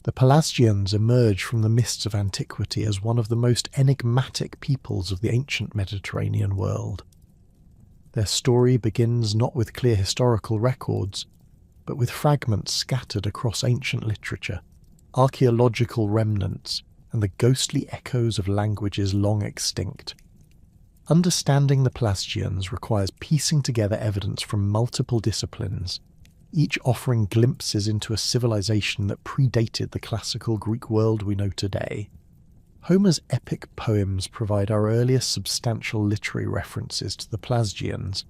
The Pelasgians emerge from the mists of antiquity as one of the most enigmatic peoples of the ancient Mediterranean world. Their story begins not with clear historical records, but with fragments scattered across ancient literature, archaeological remnants, and the ghostly echoes of languages long extinct. Understanding the Pelasgians requires piecing together evidence from multiple disciplines, each offering glimpses into a civilization that predated the classical Greek world we know today. Homer's epic poems provide our earliest substantial literary references to the Pelasgians,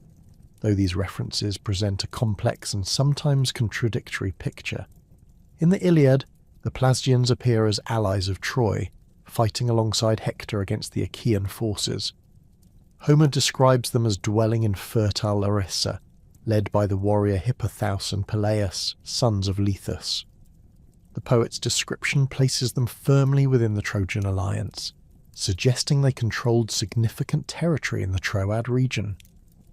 though these references present a complex and sometimes contradictory picture. In the Iliad, the Pelasgians appear as allies of Troy, fighting alongside Hector against the Achaean forces. Homer describes them as dwelling in fertile Larissa, led by the warrior Hippothous and Peleus, sons of Lethus. The poet's description places them firmly within the Trojan alliance, suggesting they controlled significant territory in the Troad region.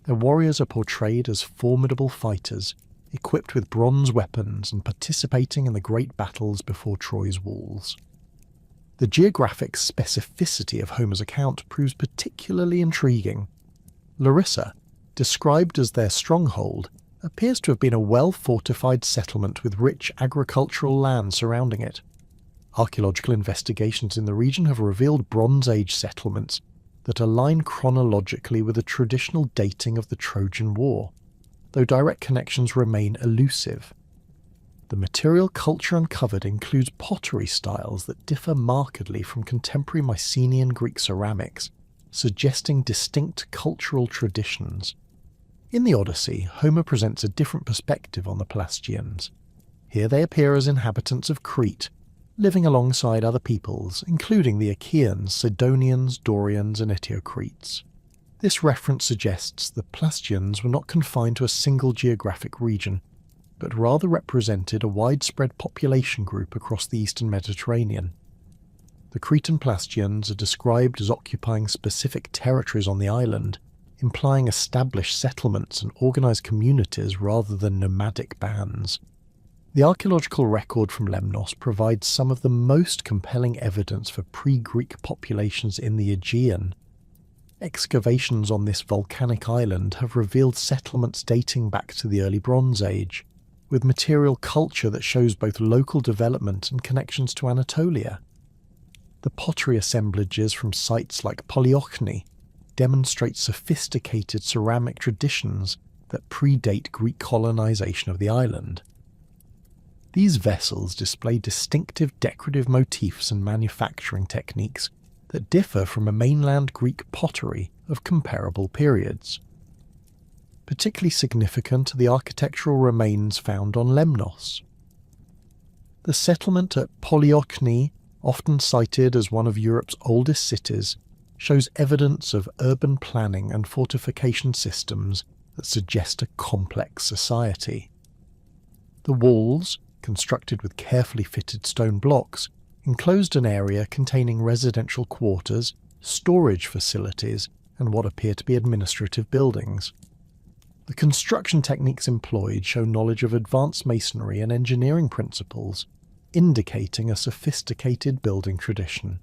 Their warriors are portrayed as formidable fighters, equipped with bronze weapons and participating in the great battles before Troy's walls. The geographic specificity of Homer's account proves particularly intriguing. Larissa, described as their stronghold, appears to have been a well-fortified settlement with rich agricultural land surrounding it. Archaeological investigations in the region have revealed Bronze Age settlements that align chronologically with the traditional dating of the Trojan War, though direct connections remain elusive. The material culture uncovered includes pottery styles that differ markedly from contemporary Mycenaean Greek ceramics, suggesting distinct cultural traditions. In the Odyssey, Homer presents a different perspective on the Pelasgians. Here they appear as inhabitants of Crete, living alongside other peoples, including the Achaeans, Sidonians, Dorians, and Eteocretes. This reference suggests the Pelasgians were not confined to a single geographic region, but rather represented a widespread population group across the eastern Mediterranean. The Cretan Pelasgians are described as occupying specific territories on the island, implying established settlements and organised communities rather than nomadic bands. The archaeological record from Lemnos provides some of the most compelling evidence for pre-Greek populations in the Aegean. Excavations on this volcanic island have revealed settlements dating back to the early Bronze Age, with material culture that shows both local development and connections to Anatolia. The pottery assemblages from sites like Polyochni demonstrate sophisticated ceramic traditions that predate Greek colonization of the island. These vessels display distinctive decorative motifs and manufacturing techniques that differ from a mainland Greek pottery of comparable periods. Particularly significant are the architectural remains found on Lemnos. The settlement at Polyochni, often cited as one of Europe's oldest cities, shows evidence of urban planning and fortification systems that suggest a complex society. The walls, constructed with carefully fitted stone blocks, enclosed an area containing residential quarters, storage facilities, and what appear to be administrative buildings. The construction techniques employed show knowledge of advanced masonry and engineering principles, indicating a sophisticated building tradition.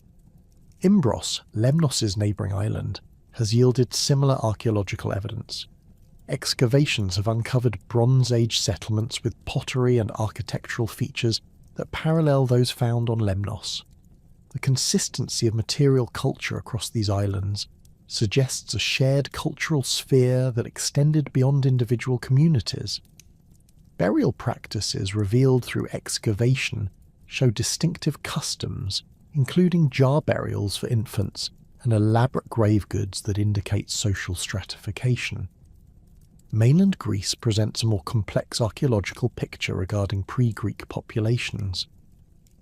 Imbros, Lemnos' neighbouring island, has yielded similar archaeological evidence. Excavations have uncovered Bronze Age settlements with pottery and architectural features that parallel those found on Lemnos. The consistency of material culture across these islands suggests a shared cultural sphere that extended beyond individual communities. Burial practices revealed through excavation show distinctive customs, including jar burials for infants and elaborate grave goods that indicate social stratification. Mainland Greece presents a more complex archaeological picture regarding pre-Greek populations.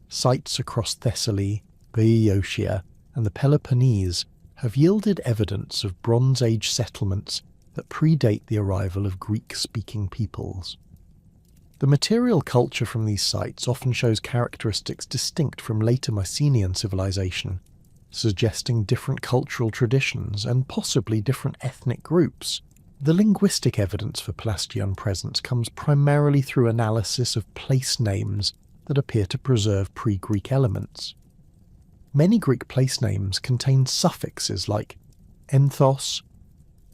Sites across Thessaly, Boeotia, and the Peloponnese have yielded evidence of Bronze Age settlements that predate the arrival of Greek-speaking peoples. The material culture from these sites often shows characteristics distinct from later Mycenaean civilization, suggesting different cultural traditions and possibly different ethnic groups. The linguistic evidence for Pelasgian presence comes primarily through analysis of place names that appear to preserve pre-Greek elements. Many Greek place names contain suffixes like enthos,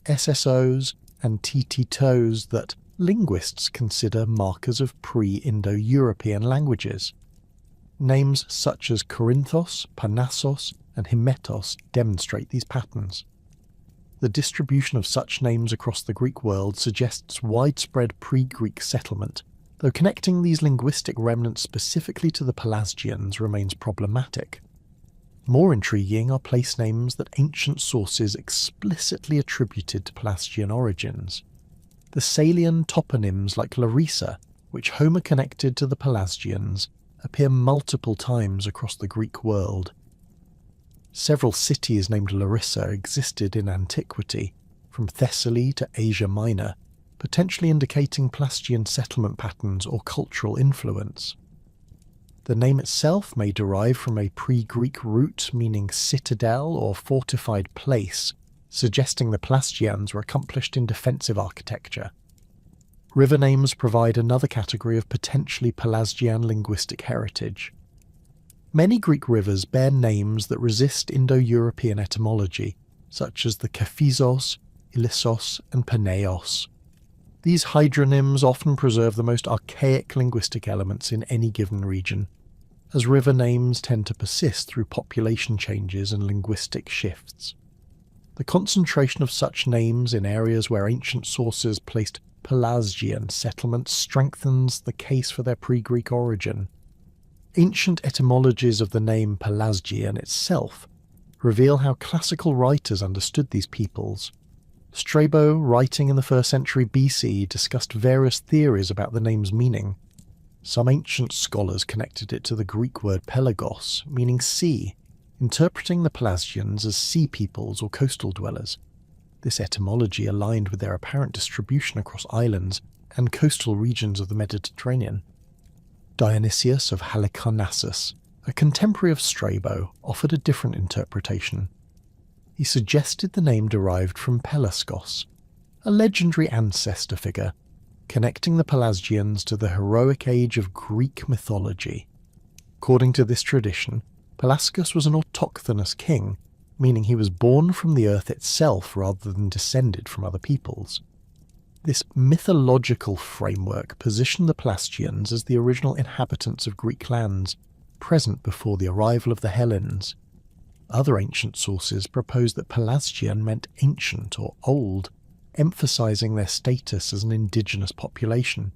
ssos, and ttitos that linguists consider markers of pre-Indo-European languages. Names such as Corinthos, Parnassos, and Hymettos demonstrate these patterns. The distribution of such names across the Greek world suggests widespread pre-Greek settlement, though connecting these linguistic remnants specifically to the Pelasgians remains problematic. More intriguing are place names that ancient sources explicitly attributed to Pelasgian origins. The Salian toponyms like Larissa, which Homer connected to the Pelasgians, appear multiple times across the Greek world. Several cities named Larissa existed in antiquity, from Thessaly to Asia Minor, potentially indicating Pelasgian settlement patterns or cultural influence. The name itself may derive from a pre-Greek root meaning citadel or fortified place, suggesting the Pelasgians were accomplished in defensive architecture. River names provide another category of potentially Pelasgian linguistic heritage. Many Greek rivers bear names that resist Indo-European etymology, such as the Kephisos, Ilissos, and Peneos. These hydronyms often preserve the most archaic linguistic elements in any given region, as river names tend to persist through population changes and linguistic shifts. The concentration of such names in areas where ancient sources placed Pelasgian settlements strengthens the case for their pre-Greek origin. Ancient etymologies of the name Pelasgian itself reveal how classical writers understood these peoples. Strabo, writing in the 1st century BC, discussed various theories about the name's meaning. Some ancient scholars connected it to the Greek word pelagos, meaning sea, interpreting the Pelasgians as sea peoples or coastal dwellers. This etymology aligned with their apparent distribution across islands and coastal regions of the Mediterranean. Dionysius of Halicarnassus, a contemporary of Strabo, offered a different interpretation. He suggested the name derived from Pelasgos, a legendary ancestor figure, connecting the Pelasgians to the heroic age of Greek mythology. According to this tradition, Pelasgos was an autochthonous king, meaning he was born from the earth itself rather than descended from other peoples. This mythological framework positioned the Pelasgians as the original inhabitants of Greek lands, present before the arrival of the Hellenes. Other ancient sources propose that Pelasgian meant ancient or old, emphasizing their status as an indigenous population.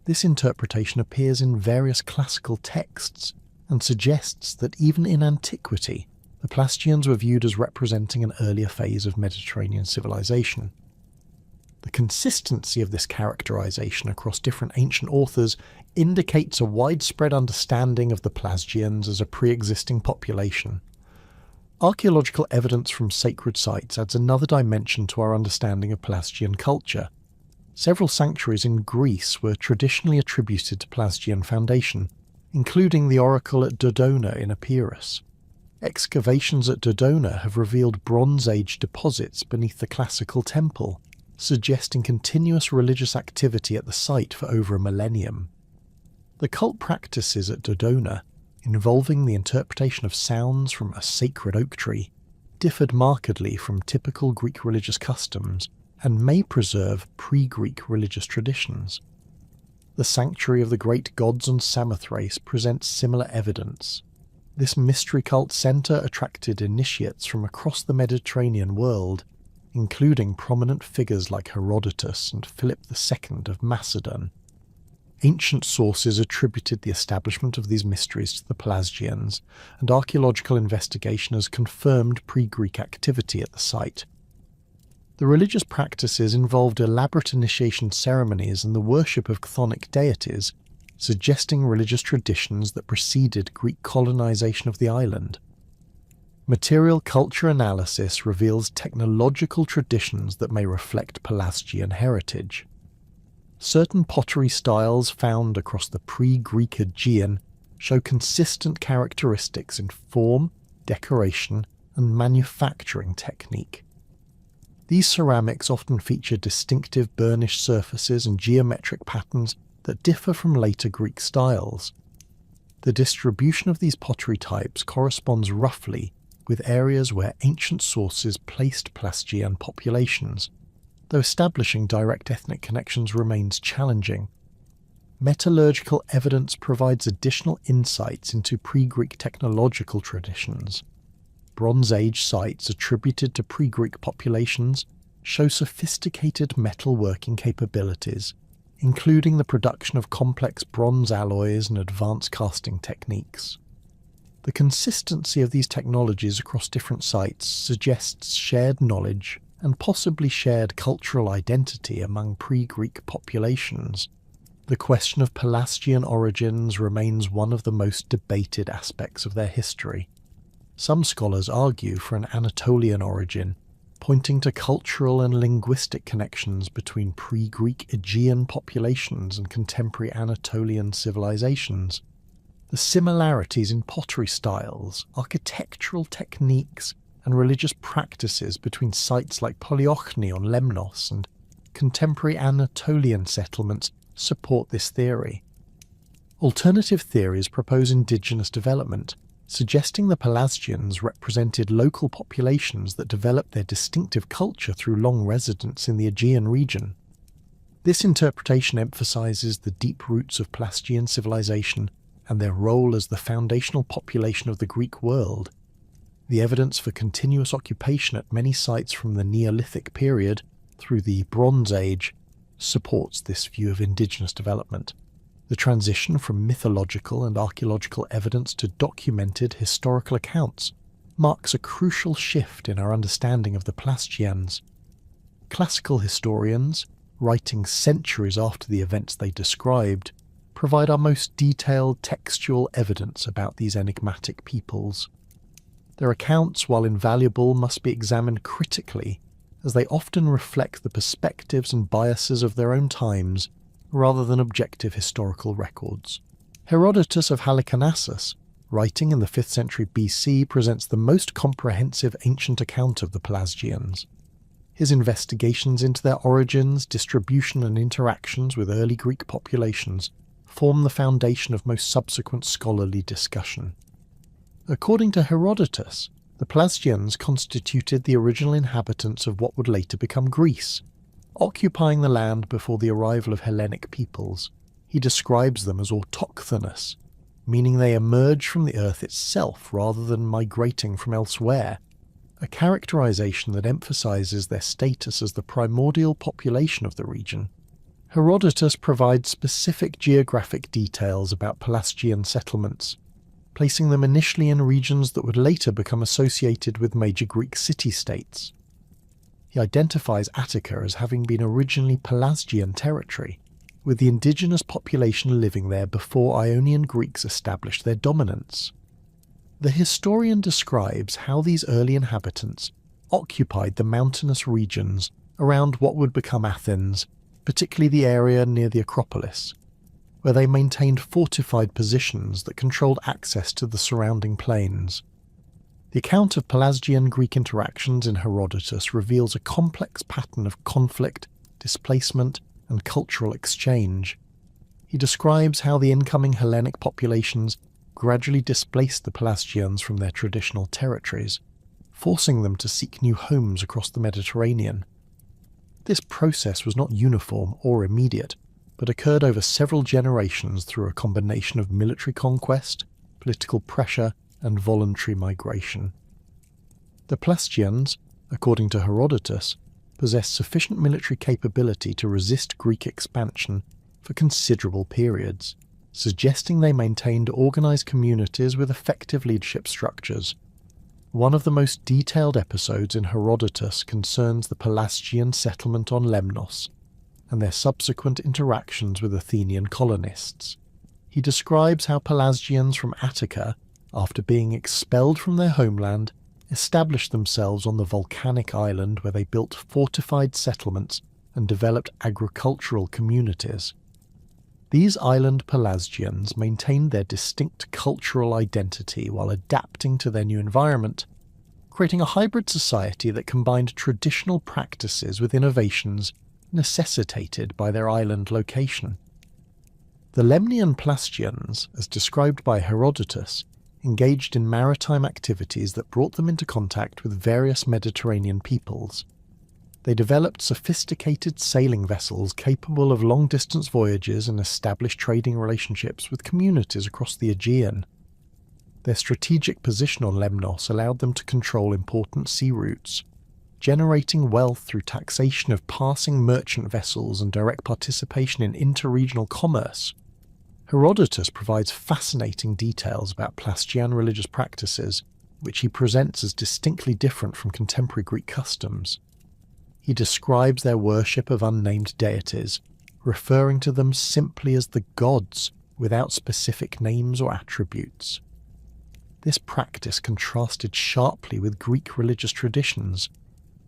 This interpretation appears in various classical texts and suggests that even in antiquity, the Pelasgians were viewed as representing an earlier phase of Mediterranean civilization. The consistency of this characterization across different ancient authors indicates a widespread understanding of the Pelasgians as a pre-existing population. Archaeological evidence from sacred sites adds another dimension to our understanding of Pelasgian culture. Several sanctuaries in Greece were traditionally attributed to Pelasgian foundation, including the oracle at Dodona in Epirus. Excavations at Dodona have revealed Bronze Age deposits beneath the classical temple, suggesting continuous religious activity at the site for over a millennium. The cult practices at Dodona, involving the interpretation of sounds from a sacred oak tree, differed markedly from typical Greek religious customs and may preserve pre-Greek religious traditions. The sanctuary of the great gods on Samothrace presents similar evidence. This mystery cult centre attracted initiates from across the Mediterranean world, including prominent figures like Herodotus and Philip II of Macedon. Ancient sources attributed the establishment of these mysteries to the Pelasgians, and archaeological investigation has confirmed pre-Greek activity at the site. The religious practices involved elaborate initiation ceremonies and the worship of chthonic deities, suggesting religious traditions that preceded Greek colonization of the island. Material culture analysis reveals technological traditions that may reflect Pelasgian heritage. Certain pottery styles found across the pre-Greek Aegean show consistent characteristics in form, decoration, and manufacturing technique. These ceramics often feature distinctive burnished surfaces and geometric patterns that differ from later Greek styles. The distribution of these pottery types corresponds roughly with areas where ancient sources placed Pelasgian populations, though establishing direct ethnic connections remains challenging. Metallurgical evidence provides additional insights into pre-Greek technological traditions. Bronze Age sites attributed to pre-Greek populations show sophisticated metalworking capabilities, including the production of complex bronze alloys and advanced casting techniques. The consistency of these technologies across different sites suggests shared knowledge and possibly shared cultural identity among pre-Greek populations. The question of Pelasgian origins remains one of the most debated aspects of their history. Some scholars argue for an Anatolian origin, pointing to cultural and linguistic connections between pre-Greek Aegean populations and contemporary Anatolian civilizations. The similarities in pottery styles, architectural techniques, and religious practices between sites like Polyochni on Lemnos and contemporary Anatolian settlements support this theory. Alternative theories propose indigenous development, suggesting the Pelasgians represented local populations that developed their distinctive culture through long residence in the Aegean region. This interpretation emphasizes the deep roots of Pelasgian civilization and their role as the foundational population of the Greek world. The evidence for continuous occupation at many sites from the Neolithic period through the Bronze Age supports this view of indigenous development. The transition from mythological and archaeological evidence to documented historical accounts marks a crucial shift in our understanding of the Pelasgians. Classical historians, writing centuries after the events they described, provide our most detailed textual evidence about these enigmatic peoples. Their accounts, while invaluable, must be examined critically, as they often reflect the perspectives and biases of their own times rather than objective historical records. Herodotus of Halicarnassus, writing in the 5th century BC, presents the most comprehensive ancient account of the Pelasgians. His investigations into their origins, distribution and interactions with early Greek populations form the foundation of most subsequent scholarly discussion. According to Herodotus, the Pelasgians constituted the original inhabitants of what would later become Greece, occupying the land before the arrival of Hellenic peoples. He describes them as autochthonous, meaning they emerge from the earth itself rather than migrating from elsewhere, a characterization that emphasizes their status as the primordial population of the region. Herodotus provides specific geographic details about Pelasgian settlements, placing them initially in regions that would later become associated with major Greek city-states. He identifies Attica as having been originally Pelasgian territory, with the indigenous population living there before Ionian Greeks established their dominance. The historian describes how these early inhabitants occupied the mountainous regions around what would become Athens, particularly the area near the Acropolis, where they maintained fortified positions that controlled access to the surrounding plains. The account of Pelasgian Greek interactions in Herodotus reveals a complex pattern of conflict, displacement, and cultural exchange. He describes how the incoming Hellenic populations gradually displaced the Pelasgians from their traditional territories, forcing them to seek new homes across the Mediterranean. This process was not uniform or immediate, but occurred over several generations through a combination of military conquest, political pressure, and voluntary migration. The Pelasgians, according to Herodotus, possessed sufficient military capability to resist Greek expansion for considerable periods, suggesting they maintained organized communities with effective leadership structures. One of the most detailed episodes in Herodotus concerns the Pelasgian settlement on Lemnos and their subsequent interactions with Athenian colonists. He describes how Pelasgians from Attica, after being expelled from their homeland, established themselves on the volcanic island where they built fortified settlements and developed agricultural communities. These island Pelasgians maintained their distinct cultural identity while adapting to their new environment, creating a hybrid society that combined traditional practices with innovations necessitated by their island location. The Lemnian Pelasgians, as described by Herodotus, engaged in maritime activities that brought them into contact with various Mediterranean peoples. They developed sophisticated sailing vessels capable of long-distance voyages and established trading relationships with communities across the Aegean. Their strategic position on Lemnos allowed them to control important sea routes, generating wealth through taxation of passing merchant vessels and direct participation in interregional commerce. Herodotus provides fascinating details about Pelasgian religious practices, which he presents as distinctly different from contemporary Greek customs. He describes their worship of unnamed deities, referring to them simply as the gods, without specific names or attributes. This practice contrasted sharply with Greek religious traditions,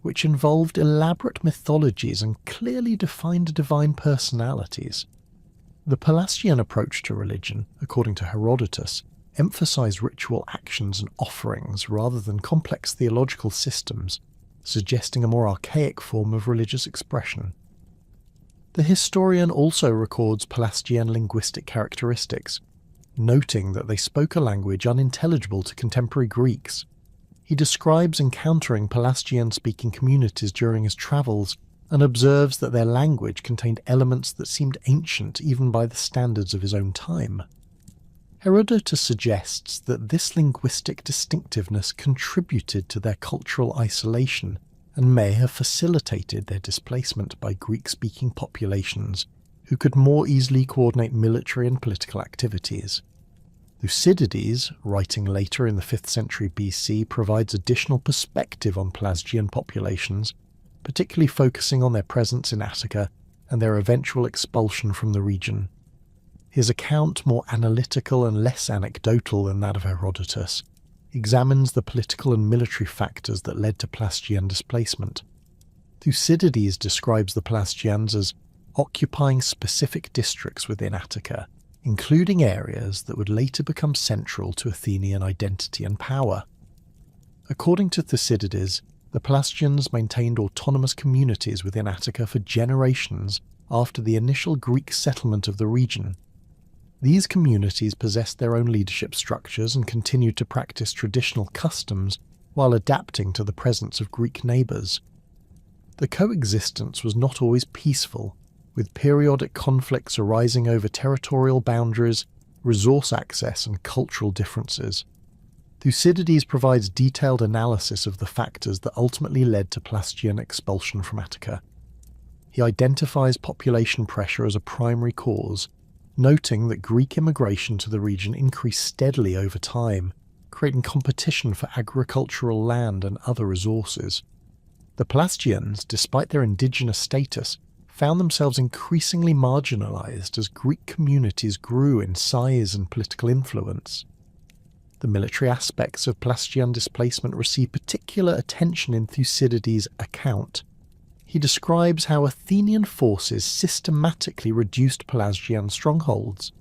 which involved elaborate mythologies and clearly defined divine personalities. The Pelasgian approach to religion, according to Herodotus, emphasized ritual actions and offerings rather than complex theological systems, suggesting a more archaic form of religious expression. The historian also records Pelasgian linguistic characteristics, noting that they spoke a language unintelligible to contemporary Greeks. He describes encountering Pelasgian-speaking communities during his travels and observes that their language contained elements that seemed ancient even by the standards of his own time. Herodotus suggests that this linguistic distinctiveness contributed to their cultural isolation and may have facilitated their displacement by Greek-speaking populations who could more easily coordinate military and political activities. Thucydides, writing later in the 5th century BC, provides additional perspective on Pelasgian populations, particularly focusing on their presence in Attica and their eventual expulsion from the region. His account, more analytical and less anecdotal than that of Herodotus, examines the political and military factors that led to Pelasgian displacement. Thucydides describes the Pelasgians as occupying specific districts within Attica, including areas that would later become central to Athenian identity and power. According to Thucydides, the Pelasgians maintained autonomous communities within Attica for generations after the initial Greek settlement of the region. These communities possessed their own leadership structures and continued to practice traditional customs while adapting to the presence of Greek neighbours. The coexistence was not always peaceful, with periodic conflicts arising over territorial boundaries, resource access and cultural differences. Thucydides provides detailed analysis of the factors that ultimately led to Pelasgian expulsion from Attica. He identifies population pressure as a primary cause, noting that Greek immigration to the region increased steadily over time, creating competition for agricultural land and other resources. The Pelasgians, despite their indigenous status, found themselves increasingly marginalized as Greek communities grew in size and political influence. The military aspects of Pelasgian displacement receive particular attention in Thucydides' account. He describes how Athenian forces systematically reduced Pelasgian strongholds,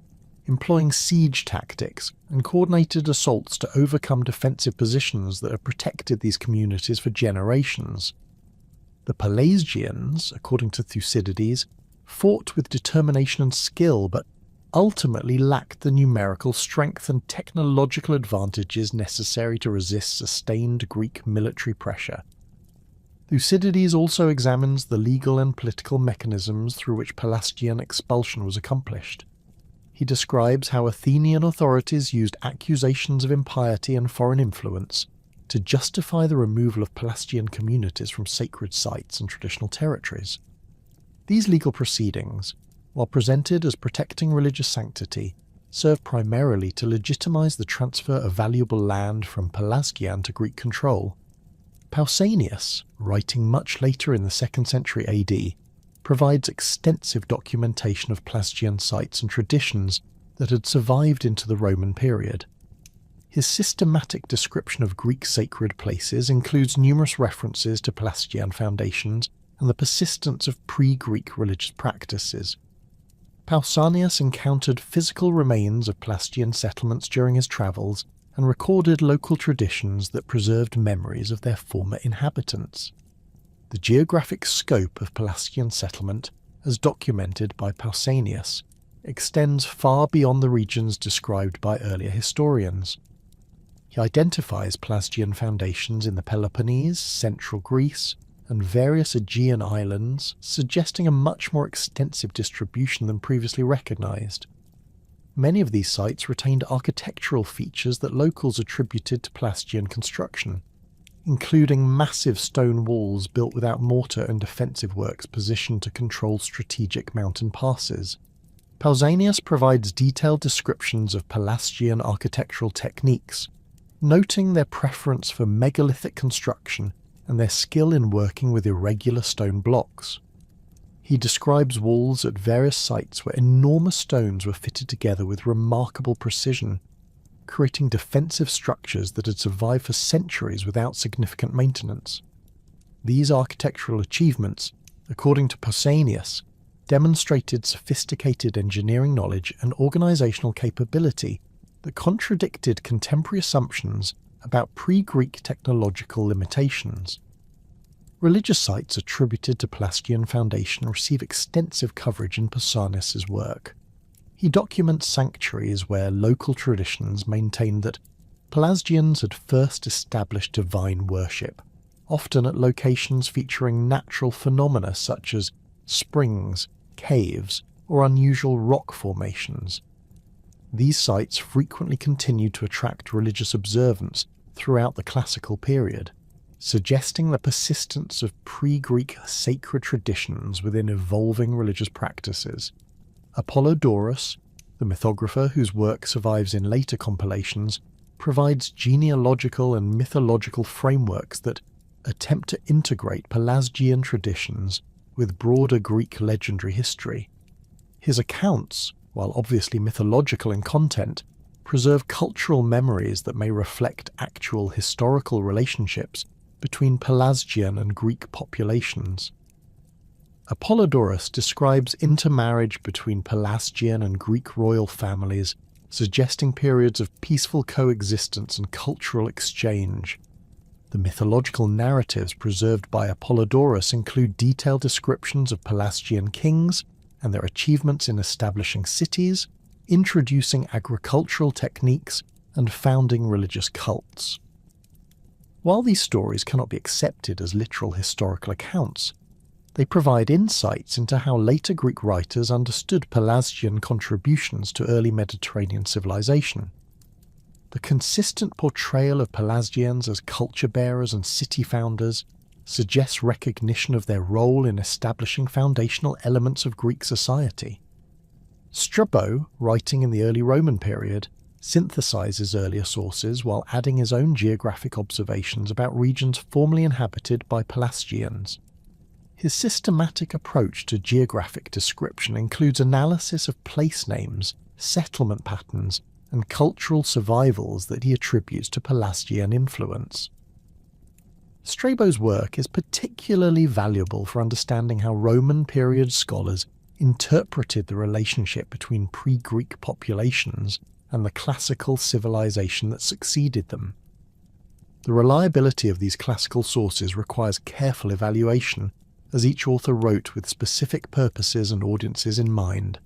employing siege tactics and coordinated assaults to overcome defensive positions that had protected these communities for generations. The Pelasgians, according to Thucydides, fought with determination and skill, but ultimately lacked the numerical strength and technological advantages necessary to resist sustained Greek military pressure. Thucydides also examines the legal and political mechanisms through which Pelasgian expulsion was accomplished. He describes how Athenian authorities used accusations of impiety and foreign influence to justify the removal of Pelasgian communities from sacred sites and traditional territories. These legal proceedings, while presented as protecting religious sanctity, serve primarily to legitimize the transfer of valuable land from Pelasgian to Greek control. Pausanias, writing much later in the 2nd century AD, provides extensive documentation of Pelasgian sites and traditions that had survived into the Roman period. His systematic description of Greek sacred places includes numerous references to Pelasgian foundations and the persistence of pre-Greek religious practices. Pausanias encountered physical remains of Pelasgian settlements during his travels and recorded local traditions that preserved memories of their former inhabitants. The geographic scope of Pelasgian settlement, as documented by Pausanias, extends far beyond the regions described by earlier historians. He identifies Pelasgian foundations in the Peloponnese, central Greece, and various Aegean islands, suggesting a much more extensive distribution than previously recognised. Many of these sites retained architectural features that locals attributed to Pelasgian construction, including massive stone walls built without mortar and defensive works positioned to control strategic mountain passes. Pausanias provides detailed descriptions of Pelasgian architectural techniques, noting their preference for megalithic construction and their skill in working with irregular stone blocks. He describes walls at various sites where enormous stones were fitted together with remarkable precision, creating defensive structures that had survived for centuries without significant maintenance. These architectural achievements, according to Pausanias, demonstrated sophisticated engineering knowledge and organisational capability that contradicted contemporary assumptions about pre-Greek technological limitations. Religious sites attributed to Pelasgian foundation receive extensive coverage in Pausanias' work. He documents sanctuaries where local traditions maintained that Pelasgians had first established divine worship, often at locations featuring natural phenomena such as springs, caves, or unusual rock formations. These sites frequently continued to attract religious observance throughout the classical period, suggesting the persistence of pre-Greek sacred traditions within evolving religious practices. Apollodorus, the mythographer whose work survives in later compilations, provides genealogical and mythological frameworks that attempt to integrate Pelasgian traditions with broader Greek legendary history. His accounts, while obviously mythological in content, preserve cultural memories that may reflect actual historical relationships between Pelasgian and Greek populations. Apollodorus describes intermarriage between Pelasgian and Greek royal families, suggesting periods of peaceful coexistence and cultural exchange. The mythological narratives preserved by Apollodorus include detailed descriptions of Pelasgian kings and their achievements in establishing cities, introducing agricultural techniques, and founding religious cults. While these stories cannot be accepted as literal historical accounts, they provide insights into how later Greek writers understood Pelasgian contributions to early Mediterranean civilization. The consistent portrayal of Pelasgians as culture bearers and city founders suggests recognition of their role in establishing foundational elements of Greek society. Strabo, writing in the early Roman period, synthesizes earlier sources while adding his own geographic observations about regions formerly inhabited by Pelasgians. His systematic approach to geographic description includes analysis of place names, settlement patterns, and cultural survivals that he attributes to Pelasgian influence. Strabo's work is particularly valuable for understanding how Roman period scholars interpreted the relationship between pre-Greek populations and the classical civilization that succeeded them. The reliability of these classical sources requires careful evaluation, as each author wrote with specific purposes and audiences in mind.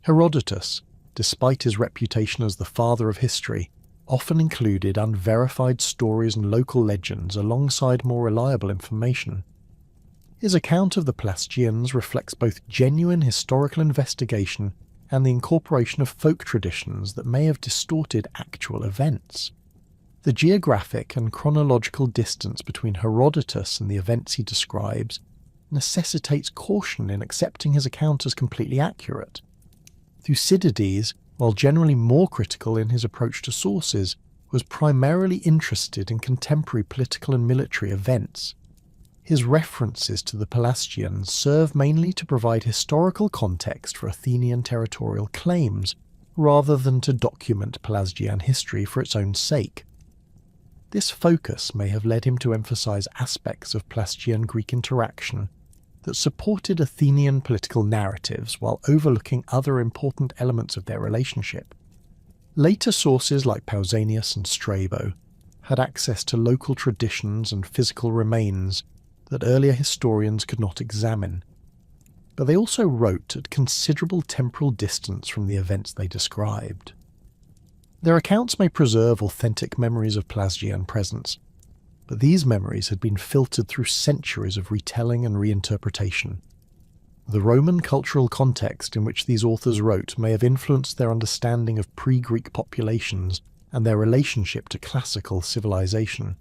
Herodotus, despite his reputation as the father of history, often included unverified stories and local legends alongside more reliable information. His account of the Pelasgians reflects both genuine historical investigation and the incorporation of folk traditions that may have distorted actual events. The geographic and chronological distance between Herodotus and the events he describes necessitates caution in accepting his account as completely accurate. Thucydides, while generally more critical in his approach to sources, was primarily interested in contemporary political and military events. His references to the Pelasgians serve mainly to provide historical context for Athenian territorial claims, rather than to document Pelasgian history for its own sake. This focus may have led him to emphasize aspects of Pelasgian-Greek interaction that supported Athenian political narratives while overlooking other important elements of their relationship. Later sources like Pausanias and Strabo had access to local traditions and physical remains that earlier historians could not examine. but they also wrote at considerable temporal distance from the events they described. Their accounts may preserve authentic memories of Pelasgian presence, but these memories had been filtered through centuries of retelling and reinterpretation. The Roman cultural context in which these authors wrote may have influenced their understanding of pre-Greek populations and their relationship to classical civilization.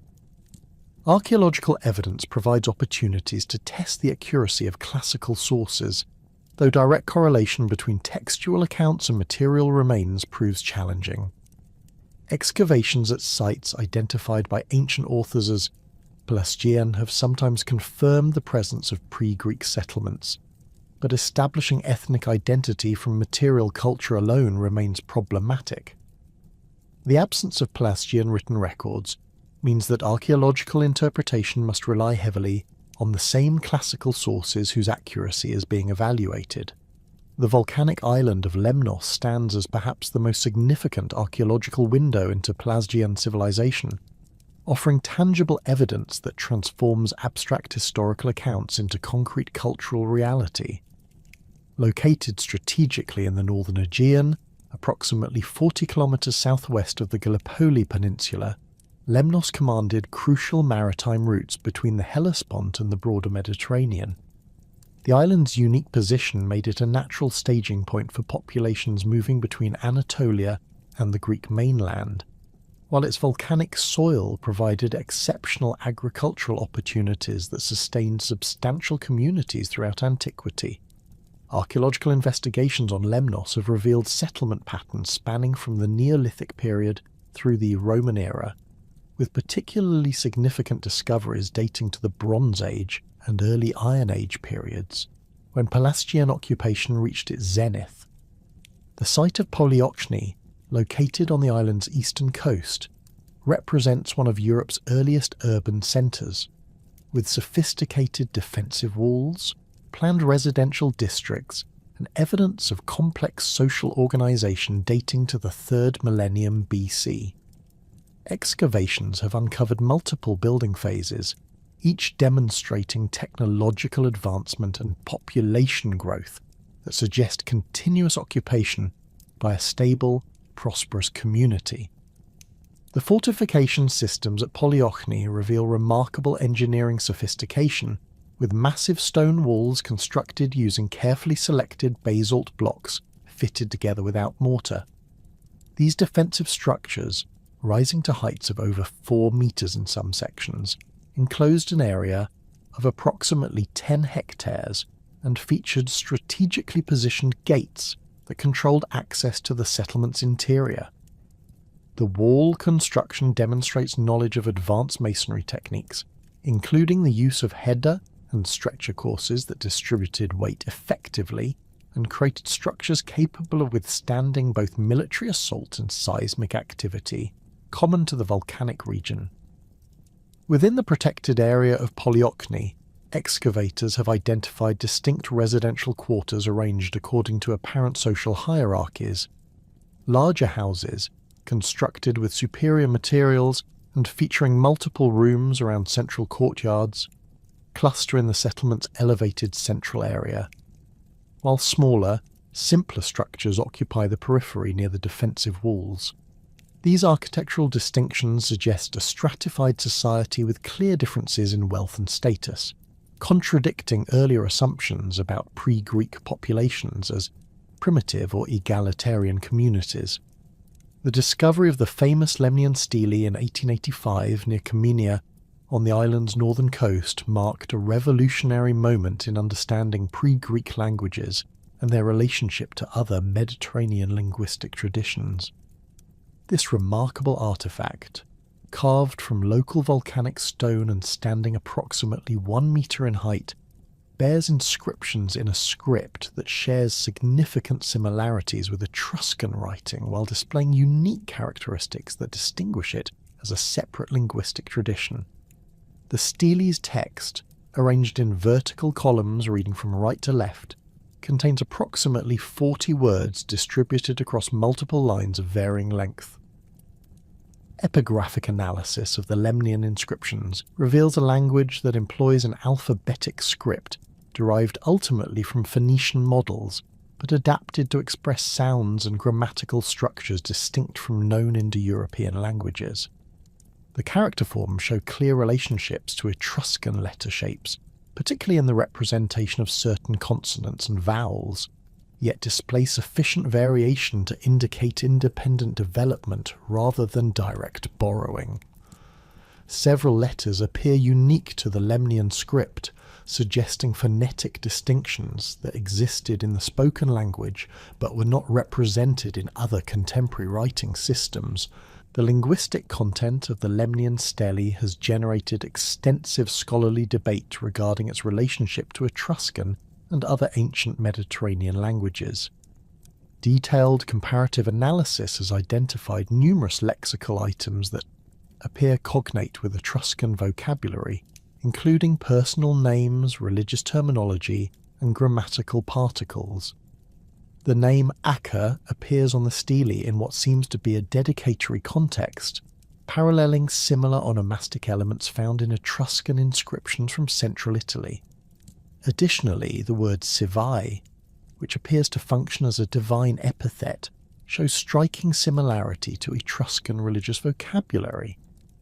Archaeological evidence provides opportunities to test the accuracy of classical sources, though direct correlation between textual accounts and material remains proves challenging. Excavations at sites identified by ancient authors as Pelasgian have sometimes confirmed the presence of pre-Greek settlements, but establishing ethnic identity from material culture alone remains problematic. The absence of Pelasgian written records means that archaeological interpretation must rely heavily on the same classical sources whose accuracy is being evaluated. The volcanic island of Lemnos stands as perhaps the most significant archaeological window into Pelasgian civilization, offering tangible evidence that transforms abstract historical accounts into concrete cultural reality. Located strategically in the northern Aegean, approximately 40 kilometers southwest of the Gallipoli Peninsula, Lemnos commanded crucial maritime routes between the Hellespont and the broader Mediterranean. The island's unique position made it a natural staging point for populations moving between Anatolia and the Greek mainland, while its volcanic soil provided exceptional agricultural opportunities that sustained substantial communities throughout antiquity. Archaeological investigations on Lemnos have revealed settlement patterns spanning from the Neolithic period through the Roman era, with particularly significant discoveries dating to the Bronze Age and early Iron Age periods, when Pelasgian occupation reached its zenith. The site of Polyochny, located on the island's eastern coast, represents one of Europe's earliest urban centres, with sophisticated defensive walls, planned residential districts, and evidence of complex social organisation dating to the 3rd millennium BC. Excavations have uncovered multiple building phases, each demonstrating technological advancement and population growth that suggest continuous occupation by a stable, prosperous community. The fortification systems at Polyochny reveal remarkable engineering sophistication, with massive stone walls constructed using carefully selected basalt blocks fitted together without mortar. These defensive structures, rising to heights of over 4 meters in some sections, enclosed an area of approximately 10 hectares and featured strategically positioned gates that controlled access to the settlement's interior. The wall construction demonstrates knowledge of advanced masonry techniques, including the use of header and stretcher courses that distributed weight effectively and created structures capable of withstanding both military assault and seismic activity, common to the volcanic region. Within the protected area of Polyochny, excavators have identified distinct residential quarters arranged according to apparent social hierarchies. Larger houses, constructed with superior materials and featuring multiple rooms around central courtyards, cluster in the settlement's elevated central area, while smaller, simpler structures occupy the periphery near the defensive walls. These architectural distinctions suggest a stratified society with clear differences in wealth and status, contradicting earlier assumptions about pre-Greek populations as primitive or egalitarian communities. The discovery of the famous Lemnian stele in 1885 near Kaminia on the island's northern coast marked a revolutionary moment in understanding pre-Greek languages and their relationship to other Mediterranean linguistic traditions. This remarkable artifact, carved from local volcanic stone and standing approximately 1 meter in height, bears inscriptions in a script that shares significant similarities with Etruscan writing while displaying unique characteristics that distinguish it as a separate linguistic tradition. The stele's text, arranged in vertical columns reading from right to left, contains approximately 40 words distributed across multiple lines of varying length. Epigraphic analysis of the Lemnian inscriptions reveals a language that employs an alphabetic script derived ultimately from Phoenician models, but adapted to express sounds and grammatical structures distinct from known Indo-European languages. The character forms show clear relationships to Etruscan letter shapes, particularly in the representation of certain consonants and vowels, yet display sufficient variation to indicate independent development rather than direct borrowing. Several letters appear unique to the Lemnian script, suggesting phonetic distinctions that existed in the spoken language but were not represented in other contemporary writing systems. The linguistic content of the Lemnian stele has generated extensive scholarly debate regarding its relationship to Etruscan and other ancient Mediterranean languages. Detailed comparative analysis has identified numerous lexical items that appear cognate with Etruscan vocabulary, including personal names, religious terminology, and grammatical particles. The name Aker appears on the stele in what seems to be a dedicatory context, paralleling similar onomastic elements found in Etruscan inscriptions from central Italy. Additionally, the word Sivai, which appears to function as a divine epithet, shows striking similarity to Etruscan religious vocabulary.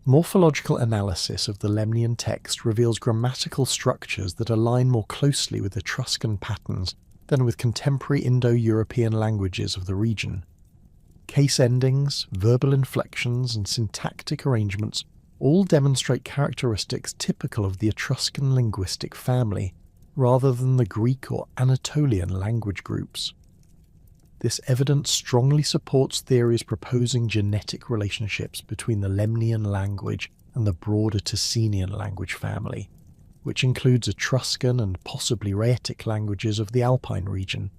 Morphological analysis of the Lemnian text reveals grammatical structures that align more closely with Etruscan patterns than with contemporary Indo-European languages of the region. Case endings, verbal inflections, and syntactic arrangements all demonstrate characteristics typical of the Etruscan linguistic family, rather than the Greek or Anatolian language groups. This evidence strongly supports theories proposing genetic relationships between the Lemnian language and the broader Ticenian language family, which includes Etruscan and possibly Rhaetic languages of the Alpine region.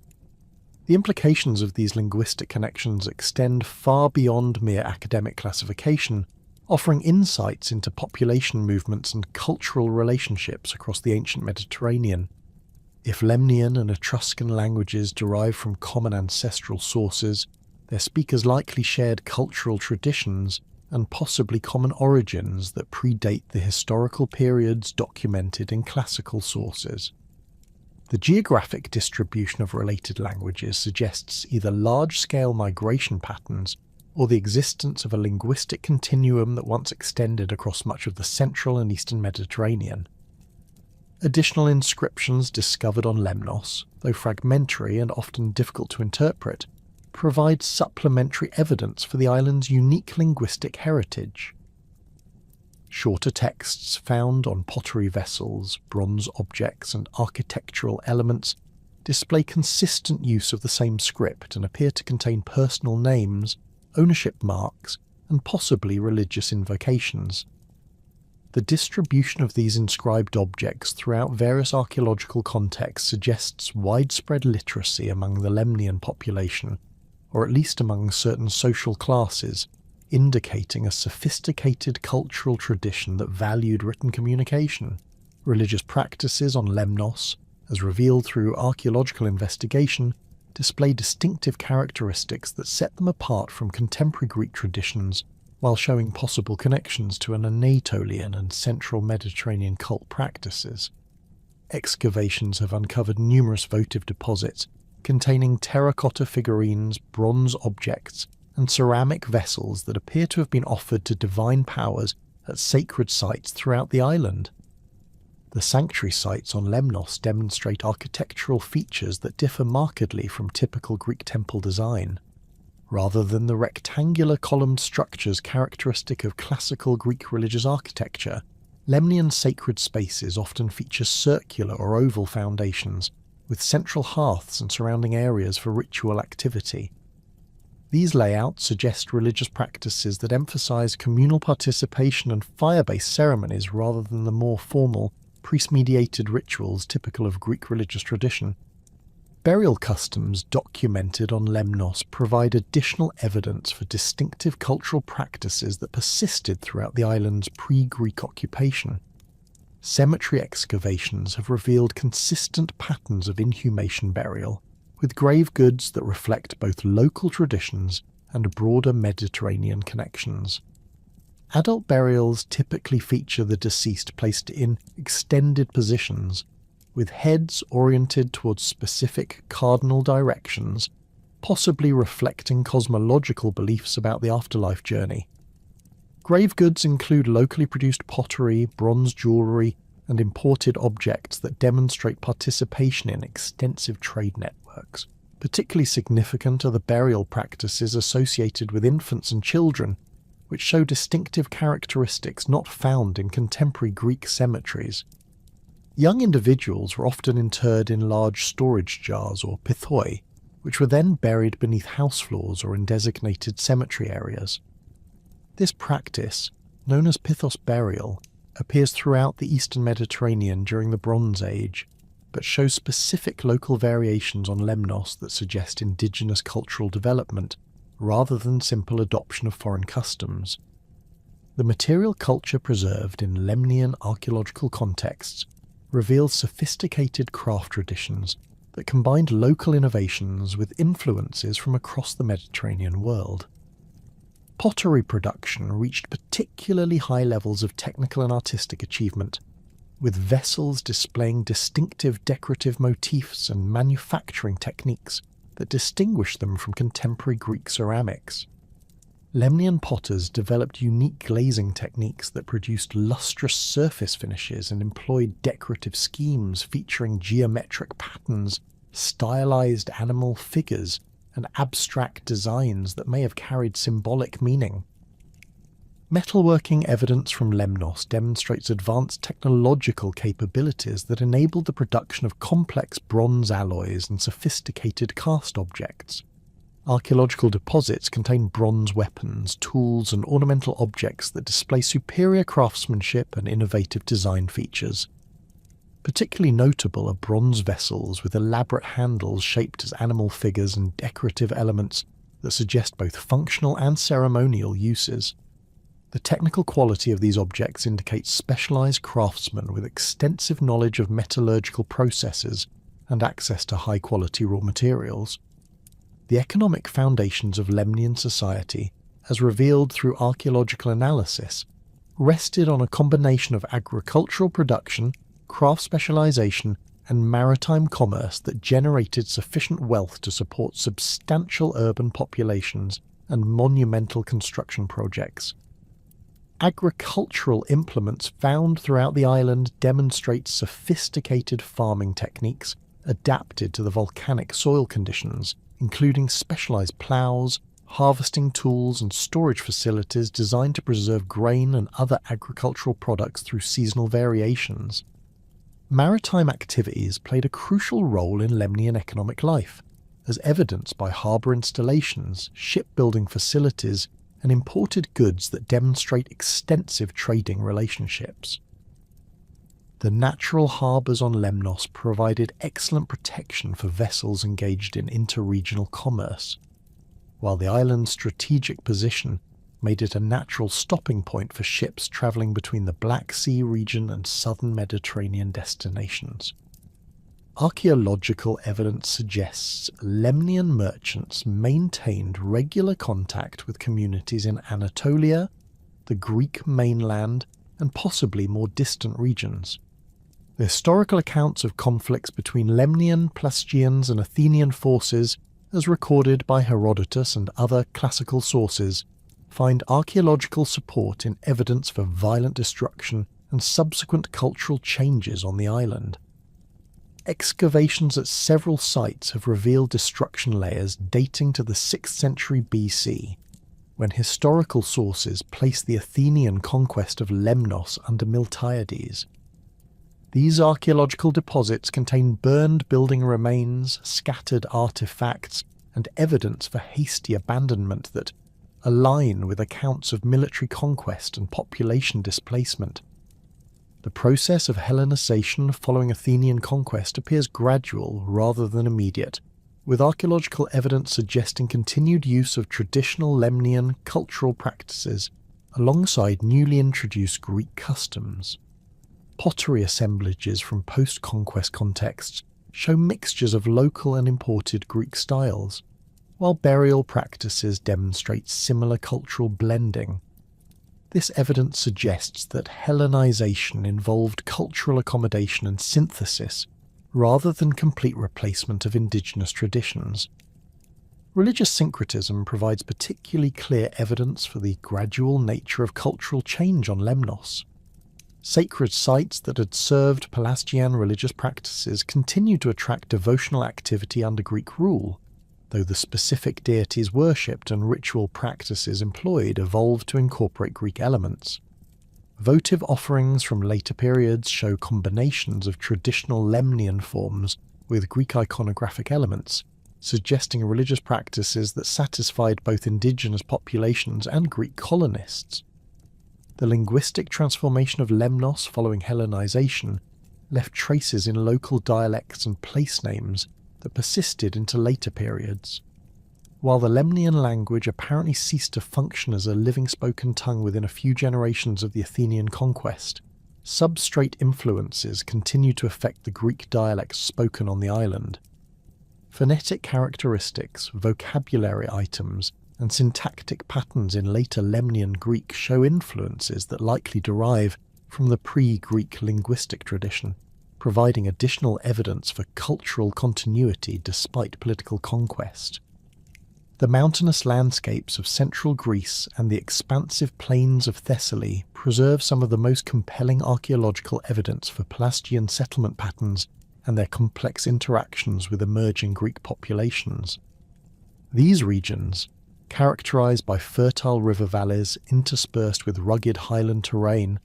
The implications of these linguistic connections extend far beyond mere academic classification, offering insights into population movements and cultural relationships across the ancient Mediterranean. If Lemnian and Etruscan languages derive from common ancestral sources, their speakers likely shared cultural traditions and possibly common origins that predate the historical periods documented in classical sources. The geographic distribution of related languages suggests either large-scale migration patterns or the existence of a linguistic continuum that once extended across much of the central and eastern Mediterranean. Additional inscriptions discovered on Lemnos, though fragmentary and often difficult to interpret, provide supplementary evidence for the island's unique linguistic heritage. Shorter texts found on pottery vessels, bronze objects, and architectural elements display consistent use of the same script and appear to contain personal names, ownership marks, and possibly religious invocations. The distribution of these inscribed objects throughout various archaeological contexts suggests widespread literacy among the Lemnian population, or at least among certain social classes, indicating a sophisticated cultural tradition that valued written communication. Religious practices on Lemnos, as revealed through archaeological investigation, display distinctive characteristics that set them apart from contemporary Greek traditions, while showing possible connections to an Anatolian and central Mediterranean cult practices. Excavations have uncovered numerous votive deposits containing terracotta figurines, bronze objects, and ceramic vessels that appear to have been offered to divine powers at sacred sites throughout the island. The sanctuary sites on Lemnos demonstrate architectural features that differ markedly from typical Greek temple design. Rather than the rectangular columned structures characteristic of classical Greek religious architecture, Lemnian sacred spaces often feature circular or oval foundations, with central hearths and surrounding areas for ritual activity. These layouts suggest religious practices that emphasize communal participation and fire-based ceremonies rather than the more formal, priest-mediated rituals typical of Greek religious tradition. Burial customs documented on Lemnos provide additional evidence for distinctive cultural practices that persisted throughout the island's pre-Greek occupation. Cemetery excavations have revealed consistent patterns of inhumation burial, with grave goods that reflect both local traditions and broader Mediterranean connections. Adult burials typically feature the deceased placed in extended positions, with heads oriented towards specific cardinal directions, possibly reflecting cosmological beliefs about the afterlife journey. Grave goods include locally produced pottery, bronze jewellery, and imported objects that demonstrate participation in extensive trade networks. Particularly significant are the burial practices associated with infants and children, which show distinctive characteristics not found in contemporary Greek cemeteries. Young individuals were often interred in large storage jars or pithoi, which were then buried beneath house floors or in designated cemetery areas. This practice, known as pithos burial, appears throughout the Eastern Mediterranean during the Bronze Age, but shows specific local variations on Lemnos that suggest indigenous cultural development rather than simple adoption of foreign customs. The material culture preserved in Lemnian archaeological contexts reveals sophisticated craft traditions that combined local innovations with influences from across the Mediterranean world. Pottery production reached particularly high levels of technical and artistic achievement, with vessels displaying distinctive decorative motifs and manufacturing techniques that distinguish them from contemporary Greek ceramics. Lemnian potters developed unique glazing techniques that produced lustrous surface finishes and employed decorative schemes featuring geometric patterns, stylized animal figures, and abstract designs that may have carried symbolic meaning. Metalworking evidence from Lemnos demonstrates advanced technological capabilities that enabled the production of complex bronze alloys and sophisticated cast objects. Archaeological deposits contain bronze weapons, tools, and ornamental objects that display superior craftsmanship and innovative design features. Particularly notable are bronze vessels with elaborate handles shaped as animal figures and decorative elements that suggest both functional and ceremonial uses. The technical quality of these objects indicates specialized craftsmen with extensive knowledge of metallurgical processes and access to high-quality raw materials. The economic foundations of Lemnian society, as revealed through archaeological analysis, rested on a combination of agricultural production, craft specialization, and maritime commerce that generated sufficient wealth to support substantial urban populations and monumental construction projects. Agricultural implements found throughout the island demonstrate sophisticated farming techniques adapted to the volcanic soil conditions, including specialized plows, harvesting tools, and storage facilities designed to preserve grain and other agricultural products through seasonal variations. Maritime activities played a crucial role in Lemnian economic life, as evidenced by harbour installations, shipbuilding facilities, and imported goods that demonstrate extensive trading relationships. The natural harbours on Lemnos provided excellent protection for vessels engaged in interregional commerce, while the island's strategic position made it a natural stopping point for ships travelling between the Black Sea region and southern Mediterranean destinations. Archaeological evidence suggests Lemnian merchants maintained regular contact with communities in Anatolia, the Greek mainland, and possibly more distant regions. The historical accounts of conflicts between Lemnian, Pelasgians, and Athenian forces, as recorded by Herodotus and other classical sources, find archaeological support in evidence for violent destruction and subsequent cultural changes on the island. Excavations at several sites have revealed destruction layers dating to the 6th century BC, when historical sources place the Athenian conquest of Lemnos under Miltiades. These archaeological deposits contain burned building remains, scattered artifacts, and evidence for hasty abandonment that align with accounts of military conquest and population displacement. The process of Hellenicization following Athenian conquest appears gradual rather than immediate, with archaeological evidence suggesting continued use of traditional Lemnian cultural practices alongside newly introduced Greek customs. Pottery assemblages from post-conquest contexts show mixtures of local and imported Greek styles, while burial practices demonstrate similar cultural blending. This evidence suggests that Hellenization involved cultural accommodation and synthesis rather than complete replacement of indigenous traditions. Religious syncretism provides particularly clear evidence for the gradual nature of cultural change on Lemnos. Sacred sites that had served Pelasgian religious practices continued to attract devotional activity under Greek rule, though the specific deities worshipped and ritual practices employed evolved to incorporate Greek elements. Votive offerings from later periods show combinations of traditional Lemnian forms with Greek iconographic elements, suggesting religious practices that satisfied both indigenous populations and Greek colonists. The linguistic transformation of Lemnos following Hellenization left traces in local dialects and place names that persisted into later periods. While the Lemnian language apparently ceased to function as a living spoken tongue within a few generations of the Athenian conquest, substrate influences continued to affect the Greek dialects spoken on the island. Phonetic characteristics, vocabulary items, and syntactic patterns in later Lemnian Greek show influences that likely derive from the pre-Greek linguistic tradition, providing additional evidence for cultural continuity despite political conquest. The mountainous landscapes of central Greece and the expansive plains of Thessaly preserve some of the most compelling archaeological evidence for Pelasgian settlement patterns and their complex interactions with emerging Greek populations. These regions, characterized by fertile river valleys interspersed with rugged highland terrain,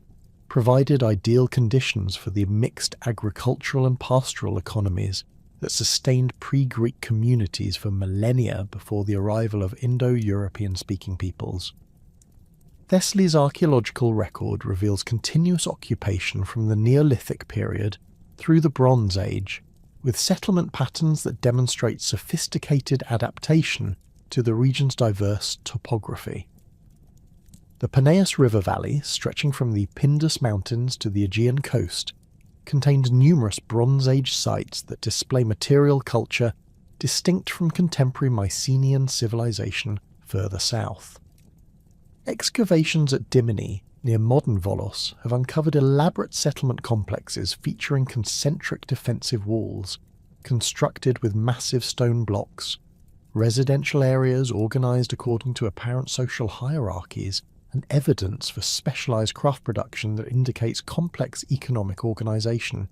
provided ideal conditions for the mixed agricultural and pastoral economies that sustained pre-Greek communities for millennia before the arrival of Indo-European-speaking peoples. Thessaly's archaeological record reveals continuous occupation from the Neolithic period through the Bronze Age, with settlement patterns that demonstrate sophisticated adaptation to the region's diverse topography. The Peneus River Valley, stretching from the Pindus Mountains to the Aegean coast, contained numerous Bronze Age sites that display material culture distinct from contemporary Mycenaean civilization further south. Excavations at Dimini, near modern Volos, have uncovered elaborate settlement complexes featuring concentric defensive walls, constructed with massive stone blocks, residential areas organised according to apparent social hierarchies, and evidence for specialised craft production that indicates complex economic organisation.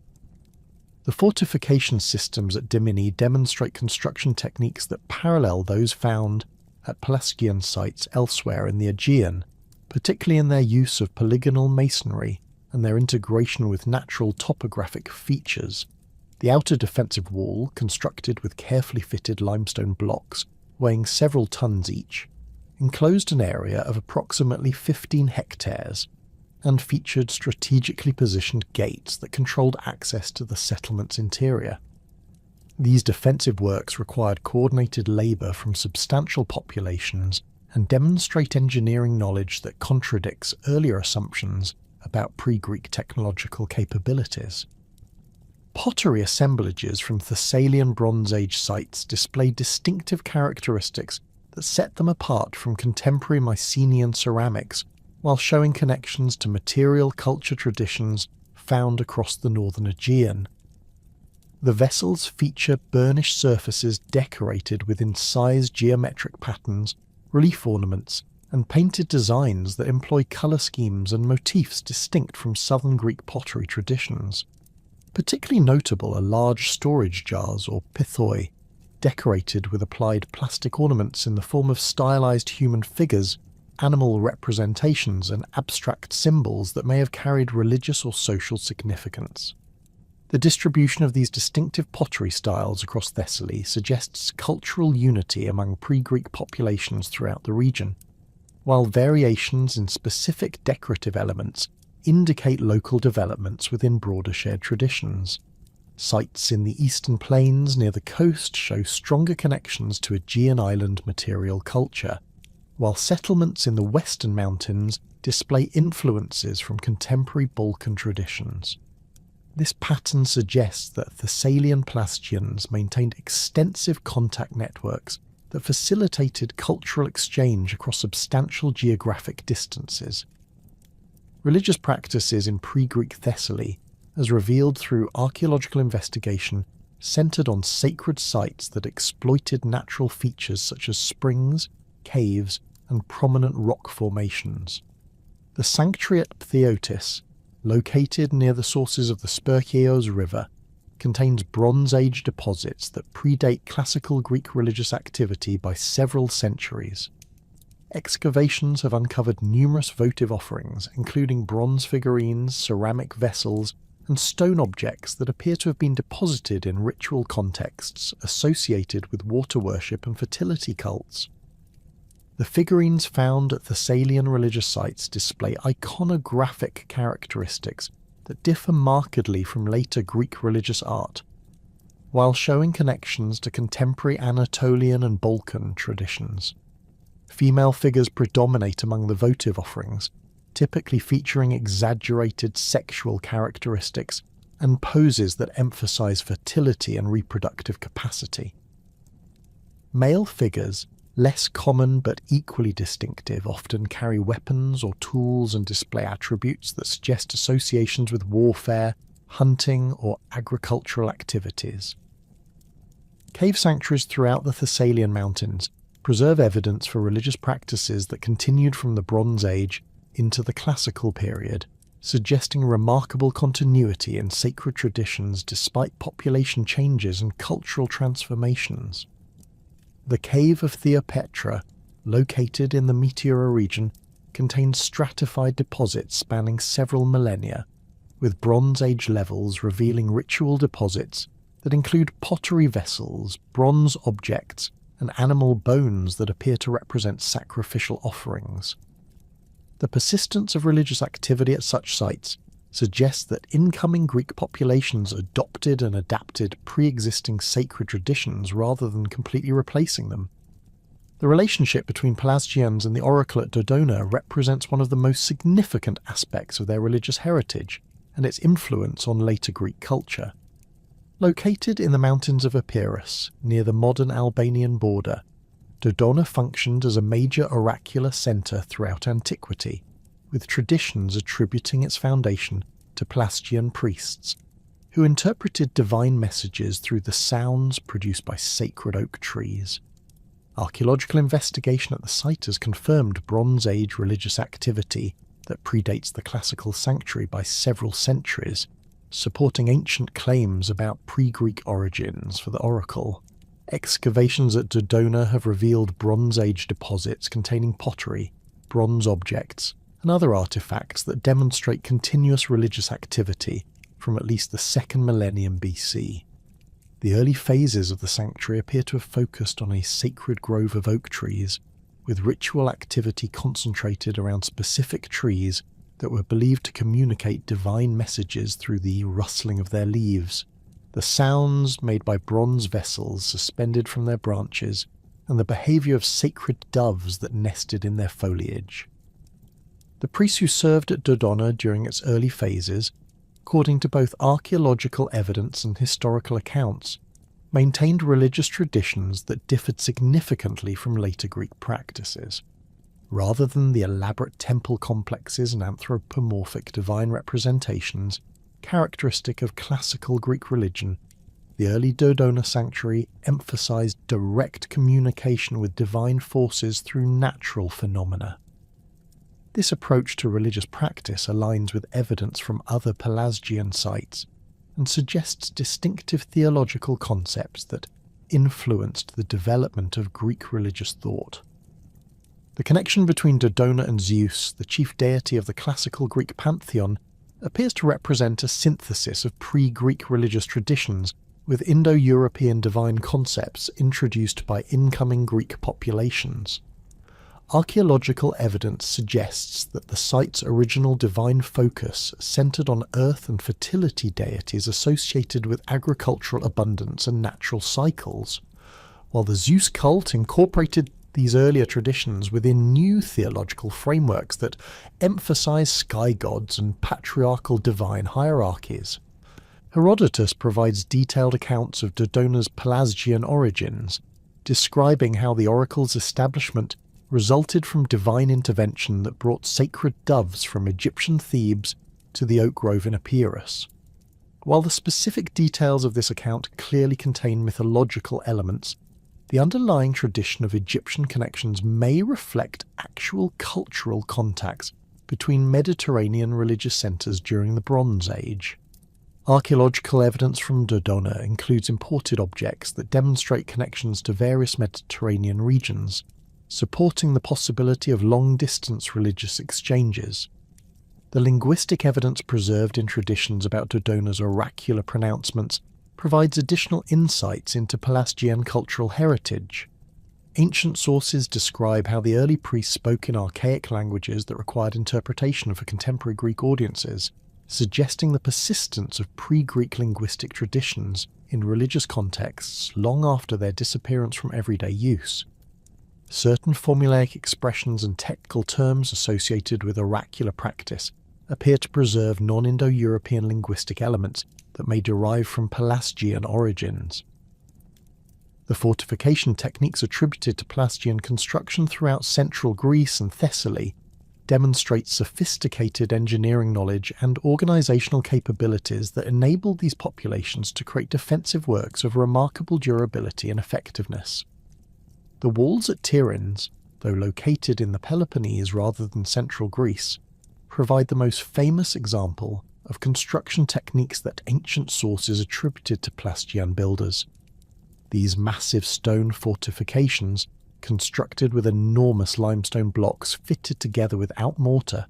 The fortification systems at Dimini demonstrate construction techniques that parallel those found at Pelasgian sites elsewhere in the Aegean, particularly in their use of polygonal masonry and their integration with natural topographic features. The outer defensive wall, constructed with carefully fitted limestone blocks weighing several tons each, enclosed an area of approximately 15 hectares and featured strategically positioned gates that controlled access to the settlement's interior. These defensive works required coordinated labour from substantial populations and demonstrate engineering knowledge that contradicts earlier assumptions about pre-Greek technological capabilities. Pottery assemblages from Thessalian Bronze Age sites display distinctive characteristics that set them apart from contemporary Mycenaean ceramics, while showing connections to material culture traditions found across the northern Aegean. The vessels feature burnished surfaces decorated with incised geometric patterns, relief ornaments, and painted designs that employ colour schemes and motifs distinct from southern Greek pottery traditions. Particularly notable are large storage jars, or pithoi, decorated with applied plastic ornaments in the form of stylized human figures, animal representations, and abstract symbols that may have carried religious or social significance. The distribution of these distinctive pottery styles across Thessaly suggests cultural unity among pre-Greek populations throughout the region, while variations in specific decorative elements indicate local developments within broader shared traditions. Sites in the eastern plains near the coast show stronger connections to Aegean island material culture, while settlements in the western mountains display influences from contemporary Balkan traditions. This pattern suggests that Thessalian Pelasgians maintained extensive contact networks that facilitated cultural exchange across substantial geographic distances. Religious practices in pre-Greek Thessaly as revealed through archaeological investigation centered on sacred sites that exploited natural features such as springs, caves, and prominent rock formations. The sanctuary at Ptheotis, located near the sources of the Spercheios River, contains Bronze Age deposits that predate classical Greek religious activity by several centuries. Excavations have uncovered numerous votive offerings, including bronze figurines, ceramic vessels, and stone objects that appear to have been deposited in ritual contexts associated with water worship and fertility cults. The figurines found at Thessalian religious sites display iconographic characteristics that differ markedly from later Greek religious art, while showing connections to contemporary Anatolian and Balkan traditions. Female figures predominate among the votive offerings, typically featuring exaggerated sexual characteristics and poses that emphasize fertility and reproductive capacity. Male figures, less common but equally distinctive, often carry weapons or tools and display attributes that suggest associations with warfare, hunting, or agricultural activities. Cave sanctuaries throughout the Thessalian mountains preserve evidence for religious practices that continued from the Bronze Age into the Classical period, suggesting remarkable continuity in sacred traditions despite population changes and cultural transformations. The cave of Theopetra, located in the Meteora region, contains stratified deposits spanning several millennia, with Bronze Age levels revealing ritual deposits that include pottery vessels, bronze objects, and animal bones that appear to represent sacrificial offerings. The persistence of religious activity at such sites suggests that incoming Greek populations adopted and adapted pre-existing sacred traditions rather than completely replacing them. The relationship between Pelasgians and the oracle at Dodona represents one of the most significant aspects of their religious heritage and its influence on later Greek culture. Located in the mountains of Epirus, near the modern Albanian border, Dodona functioned as a major oracular centre throughout antiquity, with traditions attributing its foundation to Pelasgian priests, who interpreted divine messages through the sounds produced by sacred oak trees. Archaeological investigation at the site has confirmed Bronze Age religious activity that predates the classical sanctuary by several centuries, supporting ancient claims about pre-Greek origins for the oracle. Excavations at Dodona have revealed Bronze Age deposits containing pottery, bronze objects, and other artifacts that demonstrate continuous religious activity from at least the 2nd millennium BC. The early phases of the sanctuary appear to have focused on a sacred grove of oak trees, with ritual activity concentrated around specific trees that were believed to communicate divine messages through the rustling of their leaves, the sounds made by bronze vessels suspended from their branches, and the behaviour of sacred doves that nested in their foliage. The priests who served at Dodona during its early phases, according to both archaeological evidence and historical accounts, maintained religious traditions that differed significantly from later Greek practices. Rather than the elaborate temple complexes and anthropomorphic divine representations characteristic of classical Greek religion, the early Dodona sanctuary emphasized direct communication with divine forces through natural phenomena. This approach to religious practice aligns with evidence from other Pelasgian sites and suggests distinctive theological concepts that influenced the development of Greek religious thought. The connection between Dodona and Zeus, the chief deity of the classical Greek pantheon, appears to represent a synthesis of pre-Greek religious traditions with Indo-European divine concepts introduced by incoming Greek populations. Archaeological evidence suggests that the site's original divine focus centered on earth and fertility deities associated with agricultural abundance and natural cycles, while the Zeus cult incorporated these earlier traditions within new theological frameworks that emphasize sky gods and patriarchal divine hierarchies. Herodotus provides detailed accounts of Dodona's Pelasgian origins, describing how the oracle's establishment resulted from divine intervention that brought sacred doves from Egyptian Thebes to the oak grove in Epirus. While the specific details of this account clearly contain mythological elements, the underlying tradition of Egyptian connections may reflect actual cultural contacts between Mediterranean religious centres during the Bronze Age. Archaeological evidence from Dodona includes imported objects that demonstrate connections to various Mediterranean regions, supporting the possibility of long-distance religious exchanges. The linguistic evidence preserved in traditions about Dodona's oracular pronouncements provides additional insights into Pelasgian cultural heritage. Ancient sources describe how the early priests spoke in archaic languages that required interpretation for contemporary Greek audiences, suggesting the persistence of pre-Greek linguistic traditions in religious contexts long after their disappearance from everyday use. Certain formulaic expressions and technical terms associated with oracular practice appear to preserve non-Indo-European linguistic elements that may derive from Pelasgian origins. The fortification techniques attributed to Pelasgian construction throughout central Greece and Thessaly demonstrate sophisticated engineering knowledge and organisational capabilities that enabled these populations to create defensive works of remarkable durability and effectiveness. The walls at Tiryns, though located in the Peloponnese rather than central Greece, provide the most famous example of construction techniques that ancient sources attributed to Pelasgian builders. These massive stone fortifications, constructed with enormous limestone blocks fitted together without mortar,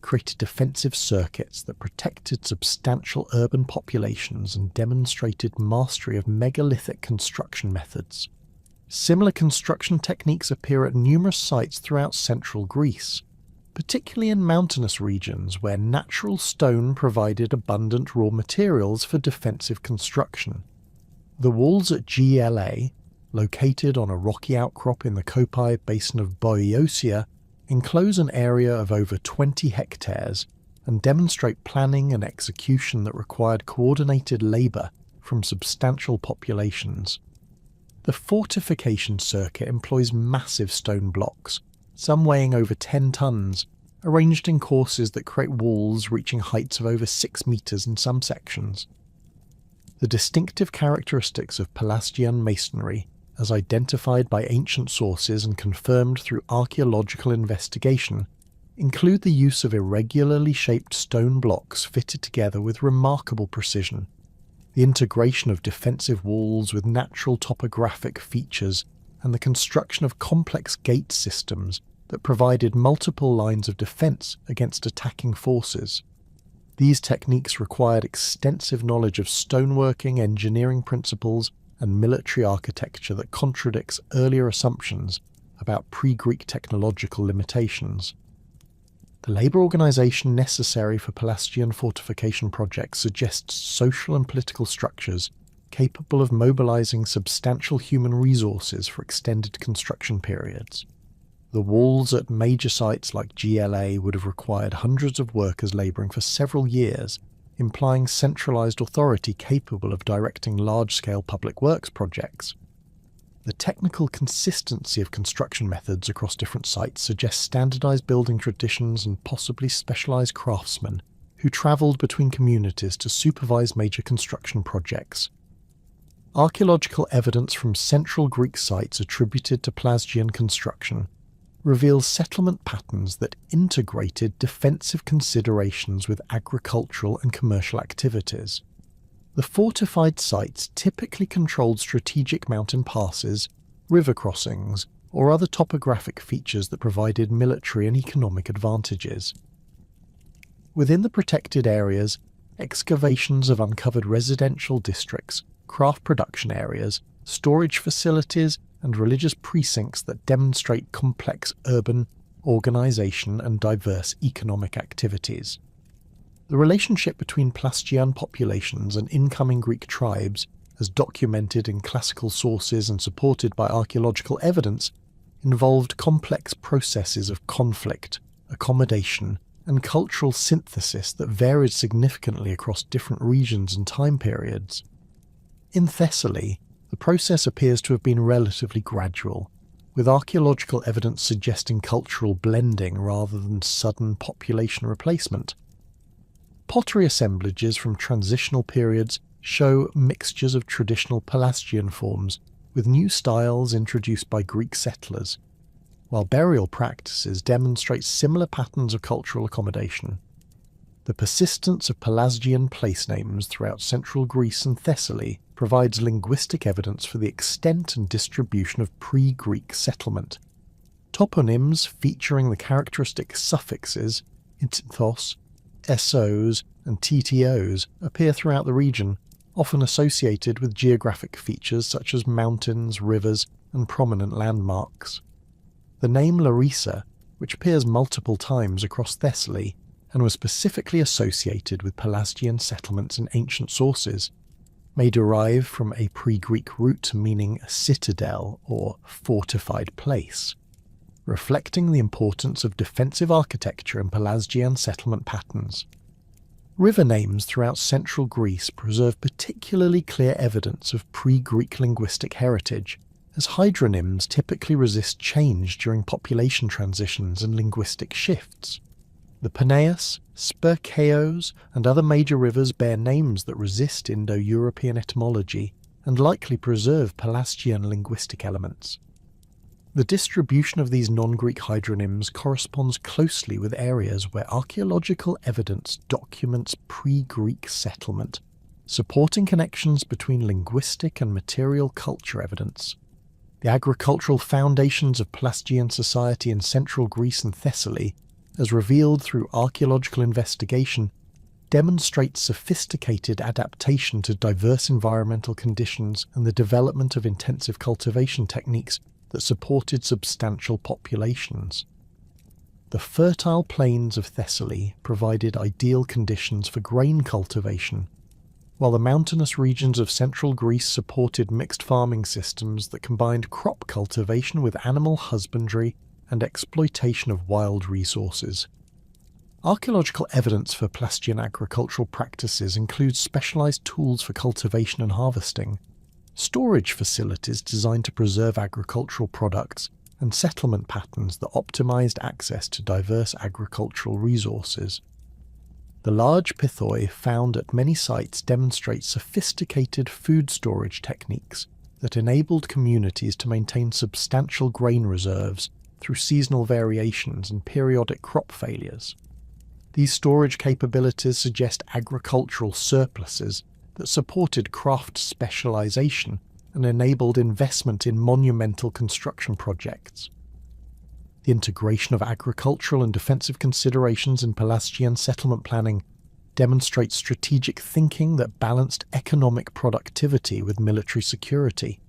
created defensive circuits that protected substantial urban populations and demonstrated mastery of megalithic construction methods. Similar construction techniques appear at numerous sites throughout central Greece, particularly in mountainous regions where natural stone provided abundant raw materials for defensive construction. The walls at Gla, located on a rocky outcrop in the Kopai basin of Boeotia, enclose an area of over 20 hectares and demonstrate planning and execution that required coordinated labour from substantial populations. The fortification circuit employs massive stone blocks, some weighing over 10 tons, arranged in courses that create walls reaching heights of over 6 metres in some sections. The distinctive characteristics of Pelasgian masonry, as identified by ancient sources and confirmed through archaeological investigation, include the use of irregularly shaped stone blocks fitted together with remarkable precision, the integration of defensive walls with natural topographic features, and the construction of complex gate systems that provided multiple lines of defence against attacking forces. These techniques required extensive knowledge of stoneworking, engineering principles, and military architecture that contradicts earlier assumptions about pre-Greek technological limitations. The labour organisation necessary for Pelasgian fortification projects suggests social and political structures capable of mobilising substantial human resources for extended construction periods. The walls at major sites like Gla would have required hundreds of workers labouring for several years, implying centralised authority capable of directing large-scale public works projects. The technical consistency of construction methods across different sites suggests standardised building traditions and possibly specialised craftsmen who travelled between communities to supervise major construction projects. Archaeological evidence from central Greek sites attributed to Pelasgian construction reveals settlement patterns that integrated defensive considerations with agricultural and commercial activities. The fortified sites typically controlled strategic mountain passes, river crossings, or other topographic features that provided military and economic advantages. Within the protected areas, excavations have uncovered residential districts, craft production areas, storage facilities, and religious precincts that demonstrate complex urban organisation and diverse economic activities. The relationship between Pelasgian populations and incoming Greek tribes, as documented in classical sources and supported by archaeological evidence, involved complex processes of conflict, accommodation, and cultural synthesis that varied significantly across different regions and time periods. In Thessaly, the process appears to have been relatively gradual, with archaeological evidence suggesting cultural blending rather than sudden population replacement. Pottery assemblages from transitional periods show mixtures of traditional Pelasgian forms with new styles introduced by Greek settlers, while burial practices demonstrate similar patterns of cultural accommodation. The persistence of Pelasgian place names throughout central Greece and Thessaly provides linguistic evidence for the extent and distribution of pre-Greek settlement. Toponyms featuring the characteristic suffixes "ithos", "essos", and "ttos" appear throughout the region, often associated with geographic features such as mountains, rivers, and prominent landmarks. The name Larissa, which appears multiple times across Thessaly and was specifically associated with Pelasgian settlements in ancient sources, may derive from a pre-Greek root meaning citadel or fortified place, reflecting the importance of defensive architecture in Pelasgian settlement patterns. River names throughout central Greece preserve particularly clear evidence of pre-Greek linguistic heritage, as hydronyms typically resist change during population transitions and linguistic shifts. The Peneus, Spercheos, and other major rivers bear names that resist Indo-European etymology and likely preserve Pelasgian linguistic elements. The distribution of these non-Greek hydronyms corresponds closely with areas where archaeological evidence documents pre-Greek settlement, supporting connections between linguistic and material culture evidence. The agricultural foundations of Pelasgian society in central Greece and Thessaly, as revealed through archaeological investigation, demonstrate sophisticated adaptation to diverse environmental conditions and the development of intensive cultivation techniques that supported substantial populations. The fertile plains of Thessaly provided ideal conditions for grain cultivation, while the mountainous regions of central Greece supported mixed farming systems that combined crop cultivation with animal husbandry and exploitation of wild resources. Archaeological evidence for Pelasgian agricultural practices includes specialized tools for cultivation and harvesting, storage facilities designed to preserve agricultural products, and settlement patterns that optimized access to diverse agricultural resources. The large pithoi found at many sites demonstrate sophisticated food storage techniques that enabled communities to maintain substantial grain reserves through seasonal variations and periodic crop failures. These storage capabilities suggest agricultural surpluses that supported craft specialization and enabled investment in monumental construction projects. The integration of agricultural and defensive considerations in Pelasgian settlement planning demonstrates strategic thinking that balanced economic productivity with military security.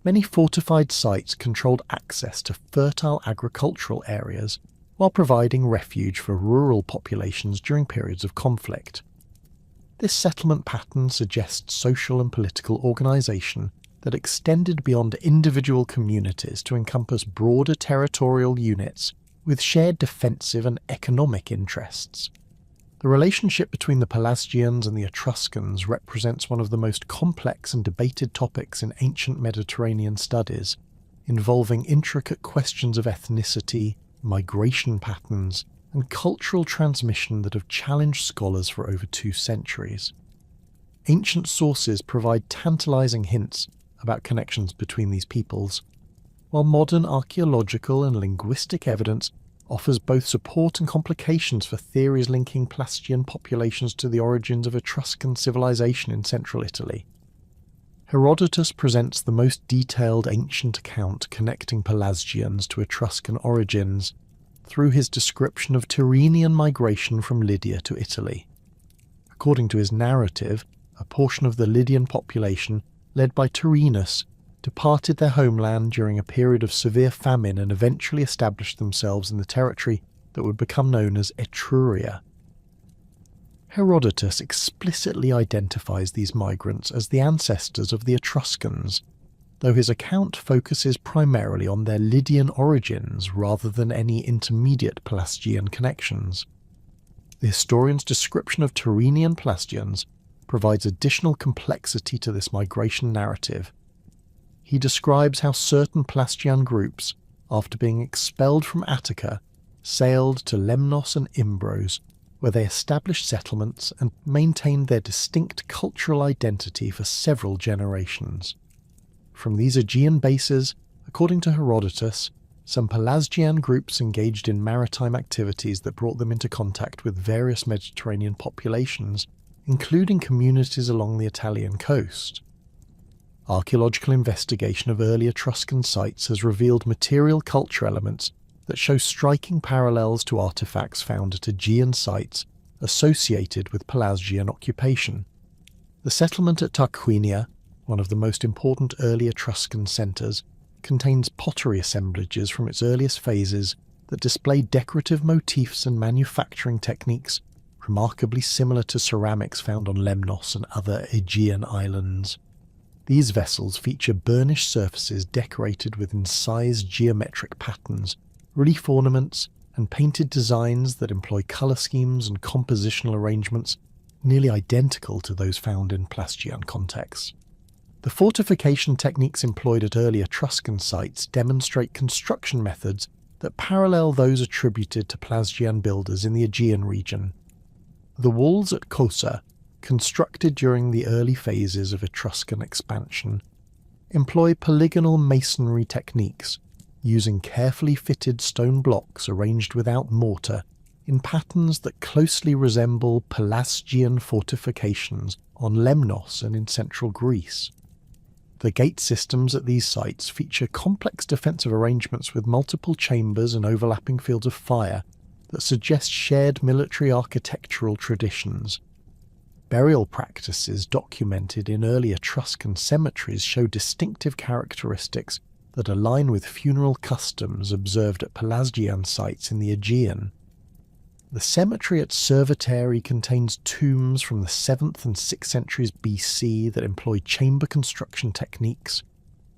Many fortified sites controlled access to fertile agricultural areas while providing refuge for rural populations during periods of conflict. This settlement pattern suggests social and political organization that extended beyond individual communities to encompass broader territorial units with shared defensive and economic interests. The relationship between the Pelasgians and the Etruscans represents one of the most complex and debated topics in ancient Mediterranean studies, involving intricate questions of ethnicity, migration patterns, and cultural transmission that have challenged scholars for over 2 centuries. Ancient sources provide tantalizing hints about connections between these peoples, while modern archaeological and linguistic evidence offers both support and complications for theories linking Pelasgian populations to the origins of Etruscan civilization in central Italy. Herodotus presents the most detailed ancient account connecting Pelasgians to Etruscan origins through his description of Tyrrhenian migration from Lydia to Italy. According to his narrative, a portion of the Lydian population, led by Tyrrhenus, departed their homeland during a period of severe famine and eventually established themselves in the territory that would become known as Etruria. Herodotus explicitly identifies these migrants as the ancestors of the Etruscans, though his account focuses primarily on their Lydian origins rather than any intermediate Pelasgian connections. The historian's description of Tyrrhenian Pelasgians provides additional complexity to this migration narrative. He describes how certain Pelasgian groups, after being expelled from Attica, sailed to Lemnos and Imbros, where they established settlements and maintained their distinct cultural identity for several generations. From these Aegean bases, according to Herodotus, some Pelasgian groups engaged in maritime activities that brought them into contact with various Mediterranean populations, including communities along the Italian coast. Archaeological investigation of early Etruscan sites has revealed material culture elements that show striking parallels to artifacts found at Aegean sites associated with Pelasgian occupation. The settlement at Tarquinia, one of the most important early Etruscan centres, contains pottery assemblages from its earliest phases that display decorative motifs and manufacturing techniques remarkably similar to ceramics found on Lemnos and other Aegean islands. These vessels feature burnished surfaces decorated with incised geometric patterns, relief ornaments, and painted designs that employ colour schemes and compositional arrangements nearly identical to those found in Pelasgian contexts. The fortification techniques employed at early Etruscan sites demonstrate construction methods that parallel those attributed to Pelasgian builders in the Aegean region. The walls at Cosa, constructed during the early phases of Etruscan expansion, employ polygonal masonry techniques, using carefully fitted stone blocks arranged without mortar in patterns that closely resemble Pelasgian fortifications on Lemnos and in central Greece. The gate systems at these sites feature complex defensive arrangements with multiple chambers and overlapping fields of fire that suggest shared military architectural traditions. Burial practices documented in early Etruscan cemeteries show distinctive characteristics that align with funeral customs observed at Pelasgian sites in the Aegean. The cemetery at Cerveteri contains tombs from the 7th and 6th centuries BC that employ chamber construction techniques,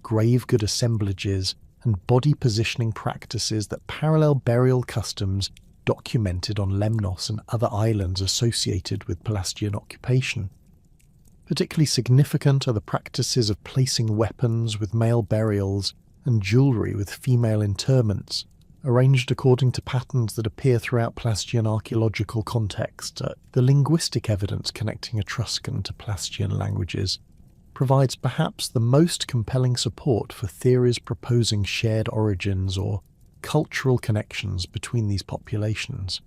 grave good assemblages, and body positioning practices that parallel burial customs documented on Lemnos and other islands associated with Pelasgian occupation. Particularly significant are the practices of placing weapons with male burials and jewellery with female interments, arranged according to patterns that appear throughout Pelasgian archaeological context. The linguistic evidence connecting Etruscan to Pelasgian languages provides perhaps the most compelling support for theories proposing shared origins or cultural connections between these populations.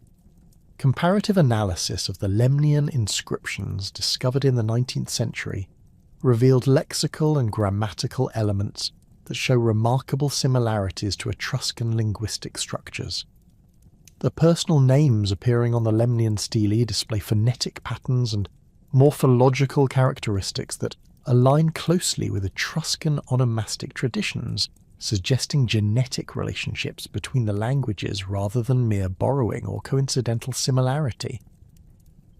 Comparative analysis of the Lemnian inscriptions discovered in the 19th century revealed lexical and grammatical elements that show remarkable similarities to Etruscan linguistic structures. The personal names appearing on the Lemnian stelae display phonetic patterns and morphological characteristics that align closely with Etruscan onomastic traditions, suggesting genetic relationships between the languages rather than mere borrowing or coincidental similarity.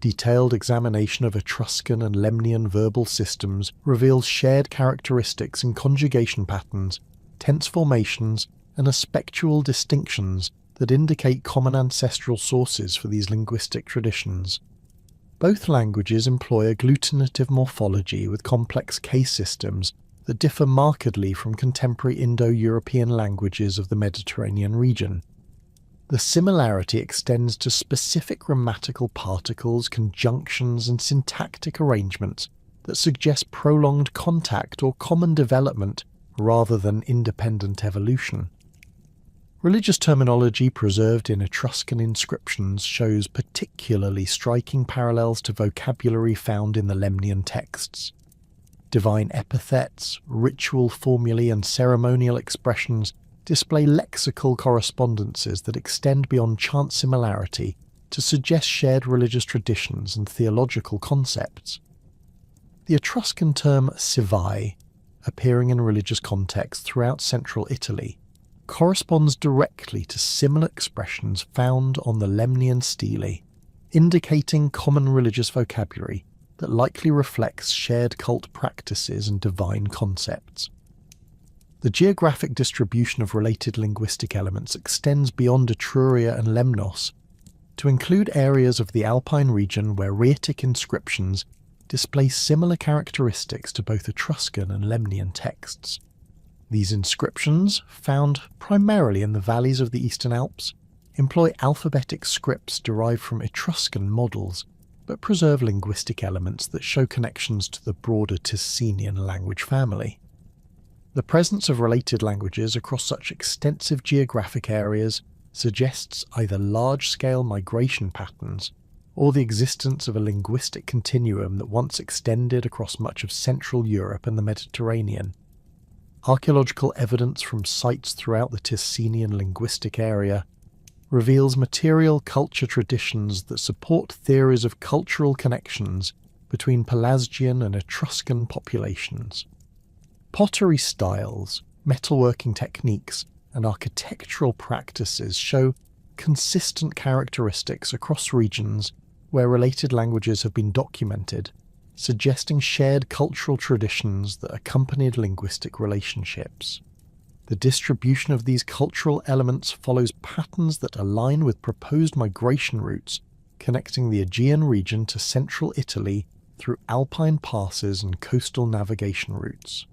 Detailed examination of Etruscan and Lemnian verbal systems reveals shared characteristics in conjugation patterns, tense formations, and aspectual distinctions that indicate common ancestral sources for these linguistic traditions. Both languages employ agglutinative morphology with complex case systems that differ markedly from contemporary Indo-European languages of the Mediterranean region. The similarity extends to specific grammatical particles, conjunctions, and syntactic arrangements that suggest prolonged contact or common development rather than independent evolution. Religious terminology preserved in Etruscan inscriptions shows particularly striking parallels to vocabulary found in the Lemnian texts. Divine epithets, ritual formulae, and ceremonial expressions display lexical correspondences that extend beyond chant similarity to suggest shared religious traditions and theological concepts. The Etruscan term civai, appearing in religious contexts throughout central Italy, corresponds directly to similar expressions found on the Lemnian stelae, indicating common religious vocabulary that likely reflects shared cult practices and divine concepts. The geographic distribution of related linguistic elements extends beyond Etruria and Lemnos to include areas of the Alpine region where Rhaetic inscriptions display similar characteristics to both Etruscan and Lemnian texts. These inscriptions, found primarily in the valleys of the Eastern Alps, employ alphabetic scripts derived from Etruscan models, but preserve linguistic elements that show connections to the broader Ticenian language family. The presence of related languages across such extensive geographic areas suggests either large-scale migration patterns or the existence of a linguistic continuum that once extended across much of Central Europe and the Mediterranean. Archaeological evidence from sites throughout the Ticenian linguistic area reveals material culture traditions that support theories of cultural connections between Pelasgian and Etruscan populations. Pottery styles, metalworking techniques, and architectural practices show consistent characteristics across regions where related languages have been documented, suggesting shared cultural traditions that accompanied linguistic relationships. The distribution of these cultural elements follows patterns that align with proposed migration routes connecting the Aegean region to central Italy through alpine passes and coastal navigation routes.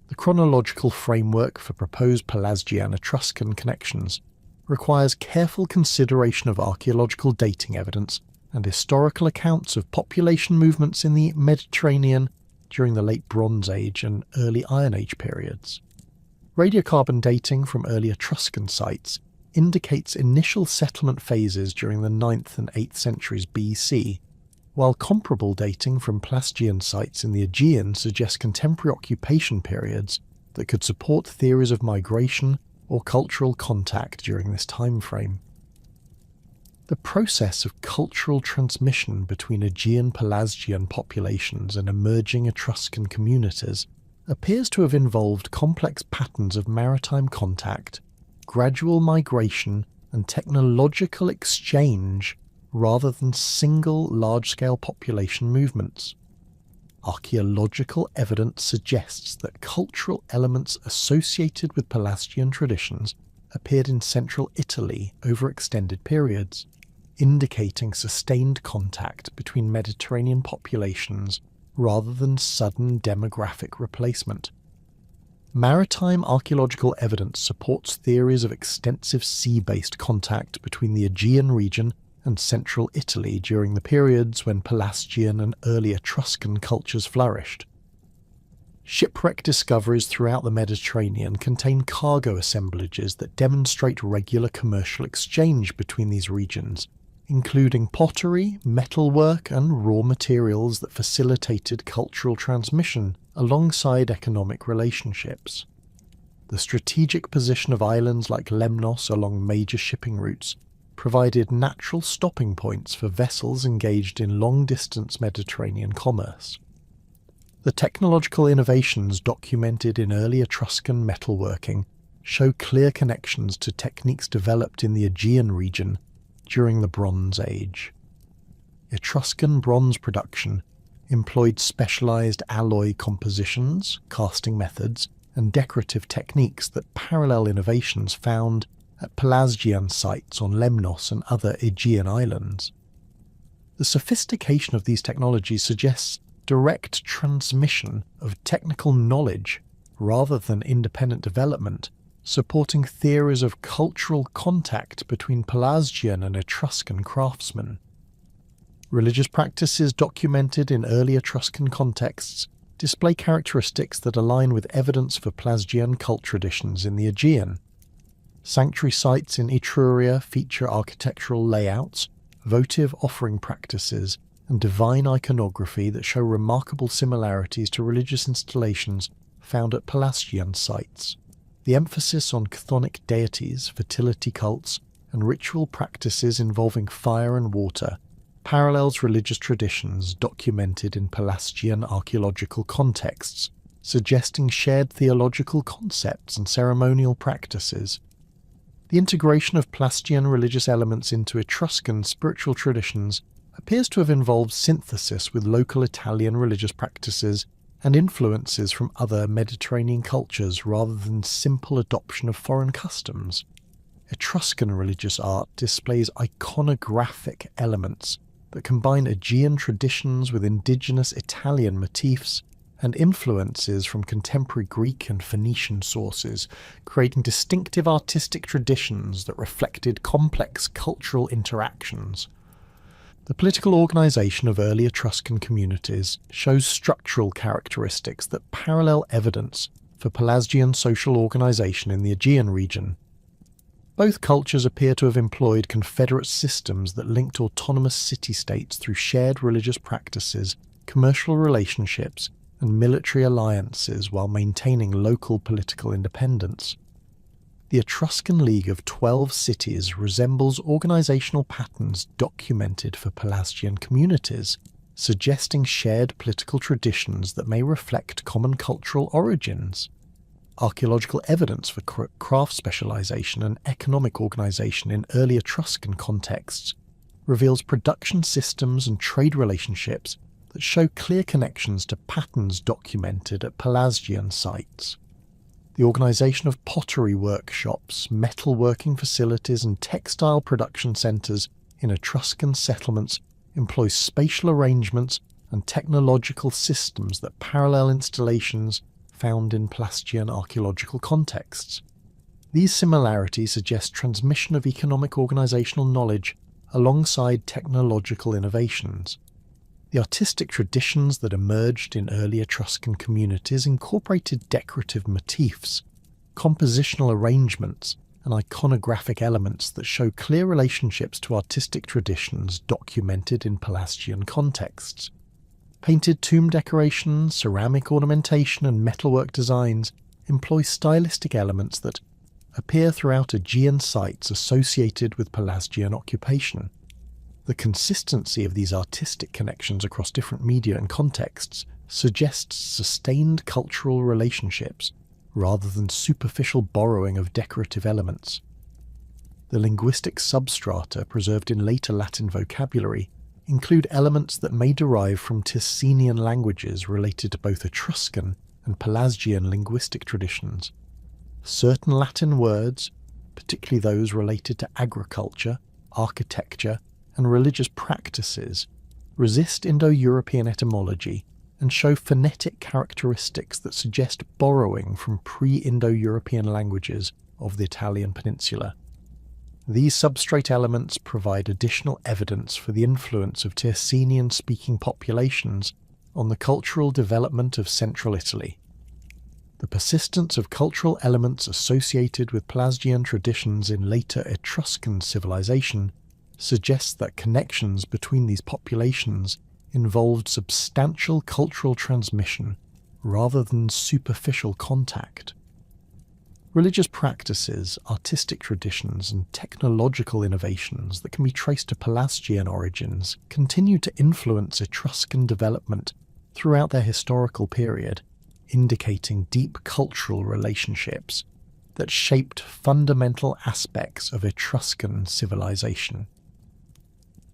The chronological framework for proposed Pelasgian-Etruscan connections requires careful consideration of archaeological dating evidence and historical accounts of population movements in the Mediterranean during the Late Bronze Age and Early Iron Age periods. Radiocarbon dating from early Etruscan sites indicates initial settlement phases during the 9th and 8th centuries BC, while comparable dating from Pelasgian sites in the Aegean suggests contemporary occupation periods that could support theories of migration or cultural contact during this time frame. The process of cultural transmission between Aegean Pelasgian populations and emerging Etruscan communities appears to have involved complex patterns of maritime contact, gradual migration, and technological exchange rather than single large-scale population movements. Archaeological evidence suggests that cultural elements associated with Pelasgian traditions appeared in central Italy over extended periods, indicating sustained contact between Mediterranean populations rather than sudden demographic replacement. Maritime archaeological evidence supports theories of extensive sea-based contact between the Aegean region and central Italy during the periods when Pelasgian and early Etruscan cultures flourished. Shipwreck discoveries throughout the Mediterranean contain cargo assemblages that demonstrate regular commercial exchange between these regions, including pottery, metalwork, and raw materials that facilitated cultural transmission alongside economic relationships. The strategic position of islands like Lemnos along major shipping routes provided natural stopping points for vessels engaged in long-distance Mediterranean commerce. The technological innovations documented in early Etruscan metalworking show clear connections to techniques developed in the Aegean region during the Bronze Age. Etruscan bronze production employed specialized alloy compositions, casting methods, and decorative techniques that parallel innovations found at Pelasgian sites on Lemnos and other Aegean islands. The sophistication of these technologies suggests direct transmission of technical knowledge rather than independent development, supporting theories of cultural contact between Pelasgian and Etruscan craftsmen. Religious practices documented in early Etruscan contexts display characteristics that align with evidence for Pelasgian cult traditions in the Aegean. Sanctuary sites in Etruria feature architectural layouts, votive offering practices, and divine iconography that show remarkable similarities to religious installations found at Pelasgian sites. The emphasis on chthonic deities, fertility cults, and ritual practices involving fire and water parallels religious traditions documented in Pelasgian archaeological contexts, suggesting shared theological concepts and ceremonial practices. The integration of Pelasgian religious elements into Etruscan spiritual traditions appears to have involved synthesis with local Italian religious practices and influences from other Mediterranean cultures rather than simple adoption of foreign customs. Etruscan religious art displays iconographic elements that combine Aegean traditions with indigenous Italian motifs and influences from contemporary Greek and Phoenician sources, creating distinctive artistic traditions that reflected complex cultural interactions. The political organisation of early Etruscan communities shows structural characteristics that parallel evidence for Pelasgian social organisation in the Aegean region. Both cultures appear to have employed confederate systems that linked autonomous city-states through shared religious practices, commercial relationships, and military alliances while maintaining local political independence. The Etruscan League of 12 cities resembles organisational patterns documented for Pelasgian communities, suggesting shared political traditions that may reflect common cultural origins. Archaeological evidence for craft specialisation and economic organisation in early Etruscan contexts reveals production systems and trade relationships that show clear connections to patterns documented at Pelasgian sites. The organisation of pottery workshops, metalworking facilities and textile production centres in Etruscan settlements employs spatial arrangements and technological systems that parallel installations found in Pelasgian archaeological contexts. These similarities suggest transmission of economic organisational knowledge alongside technological innovations. The artistic traditions that emerged in early Etruscan communities incorporated decorative motifs, compositional arrangements, and iconographic elements that show clear relationships to artistic traditions documented in Pelasgian contexts. Painted tomb decorations, ceramic ornamentation, and metalwork designs employ stylistic elements that appear throughout Aegean sites associated with Pelasgian occupation. The consistency of these artistic connections across different media and contexts suggests sustained cultural relationships rather than superficial borrowing of decorative elements. The linguistic substrata preserved in later Latin vocabulary include elements that may derive from Ticenian languages related to both Etruscan and Pelasgian linguistic traditions. Certain Latin words, particularly those related to agriculture, architecture, and religious practices, resist Indo-European etymology and show phonetic characteristics that suggest borrowing from pre-Indo-European languages of the Italian peninsula. These substrate elements provide additional evidence for the influence of Ticenian-speaking populations on the cultural development of central Italy. The persistence of cultural elements associated with Pelasgian traditions in later Etruscan civilization suggests that connections between these populations involved substantial cultural transmission rather than superficial contact. Religious practices, artistic traditions, and technological innovations that can be traced to Pelasgian origins continue to influence Etruscan development throughout their historical period, indicating deep cultural relationships that shaped fundamental aspects of Etruscan civilization.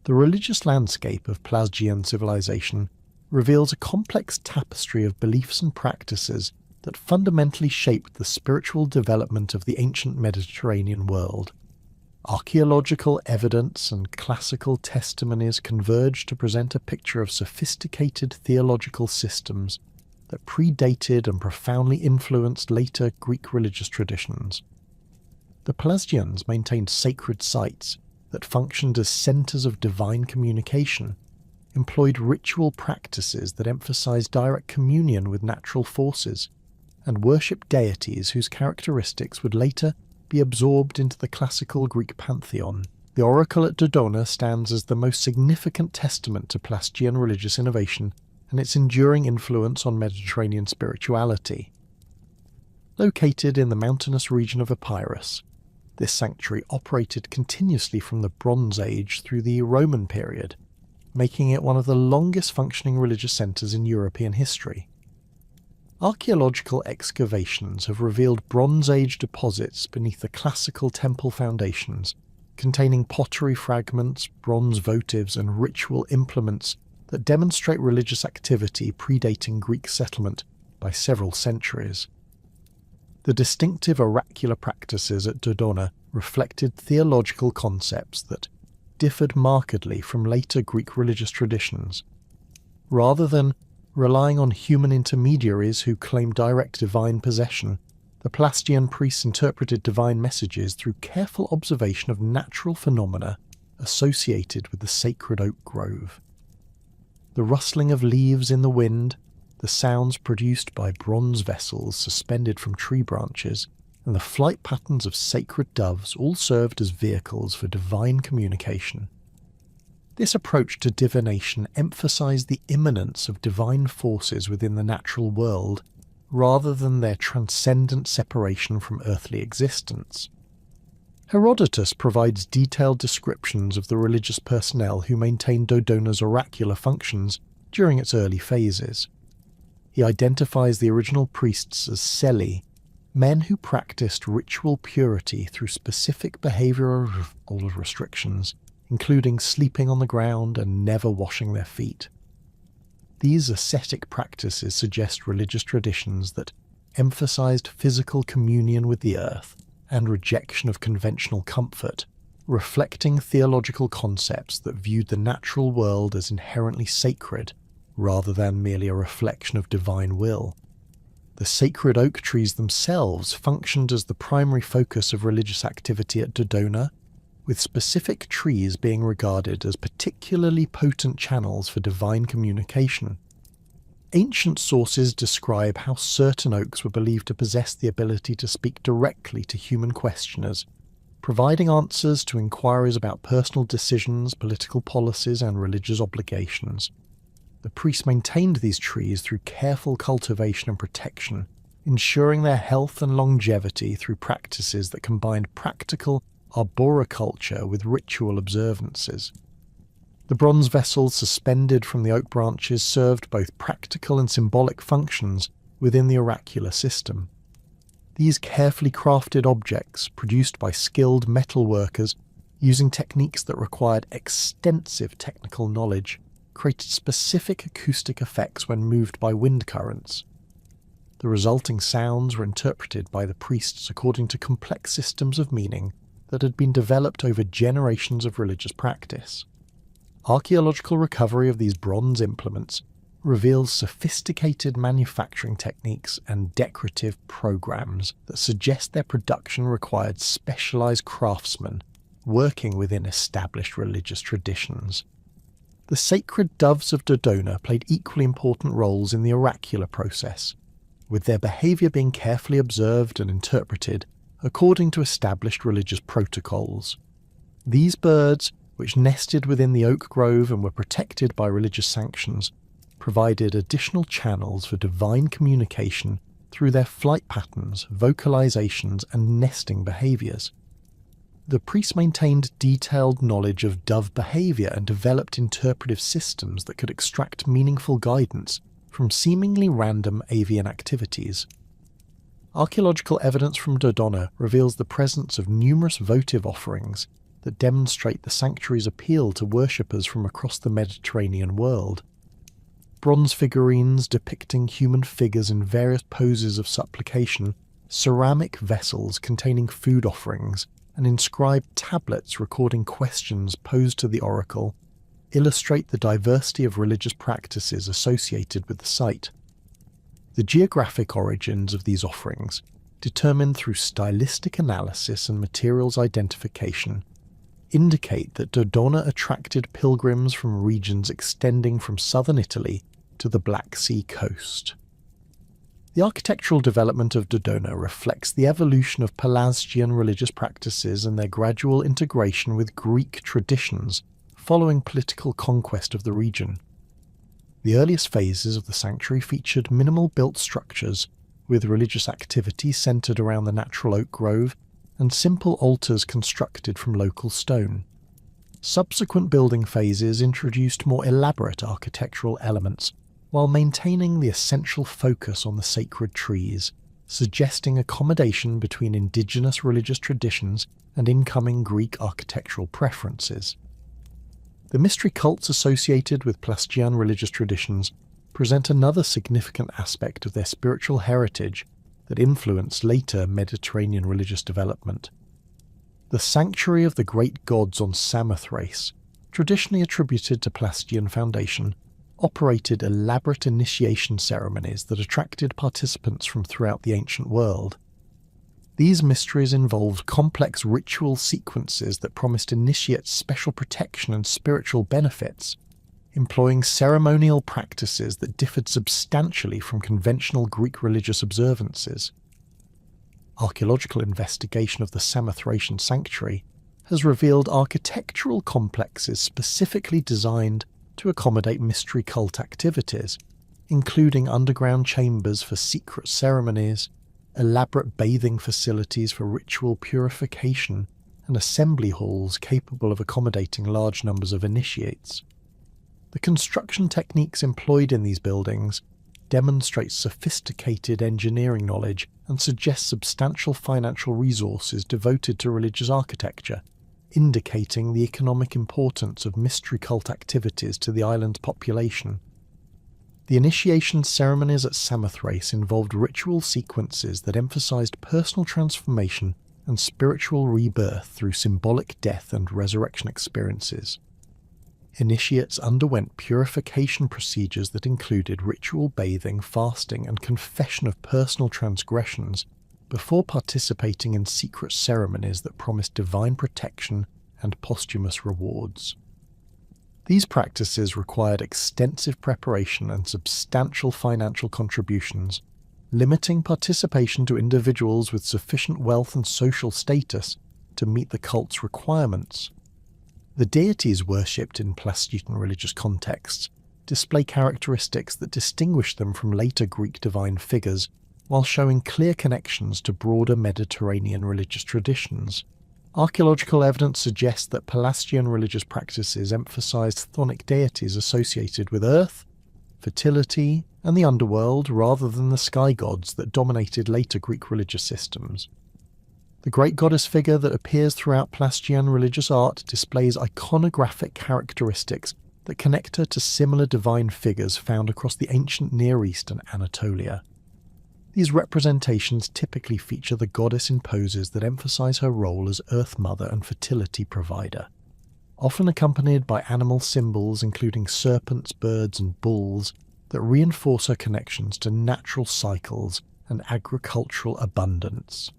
The religious landscape of Pelasgian civilization reveals a complex tapestry of beliefs and practices that fundamentally shaped the spiritual development of the ancient Mediterranean world. Archaeological evidence and classical testimonies converge to present a picture of sophisticated theological systems that predated and profoundly influenced later Greek religious traditions. The Pelasgians maintained sacred sites that functioned as centres of divine communication, employed ritual practices that emphasised direct communion with natural forces, and worshipped deities whose characteristics would later be absorbed into the classical Greek pantheon. The oracle at Dodona stands as the most significant testament to Pelasgian religious innovation and its enduring influence on Mediterranean spirituality. Located in the mountainous region of Epirus, this sanctuary operated continuously from the Bronze Age through the Roman period, making it one of the longest functioning religious centres in European history. Archaeological excavations have revealed Bronze Age deposits beneath the classical temple foundations, containing pottery fragments, bronze votives, and ritual implements that demonstrate religious activity predating Greek settlement by several centuries. The distinctive oracular practices at Dodona reflected theological concepts that differed markedly from later Greek religious traditions. Rather than Relying on human intermediaries who claim direct divine possession, the Pelasgian priests interpreted divine messages through careful observation of natural phenomena associated with the sacred oak grove. The rustling of leaves in the wind, the sounds produced by bronze vessels suspended from tree branches, and the flight patterns of sacred doves all served as vehicles for divine communication. This approach to divination emphasized the immanence of divine forces within the natural world, rather than their transcendent separation from earthly existence. Herodotus provides detailed descriptions of the religious personnel who maintained Dodona's oracular functions during its early phases. He identifies the original priests as Selli, men who practiced ritual purity through specific behavioral restrictions, including sleeping on the ground and never washing their feet. These ascetic practices suggest religious traditions that emphasized physical communion with the earth and rejection of conventional comfort, reflecting theological concepts that viewed the natural world as inherently sacred rather than merely a reflection of divine will. The sacred oak trees themselves functioned as the primary focus of religious activity at Dodona, with specific trees being regarded as particularly potent channels for divine communication. Ancient sources describe how certain oaks were believed to possess the ability to speak directly to human questioners, providing answers to inquiries about personal decisions, political policies, and religious obligations. The priests maintained these trees through careful cultivation and protection, ensuring their health and longevity through practices that combined practical arboriculture with ritual observances. The bronze vessels suspended from the oak branches served both practical and symbolic functions within the oracular system. These carefully crafted objects, produced by skilled metal workers using techniques that required extensive technical knowledge, created specific acoustic effects when moved by wind currents. The resulting sounds were interpreted by the priests according to complex systems of meaning that had been developed over generations of religious practice. Archaeological recovery of these bronze implements reveals sophisticated manufacturing techniques and decorative programs that suggest their production required specialized craftsmen working within established religious traditions. The sacred doves of Dodona played equally important roles in the oracular process, with their behavior being carefully observed and interpreted according to established religious protocols. These birds, which nested within the oak grove and were protected by religious sanctions, provided additional channels for divine communication through their flight patterns, vocalizations, and nesting behaviors. The priests maintained detailed knowledge of dove behavior and developed interpretive systems that could extract meaningful guidance from seemingly random avian activities. Archaeological evidence from Dodona reveals the presence of numerous votive offerings that demonstrate the sanctuary's appeal to worshippers from across the Mediterranean world. Bronze figurines depicting human figures in various poses of supplication, ceramic vessels containing food offerings, and inscribed tablets recording questions posed to the oracle illustrate the diversity of religious practices associated with the site. The geographic origins of these offerings, determined through stylistic analysis and materials identification, indicate that Dodona attracted pilgrims from regions extending from southern Italy to the Black Sea coast. The architectural development of Dodona reflects the evolution of Pelasgian religious practices and their gradual integration with Greek traditions following political conquest of the region. The earliest phases of the sanctuary featured minimal-built structures, with religious activity centered around the natural oak grove and simple altars constructed from local stone. Subsequent building phases introduced more elaborate architectural elements, while maintaining the essential focus on the sacred trees, suggesting accommodation between indigenous religious traditions and incoming Greek architectural preferences. The mystery cults associated with Pelasgian religious traditions present another significant aspect of their spiritual heritage that influenced later Mediterranean religious development. The sanctuary of the great gods on Samothrace, traditionally attributed to Pelasgian foundation, operated elaborate initiation ceremonies that attracted participants from throughout the ancient world. These mysteries involved complex ritual sequences that promised initiates special protection and spiritual benefits, employing ceremonial practices that differed substantially from conventional Greek religious observances. Archaeological investigation of the Samothracian sanctuary has revealed architectural complexes specifically designed to accommodate mystery cult activities, including underground chambers for secret ceremonies, elaborate bathing facilities for ritual purification, and assembly halls capable of accommodating large numbers of initiates. The construction techniques employed in these buildings demonstrate sophisticated engineering knowledge and suggest substantial financial resources devoted to religious architecture, indicating the economic importance of mystery cult activities to the island's population. The initiation ceremonies at Samothrace involved ritual sequences that emphasized personal transformation and spiritual rebirth through symbolic death and resurrection experiences. Initiates underwent purification procedures that included ritual bathing, fasting, and confession of personal transgressions before participating in secret ceremonies that promised divine protection and posthumous rewards. These practices required extensive preparation and substantial financial contributions, limiting participation to individuals with sufficient wealth and social status to meet the cult's requirements. The deities worshipped in Pelasgian religious contexts display characteristics that distinguish them from later Greek divine figures, while showing clear connections to broader Mediterranean religious traditions. Archaeological evidence suggests that Pelasgian religious practices emphasized chthonic deities associated with earth, fertility, and the underworld rather than the sky gods that dominated later Greek religious systems. The great goddess figure that appears throughout Pelasgian religious art displays iconographic characteristics that connect her to similar divine figures found across the ancient Near East and Anatolia. These representations typically feature the goddess in poses that emphasize her role as Earth Mother and fertility provider, often accompanied by animal symbols including serpents, birds, and bulls that reinforce her connections to natural cycles and agricultural abundance.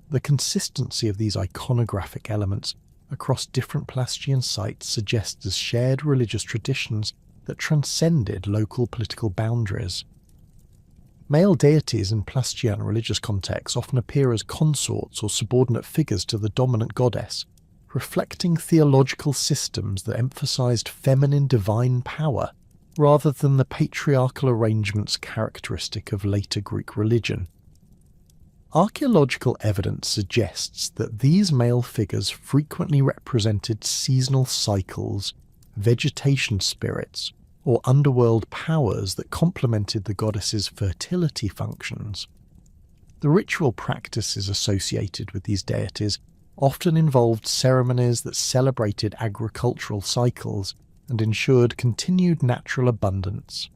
The consistency of these iconographic elements across different Pelasgian sites suggests shared religious traditions that transcended local political boundaries. Male deities in Pelasgian religious contexts often appear as consorts or subordinate figures to the dominant goddess, reflecting theological systems that emphasized feminine divine power rather than the patriarchal arrangements characteristic of later Greek religion. Archaeological evidence suggests that these male figures frequently represented seasonal cycles, vegetation spirits, or underworld powers that complemented the goddess's fertility functions. The ritual practices associated with these deities often involved ceremonies that celebrated agricultural cycles and ensured continued natural abundance.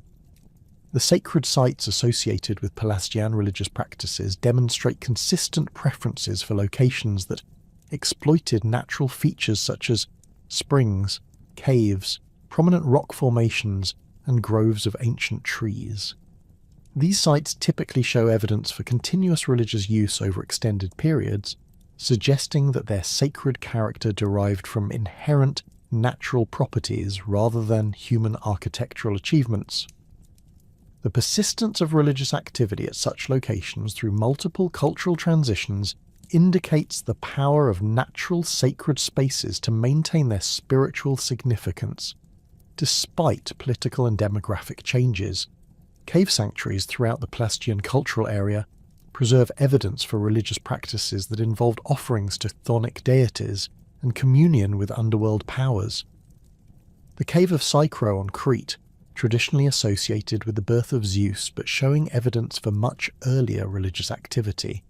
The sacred sites associated with Pelasgian religious practices demonstrate consistent preferences for locations that exploited natural features such as springs, caves, prominent rock formations, and groves of ancient trees. These sites typically show evidence for continuous religious use over extended periods, suggesting that their sacred character derived from inherent natural properties rather than human architectural achievements. The persistence of religious activity at such locations through multiple cultural transitions indicates the power of natural sacred spaces to maintain their spiritual significance. Despite political and demographic changes, cave sanctuaries throughout the Pelasgian cultural area preserve evidence for religious practices that involved offerings to chthonic deities and communion with underworld powers. The Cave of Psychro on Crete, traditionally associated with the birth of Zeus but showing evidence for much earlier religious activity,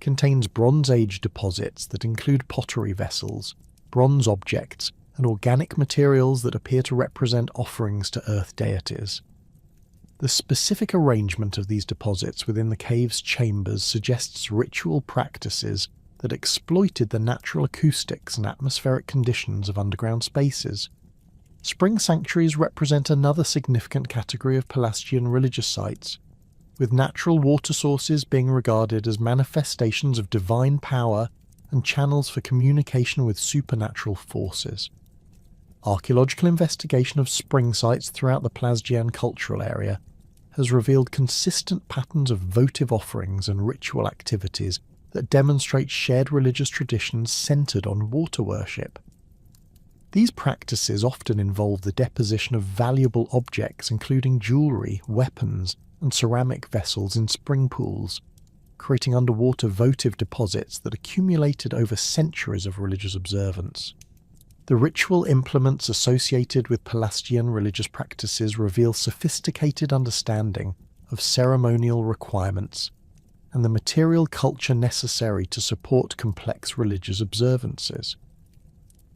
contains Bronze Age deposits that include pottery vessels, bronze objects, and organic materials that appear to represent offerings to earth deities. The specific arrangement of these deposits within the cave's chambers suggests ritual practices that exploited the natural acoustics and atmospheric conditions of underground spaces. Spring sanctuaries represent another significant category of Pelasgian religious sites, with natural water sources being regarded as manifestations of divine power and channels for communication with supernatural forces. Archaeological investigation of spring sites throughout the Pelasgian cultural area has revealed consistent patterns of votive offerings and ritual activities that demonstrate shared religious traditions centered on water worship. These practices often involve the deposition of valuable objects including jewellery, weapons, and ceramic vessels in spring pools, creating underwater votive deposits that accumulated over centuries of religious observance. The ritual implements associated with Pelasgian religious practices reveal sophisticated understanding of ceremonial requirements and the material culture necessary to support complex religious observances.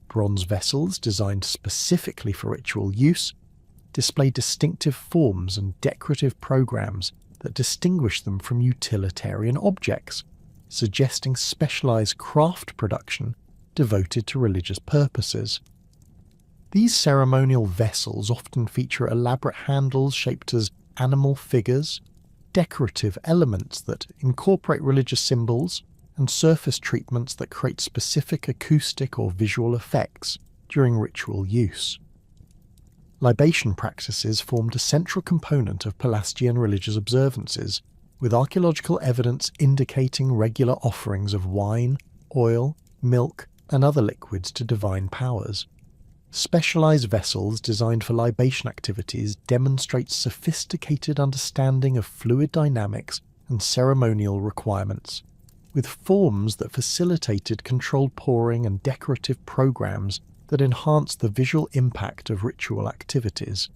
Bronze vessels designed specifically for ritual use display distinctive forms and decorative programs that distinguish them from utilitarian objects, suggesting specialized craft production devoted to religious purposes. These ceremonial vessels often feature elaborate handles shaped as animal figures, decorative elements that incorporate religious symbols, and surface treatments that create specific acoustic or visual effects during ritual use. Libation practices formed a central component of Pelasgian religious observances, with archaeological evidence indicating regular offerings of wine, oil, milk, and other liquids to divine powers. Specialized vessels designed for libation activities demonstrate sophisticated understanding of fluid dynamics and ceremonial requirements, with forms that facilitated controlled pouring and decorative programs that enhanced the visual impact of ritual activities.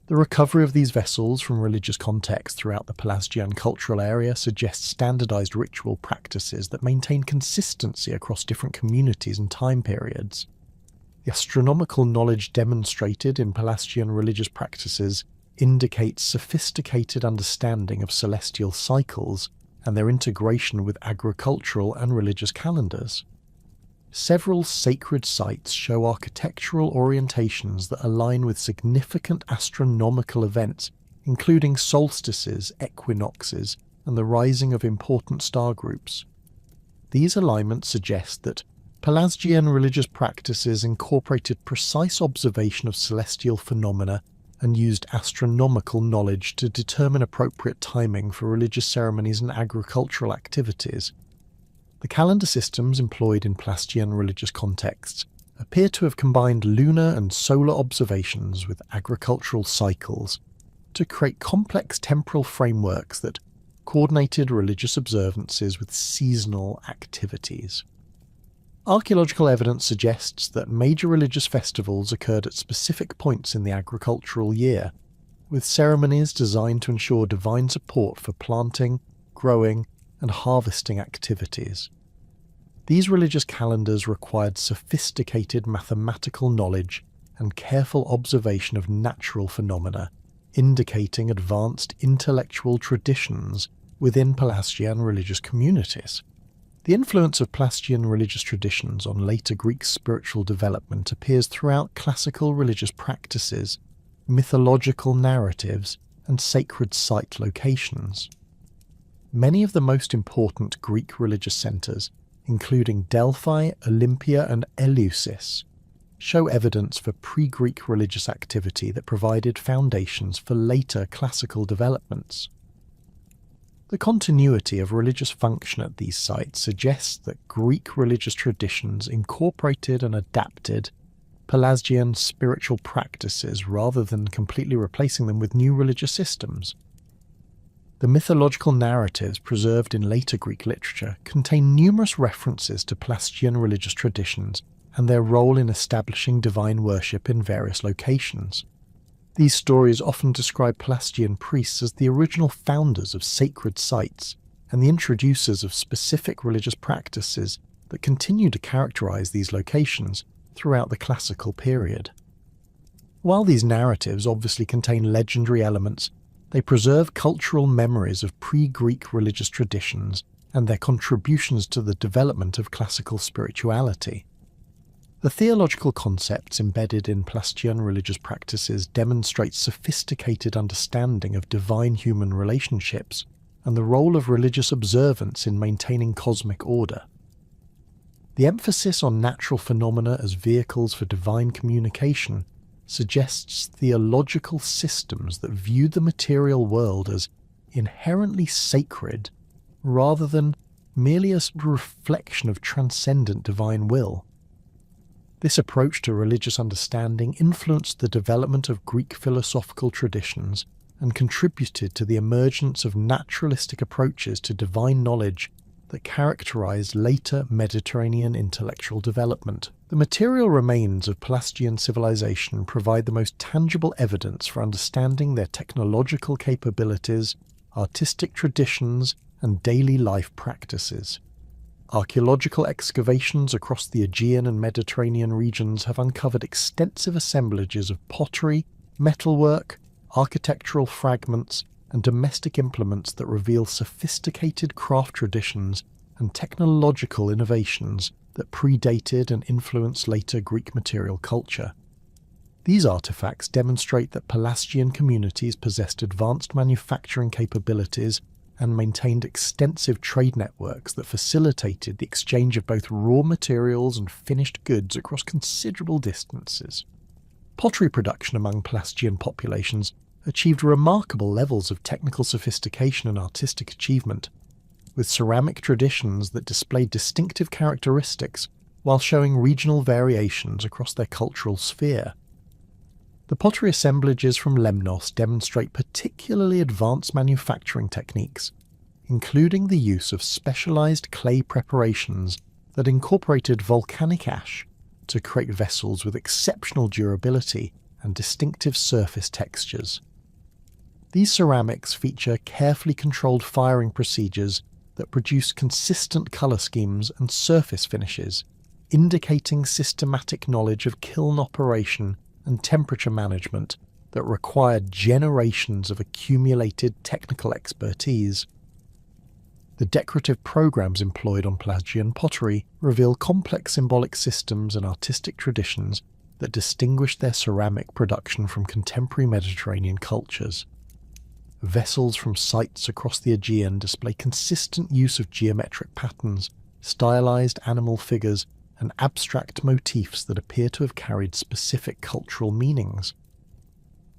The recovery of these vessels from religious contexts throughout the Pelasgian cultural area suggests standardized ritual practices that maintain consistency across different communities and time periods. The astronomical knowledge demonstrated in Pelasgian religious practices indicates sophisticated understanding of celestial cycles and their integration with agricultural and religious calendars. Several sacred sites show architectural orientations that align with significant astronomical events, including solstices, equinoxes, and the rising of important star groups. These alignments suggest that Pelasgian religious practices incorporated precise observation of celestial phenomena and used astronomical knowledge to determine appropriate timing for religious ceremonies and agricultural activities. The calendar systems employed in Pelasgian religious contexts appear to have combined lunar and solar observations with agricultural cycles to create complex temporal frameworks that coordinated religious observances with seasonal activities. Archaeological evidence suggests that major religious festivals occurred at specific points in the agricultural year, with ceremonies designed to ensure divine support for planting, growing, and harvesting activities. These religious calendars required sophisticated mathematical knowledge and careful observation of natural phenomena, indicating advanced intellectual traditions within Pelasgian religious communities. The influence of Pelasgian religious traditions on later Greek spiritual development appears throughout classical religious practices, mythological narratives, and sacred site locations. Many of the most important Greek religious centres, including Delphi, Olympia, and Eleusis, show evidence for pre-Greek religious activity that provided foundations for later classical developments. The continuity of religious function at these sites suggests that Greek religious traditions incorporated and adapted Pelasgian spiritual practices rather than completely replacing them with new religious systems. The mythological narratives preserved in later Greek literature contain numerous references to Pelasgian religious traditions and their role in establishing divine worship in various locations. These stories often describe Pelasgian priests as the original founders of sacred sites and the introducers of specific religious practices that continue to characterize these locations throughout the classical period. While these narratives obviously contain legendary elements, they preserve cultural memories of pre-Greek religious traditions and their contributions to the development of classical spirituality. The theological concepts embedded in Pelasgian religious practices demonstrate sophisticated understanding of divine human relationships and the role of religious observance in maintaining cosmic order. The emphasis on natural phenomena as vehicles for divine communication suggests theological systems that view the material world as inherently sacred rather than merely as a reflection of transcendent divine will. This approach to religious understanding influenced the development of Greek philosophical traditions and contributed to the emergence of naturalistic approaches to divine knowledge that characterized later Mediterranean intellectual development. The material remains of Pelasgian civilization provide the most tangible evidence for understanding their technological capabilities, artistic traditions, and daily life practices. Archaeological excavations across the Aegean and Mediterranean regions have uncovered extensive assemblages of pottery, metalwork, architectural fragments, and domestic implements that reveal sophisticated craft traditions and technological innovations that predated and influenced later Greek material culture. These artifacts demonstrate that Pelasgian communities possessed advanced manufacturing capabilities and maintained extensive trade networks that facilitated the exchange of both raw materials and finished goods across considerable distances. Pottery production among Pelasgian populations achieved remarkable levels of technical sophistication and artistic achievement, with ceramic traditions that displayed distinctive characteristics while showing regional variations across their cultural sphere. The pottery assemblages from Lemnos demonstrate particularly advanced manufacturing techniques, including the use of specialized clay preparations that incorporated volcanic ash to create vessels with exceptional durability and distinctive surface textures. These ceramics feature carefully controlled firing procedures that produce consistent color schemes and surface finishes, indicating systematic knowledge of kiln operation and temperature management that required generations of accumulated technical expertise. The decorative programs employed on Pelasgian pottery reveal complex symbolic systems and artistic traditions that distinguish their ceramic production from contemporary Mediterranean cultures. Vessels from sites across the Aegean display consistent use of geometric patterns, stylized animal figures, and abstract motifs that appear to have carried specific cultural meanings.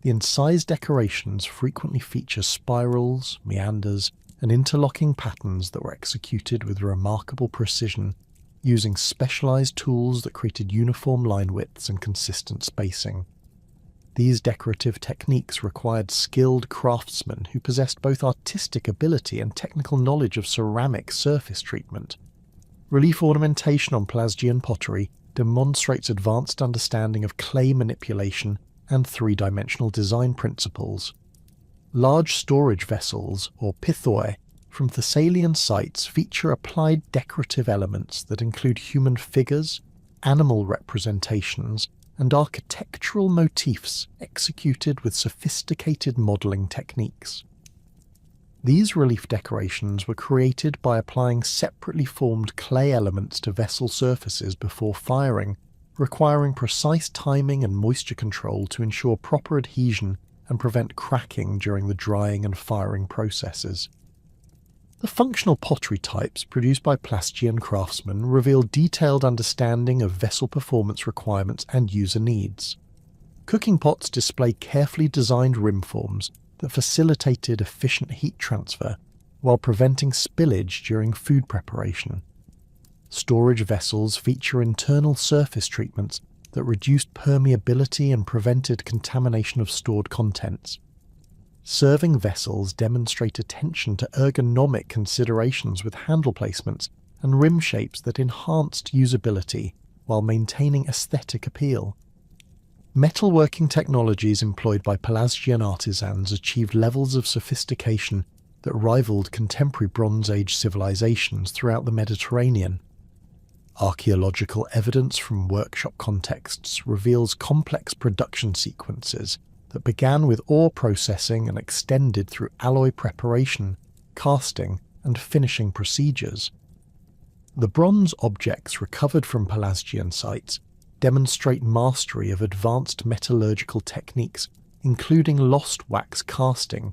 The incised decorations frequently feature spirals, meanders, and interlocking patterns that were executed with remarkable precision, using specialized tools that created uniform line widths and consistent spacing. These decorative techniques required skilled craftsmen who possessed both artistic ability and technical knowledge of ceramic surface treatment. Relief ornamentation on Pelasgian pottery demonstrates advanced understanding of clay manipulation and three-dimensional design principles. Large storage vessels, or pithoi, from Thessalian sites feature applied decorative elements that include human figures, animal representations, and architectural motifs executed with sophisticated modelling techniques. These relief decorations were created by applying separately formed clay elements to vessel surfaces before firing, requiring precise timing and moisture control to ensure proper adhesion and prevent cracking during the drying and firing processes. The functional pottery types produced by Pelasgian craftsmen reveal detailed understanding of vessel performance requirements and user needs. Cooking pots display carefully designed rim forms that facilitated efficient heat transfer while preventing spillage during food preparation. Storage vessels feature internal surface treatments that reduced permeability and prevented contamination of stored contents. Serving vessels demonstrate attention to ergonomic considerations with handle placements and rim shapes that enhanced usability while maintaining aesthetic appeal. Metalworking technologies employed by Pelasgian artisans achieved levels of sophistication that rivaled contemporary Bronze Age civilizations throughout the Mediterranean. Archaeological evidence from workshop contexts reveals complex production sequences that began with ore processing and extended through alloy preparation, casting, and finishing procedures. The bronze objects recovered from Pelasgian sites demonstrate mastery of advanced metallurgical techniques, including lost wax casting,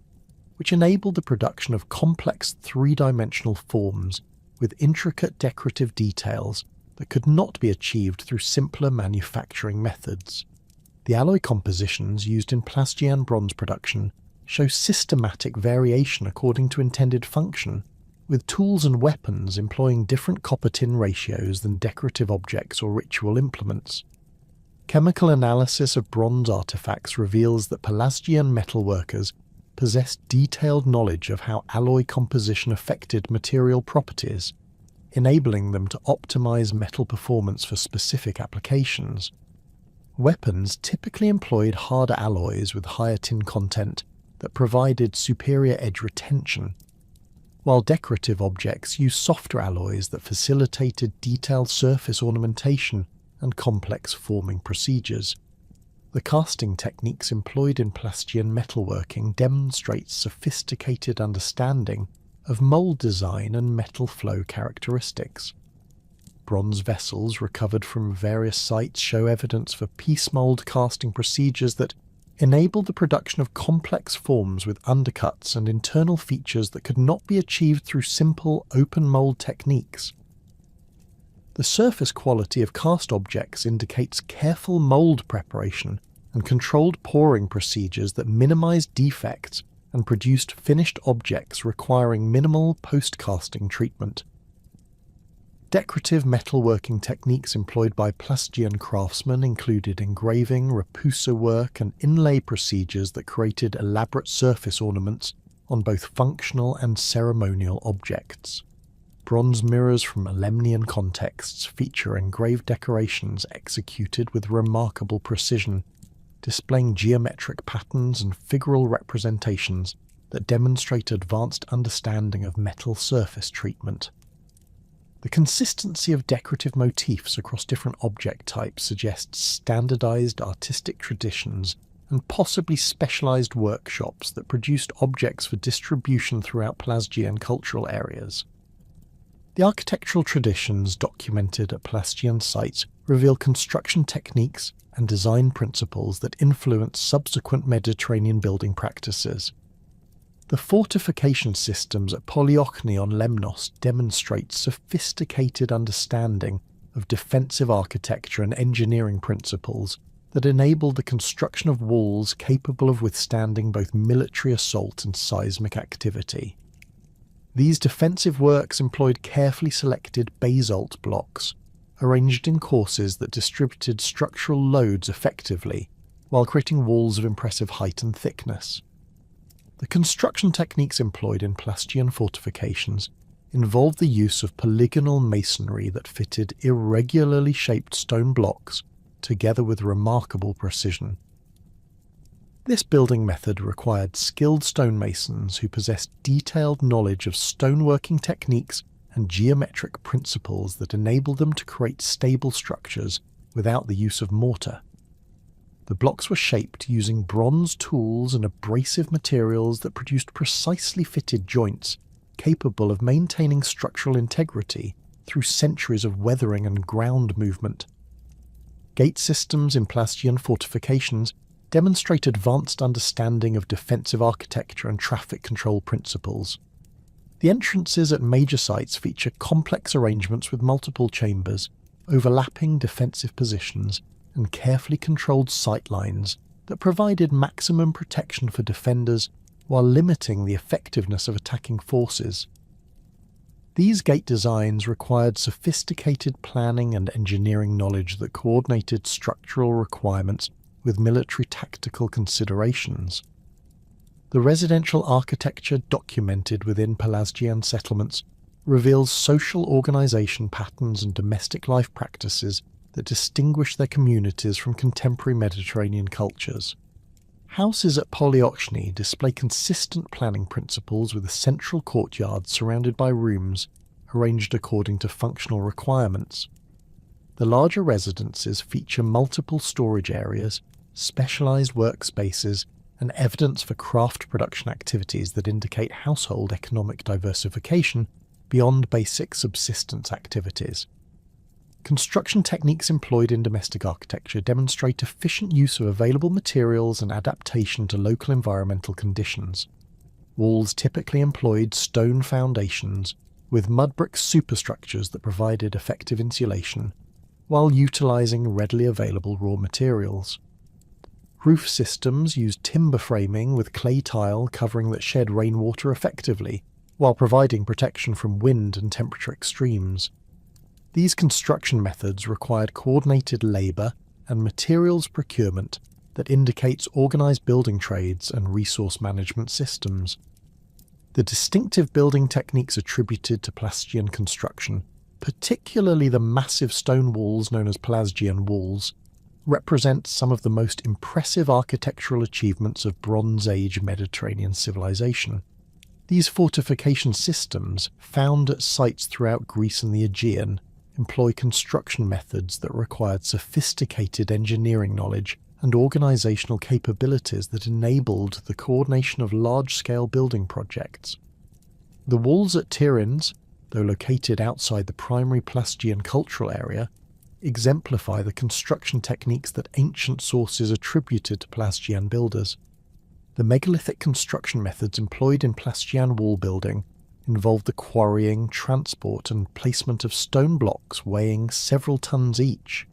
which enabled the production of complex three-dimensional forms with intricate decorative details that could not be achieved through simpler manufacturing methods. The alloy compositions used in Pelasgian bronze production show systematic variation according to intended function, with tools and weapons employing different copper-tin ratios than decorative objects or ritual implements. Chemical analysis of bronze artifacts reveals that Pelasgian metalworkers possessed detailed knowledge of how alloy composition affected material properties, enabling them to optimize metal performance for specific applications. Weapons typically employed harder alloys with higher tin content that provided superior edge retention, while decorative objects used softer alloys that facilitated detailed surface ornamentation and complex forming procedures. The casting techniques employed in Pelasgian metalworking demonstrate sophisticated understanding of mold design and metal flow characteristics. Bronze vessels recovered from various sites show evidence for piece mold casting procedures that enable the production of complex forms with undercuts and internal features that could not be achieved through simple open mold techniques. The surface quality of cast objects indicates careful mold preparation and controlled pouring procedures that minimized defects and produced finished objects requiring minimal post-casting treatment. Decorative metalworking techniques employed by Pelasgian craftsmen included engraving, rapusa work, and inlay procedures that created elaborate surface ornaments on both functional and ceremonial objects. Bronze mirrors from Lemnian contexts feature engraved decorations executed with remarkable precision, displaying geometric patterns and figural representations that demonstrate advanced understanding of metal surface treatment. The consistency of decorative motifs across different object types suggests standardized artistic traditions and possibly specialized workshops that produced objects for distribution throughout Pelasgian cultural areas. The architectural traditions documented at Pelasgian sites reveal construction techniques and design principles that influence subsequent Mediterranean building practices. The fortification systems at Polyochni on Lemnos demonstrate sophisticated understanding of defensive architecture and engineering principles that enable the construction of walls capable of withstanding both military assault and seismic activity. These defensive works employed carefully selected basalt blocks, arranged in courses that distributed structural loads effectively, while creating walls of impressive height and thickness. The construction techniques employed in Pelasgian fortifications involved the use of polygonal masonry that fitted irregularly shaped stone blocks together with remarkable precision. This building method required skilled stonemasons who possessed detailed knowledge of stoneworking techniques and geometric principles that enabled them to create stable structures without the use of mortar. The blocks were shaped using bronze tools and abrasive materials that produced precisely fitted joints capable of maintaining structural integrity through centuries of weathering and ground movement. Gate systems in Pelasgian fortifications demonstrate advanced understanding of defensive architecture and traffic control principles. The entrances at major sites feature complex arrangements with multiple chambers, overlapping defensive positions, and carefully controlled sight lines that provided maximum protection for defenders while limiting the effectiveness of attacking forces. These gate designs required sophisticated planning and engineering knowledge that coordinated structural requirements with military tactical considerations. The residential architecture documented within Pelasgian settlements reveals social organization patterns and domestic life practices that distinguish their communities from contemporary Mediterranean cultures. Houses at Polyochni display consistent planning principles with a central courtyard surrounded by rooms arranged according to functional requirements. The larger residences feature multiple storage areas, specialized workspaces, and evidence for craft production activities that indicate household economic diversification beyond basic subsistence activities. Construction techniques employed in domestic architecture demonstrate efficient use of available materials and adaptation to local environmental conditions. Walls typically employed stone foundations with mud brick superstructures that provided effective insulation, while utilising readily available raw materials. Roof systems used timber framing with clay tile covering that shed rainwater effectively, while providing protection from wind and temperature extremes. These construction methods required coordinated labour and materials procurement that indicates organised building trades and resource management systems. The distinctive building techniques attributed to Pelasgian construction, particularly the massive stone walls known as Pelasgian walls, represent some of the most impressive architectural achievements of Bronze Age Mediterranean civilization. These fortification systems, found at sites throughout Greece and the Aegean, employ construction methods that required sophisticated engineering knowledge and organisational capabilities that enabled the coordination of large-scale building projects. The walls at Tiryns, though located outside the primary Pelasgian cultural area, exemplify the construction techniques that ancient sources attributed to Pelasgian builders. The megalithic construction methods employed in Pelasgian wall building involved the quarrying, transport and placement of stone blocks weighing several tons each.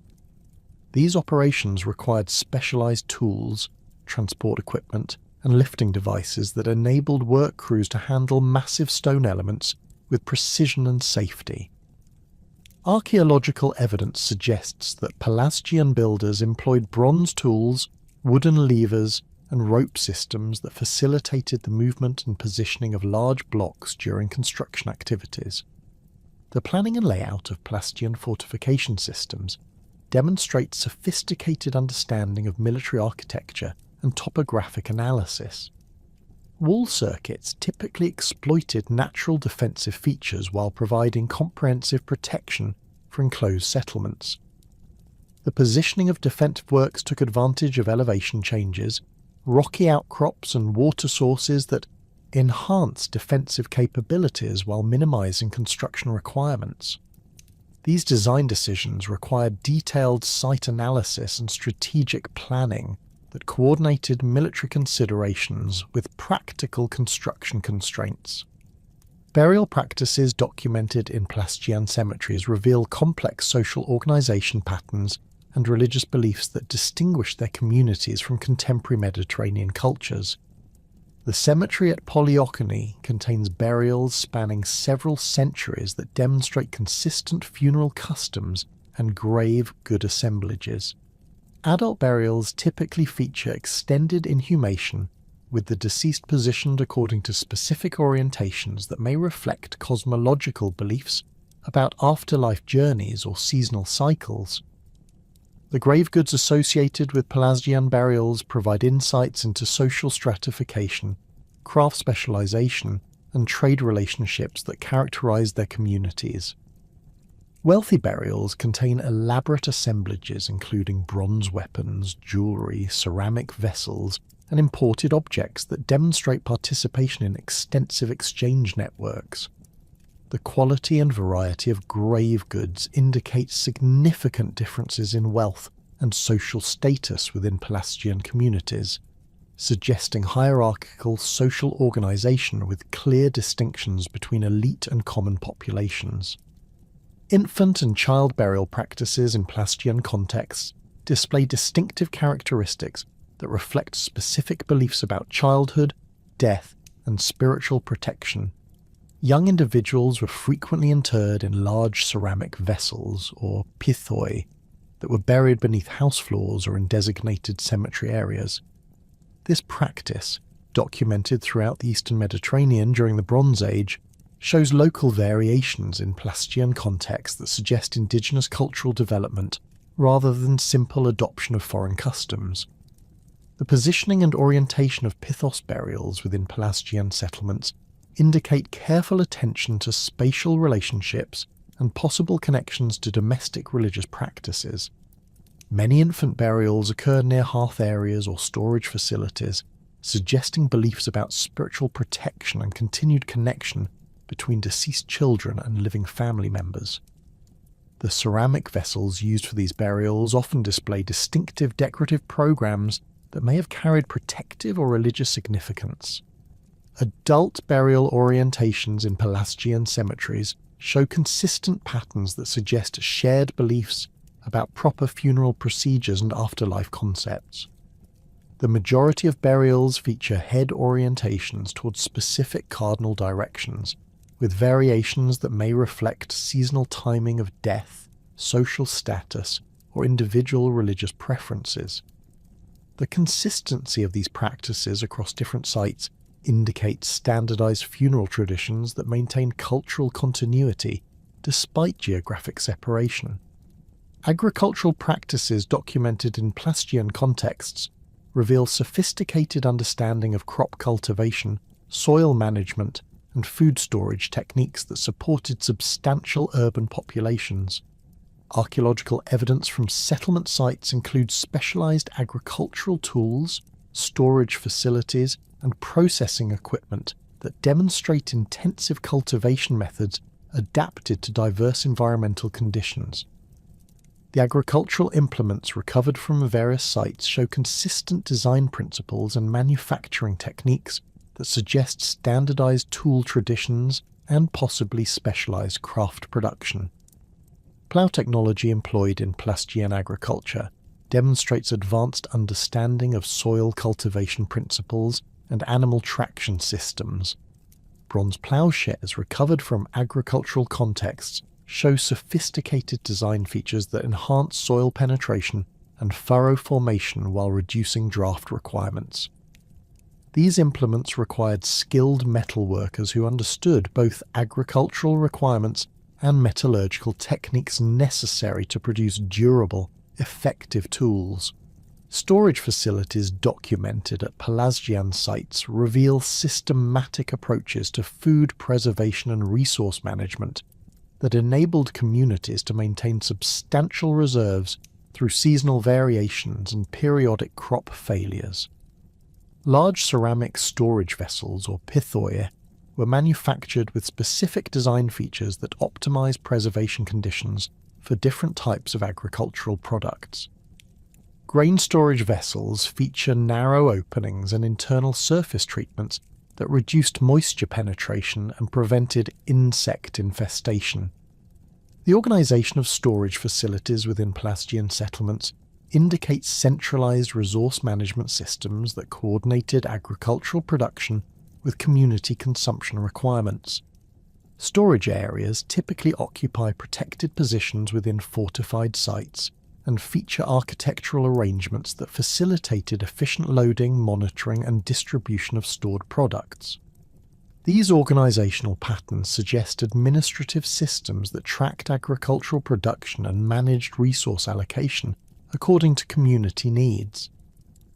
These operations required specialised tools, transport equipment and lifting devices that enabled work crews to handle massive stone elements with precision and safety. Archaeological evidence suggests that Pelasgian builders employed bronze tools, wooden levers and rope systems that facilitated the movement and positioning of large blocks during construction activities. The planning and layout of Pelasgian fortification systems demonstrates sophisticated understanding of military architecture and topographic analysis. Wall circuits typically exploited natural defensive features while providing comprehensive protection for enclosed settlements. The positioning of defensive works took advantage of elevation changes, rocky outcrops and water sources that enhance defensive capabilities while minimising construction requirements. These design decisions required detailed site analysis and strategic planning that coordinated military considerations with practical construction constraints. Burial practices documented in Pelasgian cemeteries reveal complex social organisation patterns and religious beliefs that distinguish their communities from contemporary Mediterranean cultures. The cemetery at Polyochoni contains burials spanning several centuries that demonstrate consistent funeral customs and grave good assemblages. Adult burials typically feature extended inhumation, with the deceased positioned according to specific orientations that may reflect cosmological beliefs about afterlife journeys or seasonal cycles. The grave goods associated with Pelasgian burials provide insights into social stratification, craft specialisation, and trade relationships that characterise their communities. Wealthy burials contain elaborate assemblages including bronze weapons, jewellery, ceramic vessels, and imported objects that demonstrate participation in extensive exchange networks. The quality and variety of grave goods indicates significant differences in wealth and social status within Pelasgian communities, suggesting hierarchical social organisation with clear distinctions between elite and common populations. Infant and child burial practices in Pelasgian contexts display distinctive characteristics that reflect specific beliefs about childhood, death, and spiritual protection. Young individuals were frequently interred in large ceramic vessels, or pithoi, that were buried beneath house floors or in designated cemetery areas. This practice, documented throughout the Eastern Mediterranean during the Bronze Age, shows local variations in Pelasgian contexts that suggest indigenous cultural development rather than simple adoption of foreign customs. The positioning and orientation of pithos burials within Pelasgian settlements indicate careful attention to spatial relationships and possible connections to domestic religious practices. Many infant burials occur near hearth areas or storage facilities, suggesting beliefs about spiritual protection and continued connection between deceased children and living family members. The ceramic vessels used for these burials often display distinctive decorative programs that may have carried protective or religious significance. Adult burial orientations in Pelasgian cemeteries show consistent patterns that suggest shared beliefs about proper funeral procedures and afterlife concepts. The majority of burials feature head orientations towards specific cardinal directions, with variations that may reflect seasonal timing of death, social status, or individual religious preferences. The consistency of these practices across different sites indicates standardized funeral traditions that maintain cultural continuity despite geographic separation. Agricultural practices documented in Pelasgian contexts reveal sophisticated understanding of crop cultivation, soil management, and food storage techniques that supported substantial urban populations. Archaeological evidence from settlement sites includes specialized agricultural tools, storage facilities, and processing equipment that demonstrate intensive cultivation methods adapted to diverse environmental conditions. The agricultural implements recovered from various sites show consistent design principles and manufacturing techniques that suggest standardized tool traditions and possibly specialized craft production. Plough technology employed in Pelasgian agriculture demonstrates advanced understanding of soil cultivation principles and animal traction systems. Bronze ploughshares recovered from agricultural contexts show sophisticated design features that enhance soil penetration and furrow formation while reducing draft requirements. These implements required skilled metal workers who understood both agricultural requirements and metallurgical techniques necessary to produce durable, effective tools. Storage facilities documented at Pelasgian sites reveal systematic approaches to food preservation and resource management that enabled communities to maintain substantial reserves through seasonal variations and periodic crop failures. Large ceramic storage vessels, or pithoi, were manufactured with specific design features that optimize preservation conditions for different types of agricultural products. Grain storage vessels feature narrow openings and internal surface treatments that reduced moisture penetration and prevented insect infestation. The organization of storage facilities within Pelasgian settlements indicates centralized resource management systems that coordinated agricultural production with community consumption requirements. Storage areas typically occupy protected positions within fortified sites and feature architectural arrangements that facilitated efficient loading, monitoring, and distribution of stored products. These organizational patterns suggest administrative systems that tracked agricultural production and managed resource allocation according to community needs.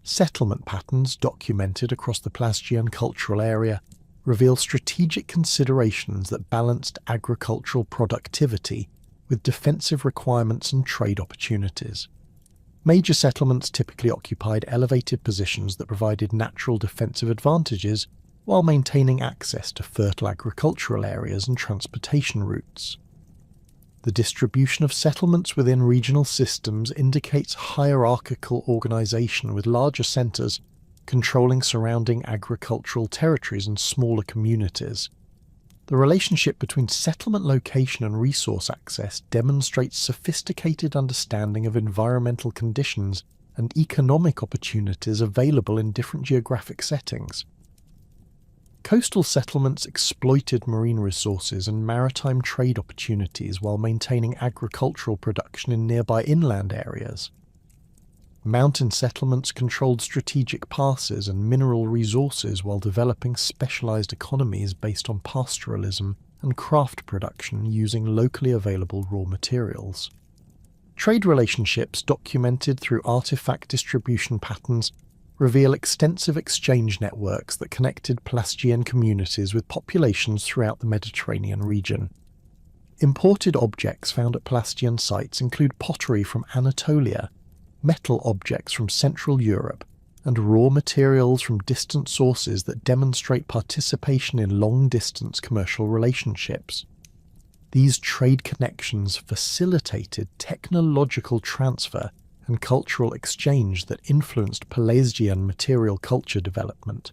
Settlement patterns documented across the Pelasgian cultural area reveal strategic considerations that balanced agricultural productivity with defensive requirements and trade opportunities. Major settlements typically occupied elevated positions that provided natural defensive advantages while maintaining access to fertile agricultural areas and transportation routes. The distribution of settlements within regional systems indicates hierarchical organization, with larger centers controlling surrounding agricultural territories and smaller communities. The relationship between settlement location and resource access demonstrates sophisticated understanding of environmental conditions and economic opportunities available in different geographic settings. Coastal settlements exploited marine resources and maritime trade opportunities while maintaining agricultural production in nearby inland areas. Mountain settlements controlled strategic passes and mineral resources while developing specialized economies based on pastoralism and craft production using locally available raw materials. Trade relationships documented through artifact distribution patterns reveal extensive exchange networks that connected Pelasgian communities with populations throughout the Mediterranean region. Imported objects found at Pelasgian sites include pottery from Anatolia, metal objects from Central Europe, and raw materials from distant sources that demonstrate participation in long-distance commercial relationships. These trade connections facilitated technological transfer and cultural exchange that influenced Pelasgian material culture development.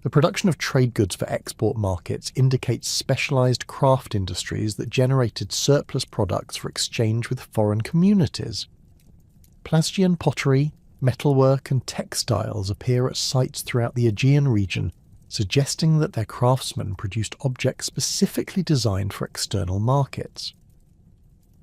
The production of trade goods for export markets indicates specialized craft industries that generated surplus products for exchange with foreign communities. Pelasgian pottery, metalwork and textiles appear at sites throughout the Aegean region, suggesting that their craftsmen produced objects specifically designed for external markets.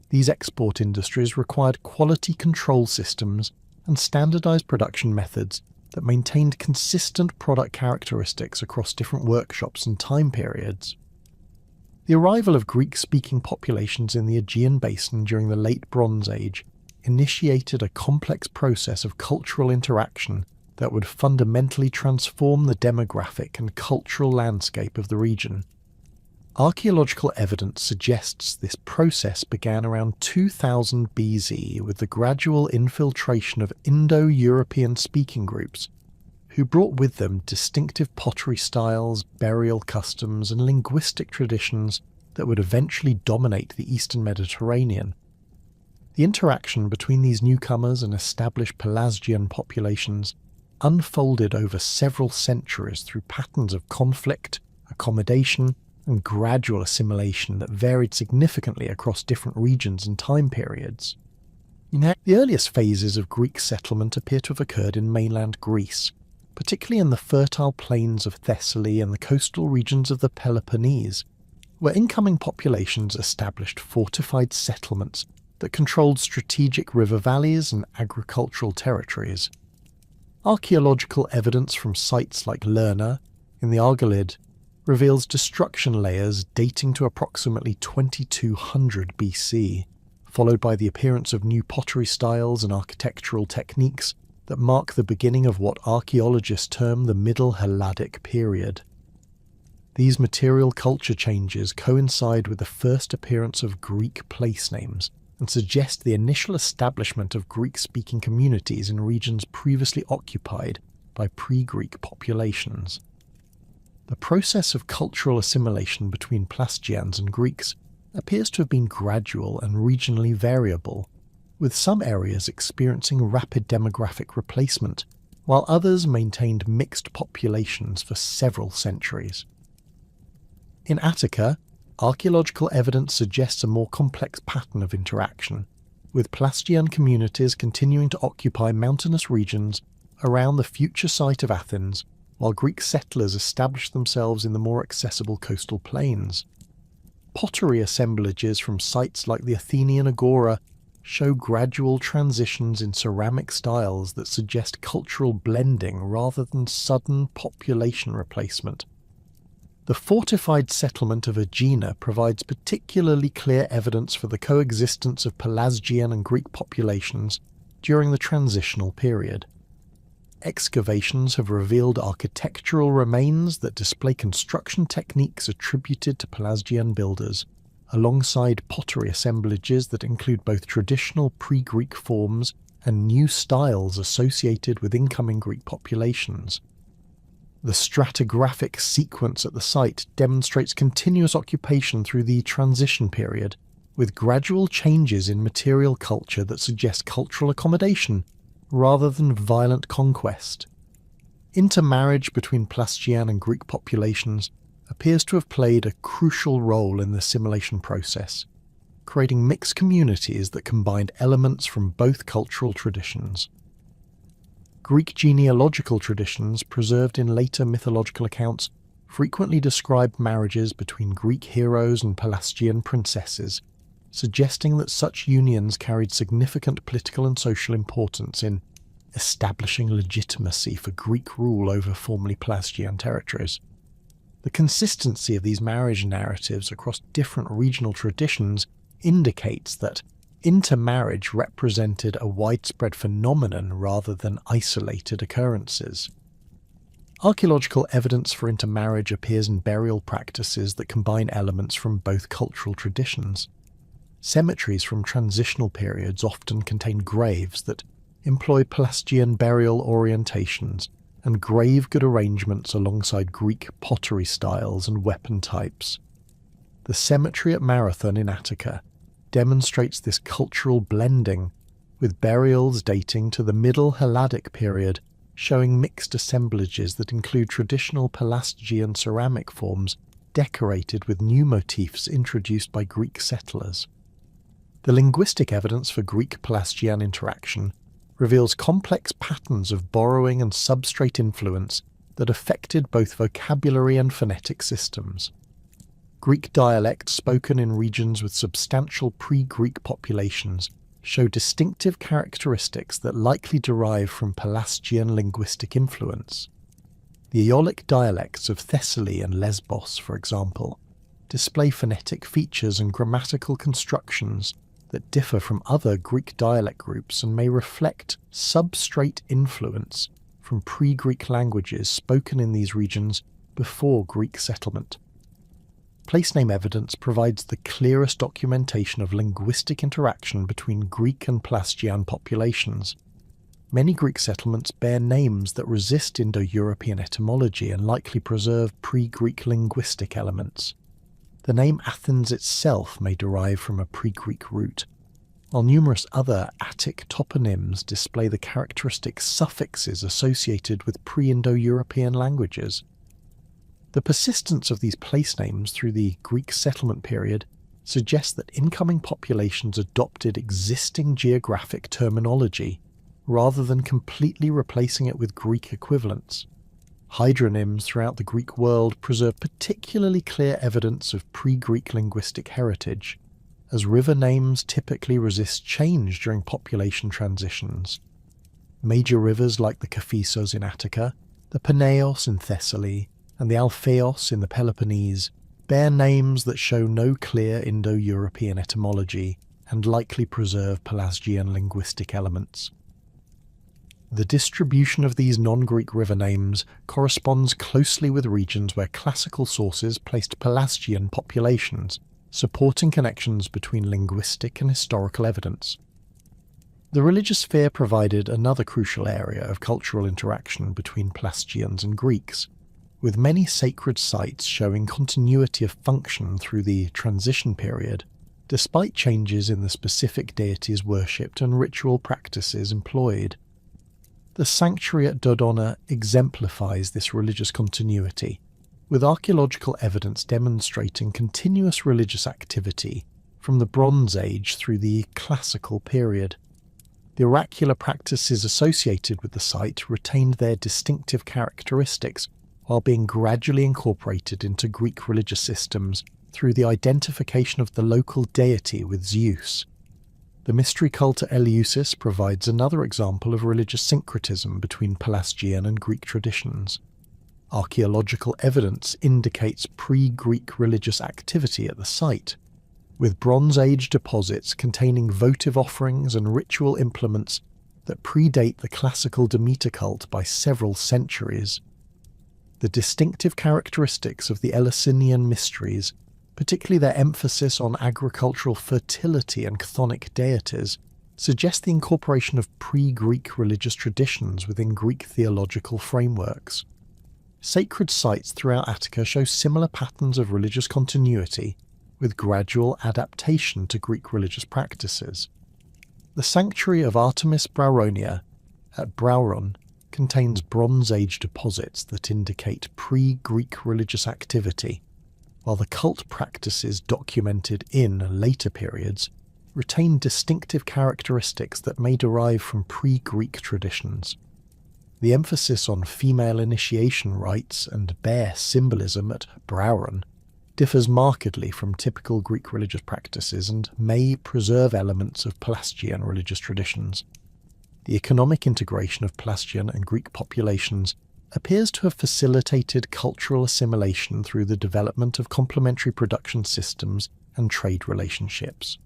These export industries required quality control systems and standardized production methods that maintained consistent product characteristics across different workshops and time periods. The arrival of Greek-speaking populations in the Aegean basin during the Late Bronze Age initiated a complex process of cultural interaction that would fundamentally transform the demographic and cultural landscape of the region. Archaeological evidence suggests this process began around 2000 BC with the gradual infiltration of Indo-European speaking groups, who brought with them distinctive pottery styles, burial customs, and linguistic traditions that would eventually dominate the Eastern Mediterranean. The interaction between these newcomers and established Pelasgian populations unfolded over several centuries through patterns of conflict, accommodation, and gradual assimilation that varied significantly across different regions and time periods. The earliest phases of Greek settlement appear to have occurred in mainland Greece, particularly in the fertile plains of Thessaly and the coastal regions of the Peloponnese, where incoming populations established fortified settlements that controlled strategic river valleys and agricultural territories. Archaeological evidence from sites like Lerna, in the Argolid, reveals destruction layers dating to approximately 2200 BC, followed by the appearance of new pottery styles and architectural techniques that mark the beginning of what archaeologists term the Middle Helladic period. These material culture changes coincide with the first appearance of Greek place names and suggest the initial establishment of Greek-speaking communities in regions previously occupied by pre-Greek populations. The process of cultural assimilation between Pelasgians and Greeks appears to have been gradual and regionally variable, with some areas experiencing rapid demographic replacement, while others maintained mixed populations for several centuries. In Attica, archaeological evidence suggests a more complex pattern of interaction, with Pelasgian communities continuing to occupy mountainous regions around the future site of Athens, while Greek settlers established themselves in the more accessible coastal plains. Pottery assemblages from sites like the Athenian Agora show gradual transitions in ceramic styles that suggest cultural blending rather than sudden population replacement. The fortified settlement of Aegina provides particularly clear evidence for the coexistence of Pelasgian and Greek populations during the transitional period. Excavations have revealed architectural remains that display construction techniques attributed to Pelasgian builders, alongside pottery assemblages that include both traditional pre-Greek forms and new styles associated with incoming Greek populations. The stratigraphic sequence at the site demonstrates continuous occupation through the transition period, with gradual changes in material culture that suggest cultural accommodation rather than violent conquest. Intermarriage between Pelasgian and Greek populations appears to have played a crucial role in the assimilation process, creating mixed communities that combined elements from both cultural traditions. Greek genealogical traditions, preserved in later mythological accounts, frequently describe marriages between Greek heroes and Pelasgian princesses, suggesting that such unions carried significant political and social importance in establishing legitimacy for Greek rule over formerly Pelasgian territories. The consistency of these marriage narratives across different regional traditions indicates that intermarriage represented a widespread phenomenon rather than isolated occurrences. Archaeological evidence for intermarriage appears in burial practices that combine elements from both cultural traditions. Cemeteries from transitional periods often contain graves that employ Pelasgian burial orientations and grave good arrangements alongside Greek pottery styles and weapon types. The cemetery at Marathon in Attica demonstrates this cultural blending, with burials dating to the Middle Helladic period showing mixed assemblages that include traditional Pelasgian ceramic forms decorated with new motifs introduced by Greek settlers. The linguistic evidence for Greek-Pelasgian interaction reveals complex patterns of borrowing and substrate influence that affected both vocabulary and phonetic systems. Greek dialects spoken in regions with substantial pre-Greek populations show distinctive characteristics that likely derive from Pelasgian linguistic influence. The Aeolic dialects of Thessaly and Lesbos, for example, display phonetic features and grammatical constructions that differ from other Greek dialect groups and may reflect substrate influence from pre-Greek languages spoken in these regions before Greek settlement. Placename evidence provides the clearest documentation of linguistic interaction between Greek and Pelasgian populations. Many Greek settlements bear names that resist Indo-European etymology and likely preserve pre-Greek linguistic elements. The name Athens itself may derive from a pre-Greek root, while numerous other Attic toponyms display the characteristic suffixes associated with pre-Indo-European languages. The persistence of these place names through the Greek settlement period suggests that incoming populations adopted existing geographic terminology rather than completely replacing it with Greek equivalents. Hydronyms throughout the Greek world preserve particularly clear evidence of pre-Greek linguistic heritage, as river names typically resist change during population transitions. Major rivers like the Kephisos in Attica, the Peneios in Thessaly, and the Alpheos in the Peloponnese bear names that show no clear Indo-European etymology and likely preserve Pelasgian linguistic elements. The distribution of these non-Greek river names corresponds closely with regions where classical sources placed Pelasgian populations, supporting connections between linguistic and historical evidence. The religious sphere provided another crucial area of cultural interaction between Pelasgians and Greeks, with many sacred sites showing continuity of function through the transition period, despite changes in the specific deities worshipped and ritual practices employed. The sanctuary at Dodona exemplifies this religious continuity, with archaeological evidence demonstrating continuous religious activity from the Bronze Age through the Classical period. The oracular practices associated with the site retained their distinctive characteristics while being gradually incorporated into Greek religious systems through the identification of the local deity with Zeus. The mystery cult at Eleusis provides another example of religious syncretism between Pelasgian and Greek traditions. Archaeological evidence indicates pre-Greek religious activity at the site, with Bronze Age deposits containing votive offerings and ritual implements that predate the classical Demeter cult by several centuries. The distinctive characteristics of the Eleusinian mysteries, particularly their emphasis on agricultural fertility and chthonic deities, suggest the incorporation of pre-Greek religious traditions within Greek theological frameworks. Sacred sites throughout Attica show similar patterns of religious continuity, with gradual adaptation to Greek religious practices. The sanctuary of Artemis Brauronia at Brauron contains Bronze Age deposits that indicate pre-Greek religious activity, while the cult practices documented in later periods retain distinctive characteristics that may derive from pre-Greek traditions. The emphasis on female initiation rites and bear symbolism at Brauron differs markedly from typical Greek religious practices and may preserve elements of Pelasgian religious traditions. The economic integration of Pelasgian and Greek populations appears to have facilitated cultural assimilation through the development of complementary production systems and trade relationships.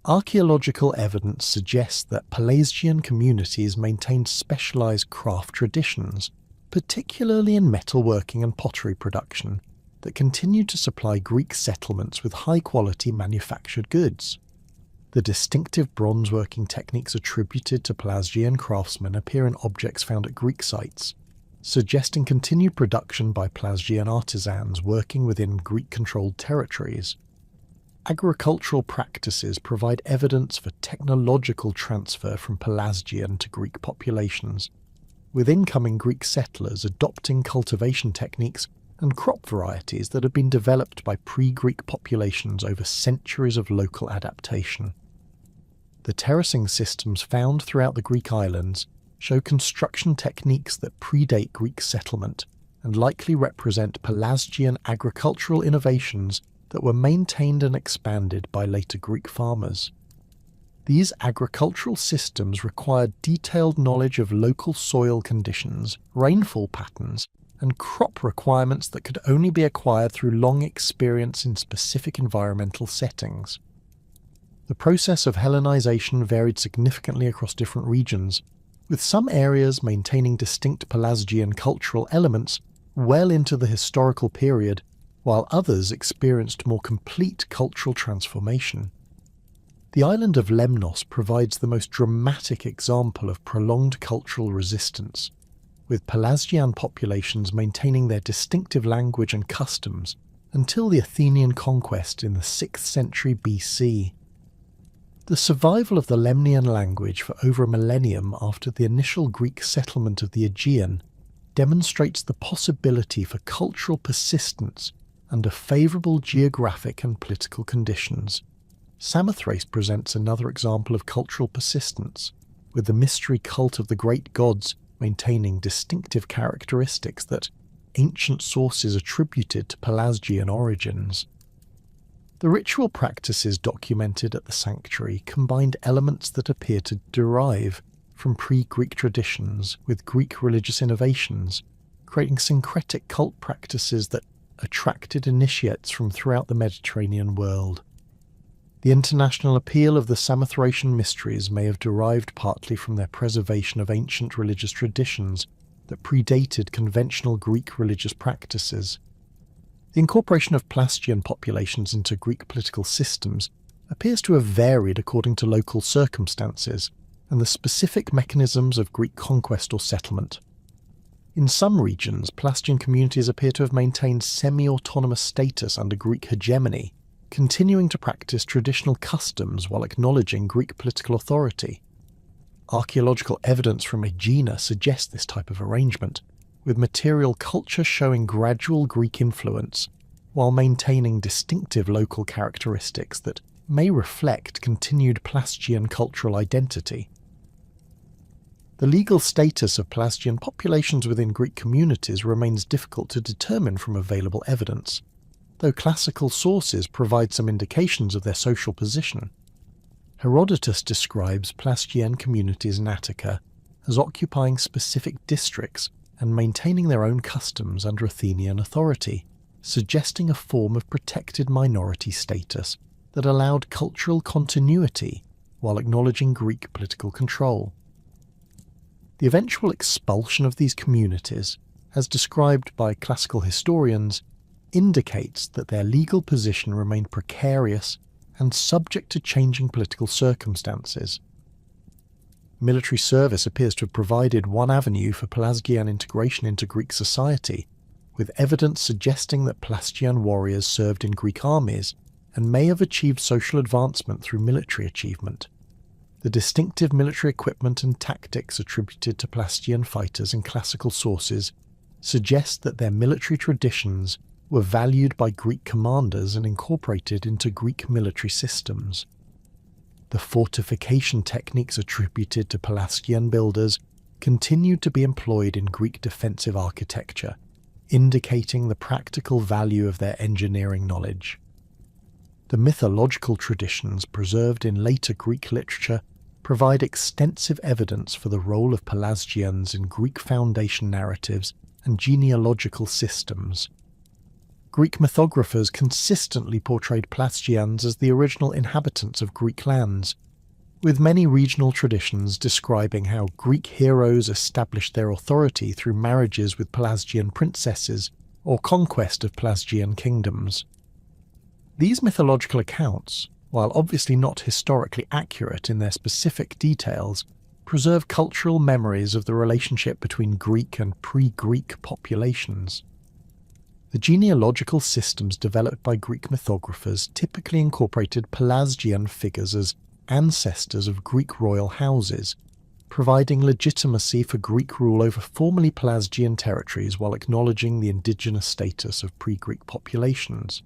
Archaeological evidence suggests that Pelasgian communities maintained specialized craft traditions, particularly in metalworking and pottery production, that continued to supply Greek settlements with high-quality manufactured goods. The distinctive bronze-working techniques attributed to Pelasgian craftsmen appear in objects found at Greek sites, suggesting continued production by Pelasgian artisans working within Greek-controlled territories. Agricultural practices provide evidence for technological transfer from Pelasgian to Greek populations, with incoming Greek settlers adopting cultivation techniques and crop varieties that had been developed by pre-Greek populations over centuries of local adaptation. The terracing systems found throughout the Greek islands show construction techniques that predate Greek settlement and likely represent Pelasgian agricultural innovations that were maintained and expanded by later Greek farmers. These agricultural systems required detailed knowledge of local soil conditions, rainfall patterns, and crop requirements that could only be acquired through long experience in specific environmental settings. The process of Hellenization varied significantly across different regions, with some areas maintaining distinct Pelasgian cultural elements well into the historical period, while others experienced more complete cultural transformation. The island of Lemnos provides the most dramatic example of prolonged cultural resistance, with Pelasgian populations maintaining their distinctive language and customs until the Athenian conquest in the 6th century BC. The survival of the Lemnian language for over a millennium after the initial Greek settlement of the Aegean demonstrates the possibility for cultural persistence under favourable geographic and political conditions. Samothrace presents another example of cultural persistence, with the mystery cult of the great gods maintaining distinctive characteristics that ancient sources attributed to Pelasgian origins. The ritual practices documented at the sanctuary combined elements that appear to derive from pre-Greek traditions with Greek religious innovations, creating syncretic cult practices that attracted initiates from throughout the Mediterranean world. The international appeal of the Samothracian mysteries may have derived partly from their preservation of ancient religious traditions that predated conventional Greek religious practices. The incorporation of Pelasgian populations into Greek political systems appears to have varied according to local circumstances and the specific mechanisms of Greek conquest or settlement. In some regions, Pelasgian communities appear to have maintained semi-autonomous status under Greek hegemony, continuing to practice traditional customs while acknowledging Greek political authority. Archaeological evidence from Aegina suggests this type of arrangement, with material culture showing gradual Greek influence, while maintaining distinctive local characteristics that may reflect continued Pelasgian cultural identity. The legal status of Pelasgian populations within Greek communities remains difficult to determine from available evidence, though classical sources provide some indications of their social position. Herodotus describes Pelasgian communities in Attica as occupying specific districts and maintaining their own customs under Athenian authority, suggesting a form of protected minority status that allowed cultural continuity while acknowledging Greek political control. The eventual expulsion of these communities, as described by classical historians, indicates that their legal position remained precarious and subject to changing political circumstances. Military service appears to have provided one avenue for Pelasgian integration into Greek society, with evidence suggesting that Pelasgian warriors served in Greek armies and may have achieved social advancement through military achievement. The distinctive military equipment and tactics attributed to Pelasgian fighters in classical sources suggest that their military traditions were valued by Greek commanders and incorporated into Greek military systems. The fortification techniques attributed to Pelasgian builders continued to be employed in Greek defensive architecture, indicating the practical value of their engineering knowledge. The mythological traditions preserved in later Greek literature provide extensive evidence for the role of Pelasgians in Greek foundation narratives and genealogical systems. Greek mythographers consistently portrayed Pelasgians as the original inhabitants of Greek lands, with many regional traditions describing how Greek heroes established their authority through marriages with Pelasgian princesses or conquest of Pelasgian kingdoms. These mythological accounts, while obviously not historically accurate in their specific details, preserve cultural memories of the relationship between Greek and pre-Greek populations. The genealogical systems developed by Greek mythographers typically incorporated Pelasgian figures as ancestors of Greek royal houses, providing legitimacy for Greek rule over formerly Pelasgian territories while acknowledging the indigenous status of pre-Greek populations.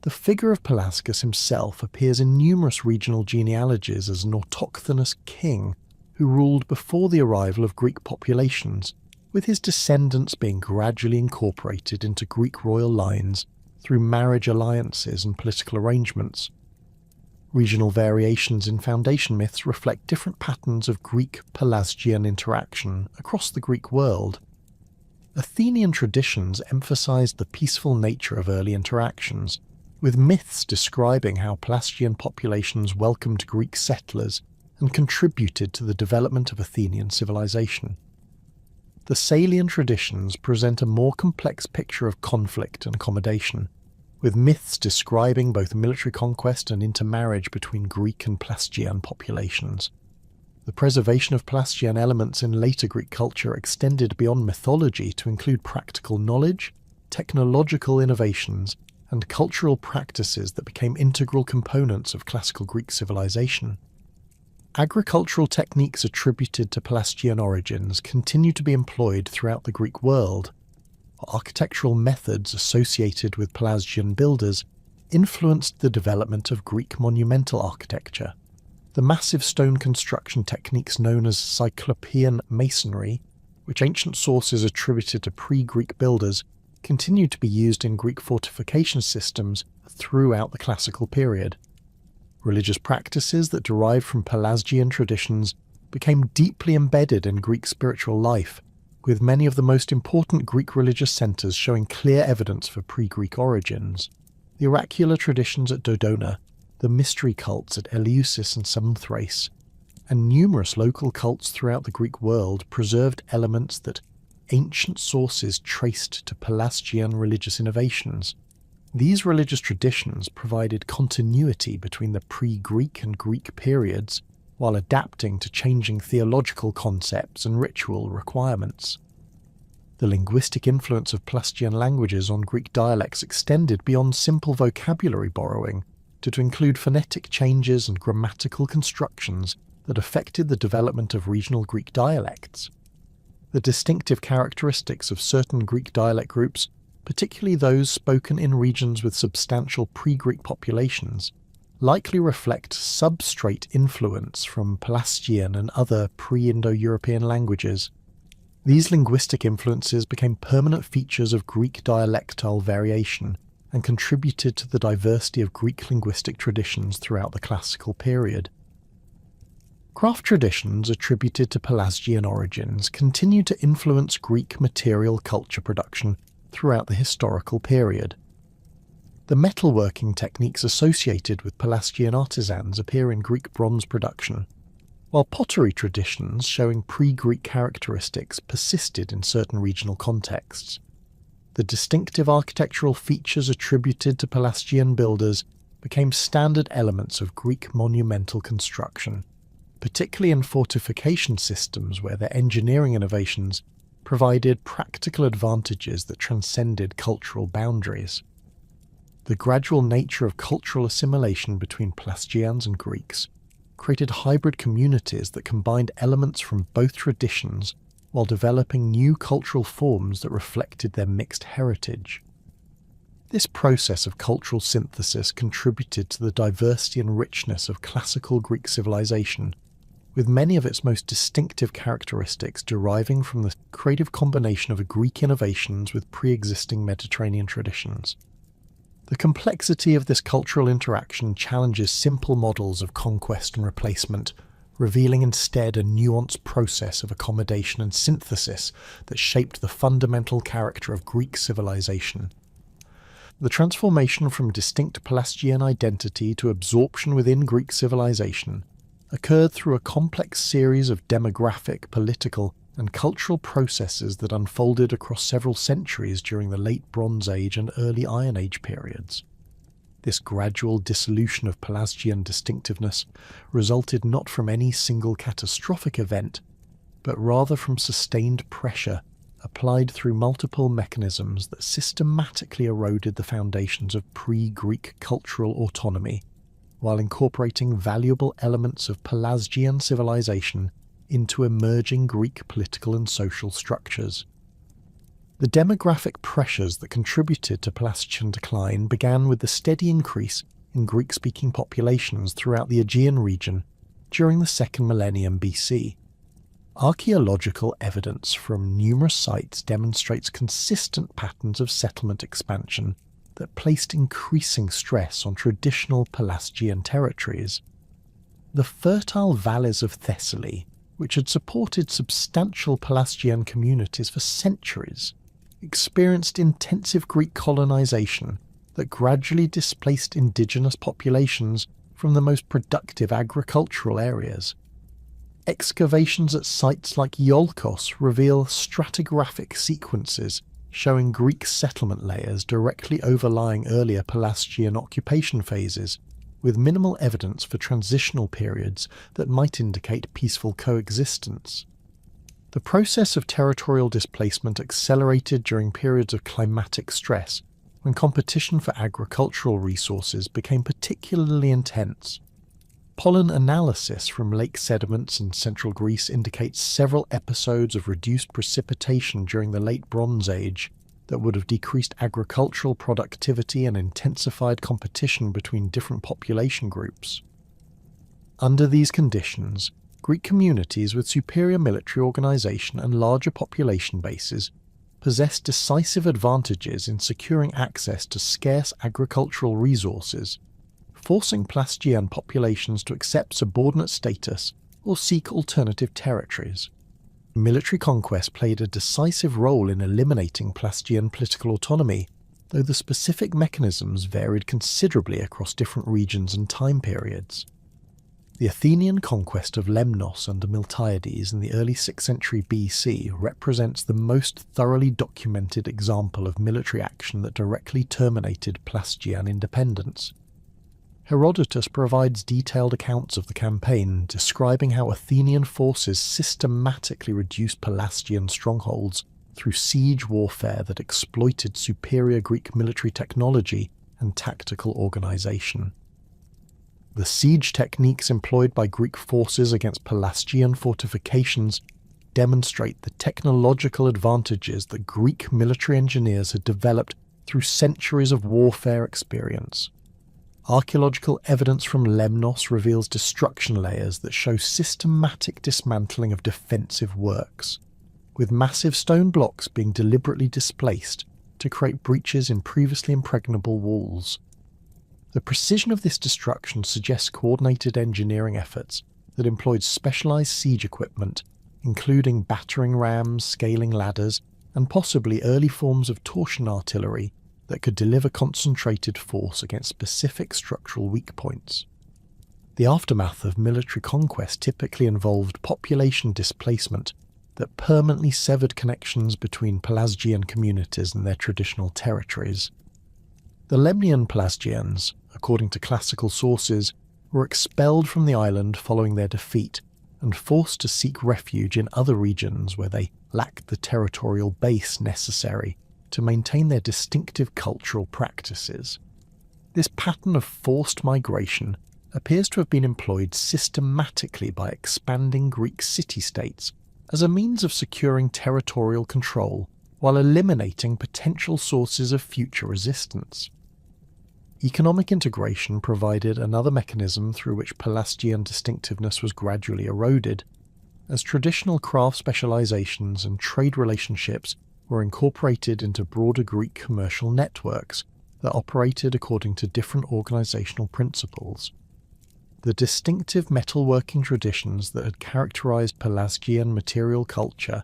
The figure of Pelasgus himself appears in numerous regional genealogies as an autochthonous king who ruled before the arrival of Greek populations, with his descendants being gradually incorporated into Greek royal lines through marriage alliances and political arrangements. Regional variations in foundation myths reflect different patterns of Greek-Pelasgian interaction across the Greek world. Athenian traditions emphasized the peaceful nature of early interactions, with myths describing how Pelasgian populations welcomed Greek settlers and contributed to the development of Athenian civilization. The Salian traditions present a more complex picture of conflict and accommodation, with myths describing both military conquest and intermarriage between Greek and Pelasgian populations. The preservation of Pelasgian elements in later Greek culture extended beyond mythology to include practical knowledge, technological innovations, and cultural practices that became integral components of classical Greek civilization. Agricultural techniques attributed to Pelasgian origins continue to be employed throughout the Greek world. Architectural methods associated with Pelasgian builders influenced the development of Greek monumental architecture. The massive stone construction techniques known as Cyclopean masonry, which ancient sources attributed to pre-Greek builders, continued to be used in Greek fortification systems throughout the classical period. Religious practices that derived from Pelasgian traditions became deeply embedded in Greek spiritual life, with many of the most important Greek religious centres showing clear evidence for pre-Greek origins. The oracular traditions at Dodona, the mystery cults at Eleusis and Samothrace, and numerous local cults throughout the Greek world preserved elements that ancient sources traced to Pelasgian religious innovations. These religious traditions provided continuity between the pre-Greek and Greek periods, while adapting to changing theological concepts and ritual requirements. The linguistic influence of Pelasgian languages on Greek dialects extended beyond simple vocabulary borrowing to include phonetic changes and grammatical constructions that affected the development of regional Greek dialects. The distinctive characteristics of certain Greek dialect groups, particularly those spoken in regions with substantial pre-Greek populations, likely reflect substrate influence from Pelasgian and other pre-Indo-European languages. These linguistic influences became permanent features of Greek dialectal variation and contributed to the diversity of Greek linguistic traditions throughout the classical period. Craft traditions attributed to Pelasgian origins continued to influence Greek material culture production throughout the historical period. The metalworking techniques associated with Pelasgian artisans appear in Greek bronze production, while pottery traditions showing pre-Greek characteristics persisted in certain regional contexts. The distinctive architectural features attributed to Pelasgian builders became standard elements of Greek monumental construction, particularly in fortification systems where their engineering innovations provided practical advantages that transcended cultural boundaries. The gradual nature of cultural assimilation between Pelasgians and Greeks created hybrid communities that combined elements from both traditions while developing new cultural forms that reflected their mixed heritage. This process of cultural synthesis contributed to the diversity and richness of classical Greek civilization, with many of its most distinctive characteristics deriving from the creative combination of Greek innovations with pre-existing Mediterranean traditions. The complexity of this cultural interaction challenges simple models of conquest and replacement, revealing instead a nuanced process of accommodation and synthesis that shaped the fundamental character of Greek civilization. The transformation from distinct Pelasgian identity to absorption within Greek civilization occurred through a complex series of demographic, political, and cultural processes that unfolded across several centuries during the Late Bronze Age and Early Iron Age periods. This gradual dissolution of Pelasgian distinctiveness resulted not from any single catastrophic event, but rather from sustained pressure applied through multiple mechanisms that systematically eroded the foundations of pre-Greek cultural autonomy, while incorporating valuable elements of Pelasgian civilization into emerging Greek political and social structures. The demographic pressures that contributed to Pelasgian decline began with the steady increase in Greek-speaking populations throughout the Aegean region during the 2nd millennium BC. Archaeological evidence from numerous sites demonstrates consistent patterns of settlement expansion that placed increasing stress on traditional Pelasgian territories. The fertile valleys of Thessaly, which had supported substantial Pelasgian communities for centuries, experienced intensive Greek colonization that gradually displaced indigenous populations from the most productive agricultural areas. Excavations at sites like Iolkos reveal stratigraphic sequences showing Greek settlement layers directly overlying earlier Pelasgian occupation phases, with minimal evidence for transitional periods that might indicate peaceful coexistence. The process of territorial displacement accelerated during periods of climatic stress, when competition for agricultural resources became particularly intense. Pollen analysis from lake sediments in central Greece indicates several episodes of reduced precipitation during the Late Bronze Age that would have decreased agricultural productivity and intensified competition between different population groups. Under these conditions, Greek communities with superior military organization and larger population bases possessed decisive advantages in securing access to scarce agricultural resources, forcing Pelasgian populations to accept subordinate status or seek alternative territories. Military conquest played a decisive role in eliminating Pelasgian political autonomy, though the specific mechanisms varied considerably across different regions and time periods. The Athenian conquest of Lemnos under Miltiades in the early 6th century BC represents the most thoroughly documented example of military action that directly terminated Pelasgian independence. Herodotus provides detailed accounts of the campaign, describing how Athenian forces systematically reduced Pelasgian strongholds through siege warfare that exploited superior Greek military technology and tactical organization. The siege techniques employed by Greek forces against Pelasgian fortifications demonstrate the technological advantages that Greek military engineers had developed through centuries of warfare experience. Archaeological evidence from Lemnos reveals destruction layers that show systematic dismantling of defensive works, with massive stone blocks being deliberately displaced to create breaches in previously impregnable walls. The precision of this destruction suggests coordinated engineering efforts that employed specialized siege equipment, including battering rams, scaling ladders, and possibly early forms of torsion artillery that could deliver concentrated force against specific structural weak points. The aftermath of military conquest typically involved population displacement that permanently severed connections between Pelasgian communities and their traditional territories. The Lemnian Pelasgians, according to classical sources, were expelled from the island following their defeat and forced to seek refuge in other regions where they lacked the territorial base necessary to maintain their distinctive cultural practices. This pattern of forced migration appears to have been employed systematically by expanding Greek city-states as a means of securing territorial control while eliminating potential sources of future resistance. Economic integration provided another mechanism through which Pelasgian distinctiveness was gradually eroded, as traditional craft specializations and trade relationships were incorporated into broader Greek commercial networks that operated according to different organizational principles. The distinctive metalworking traditions that had characterized Pelasgian material culture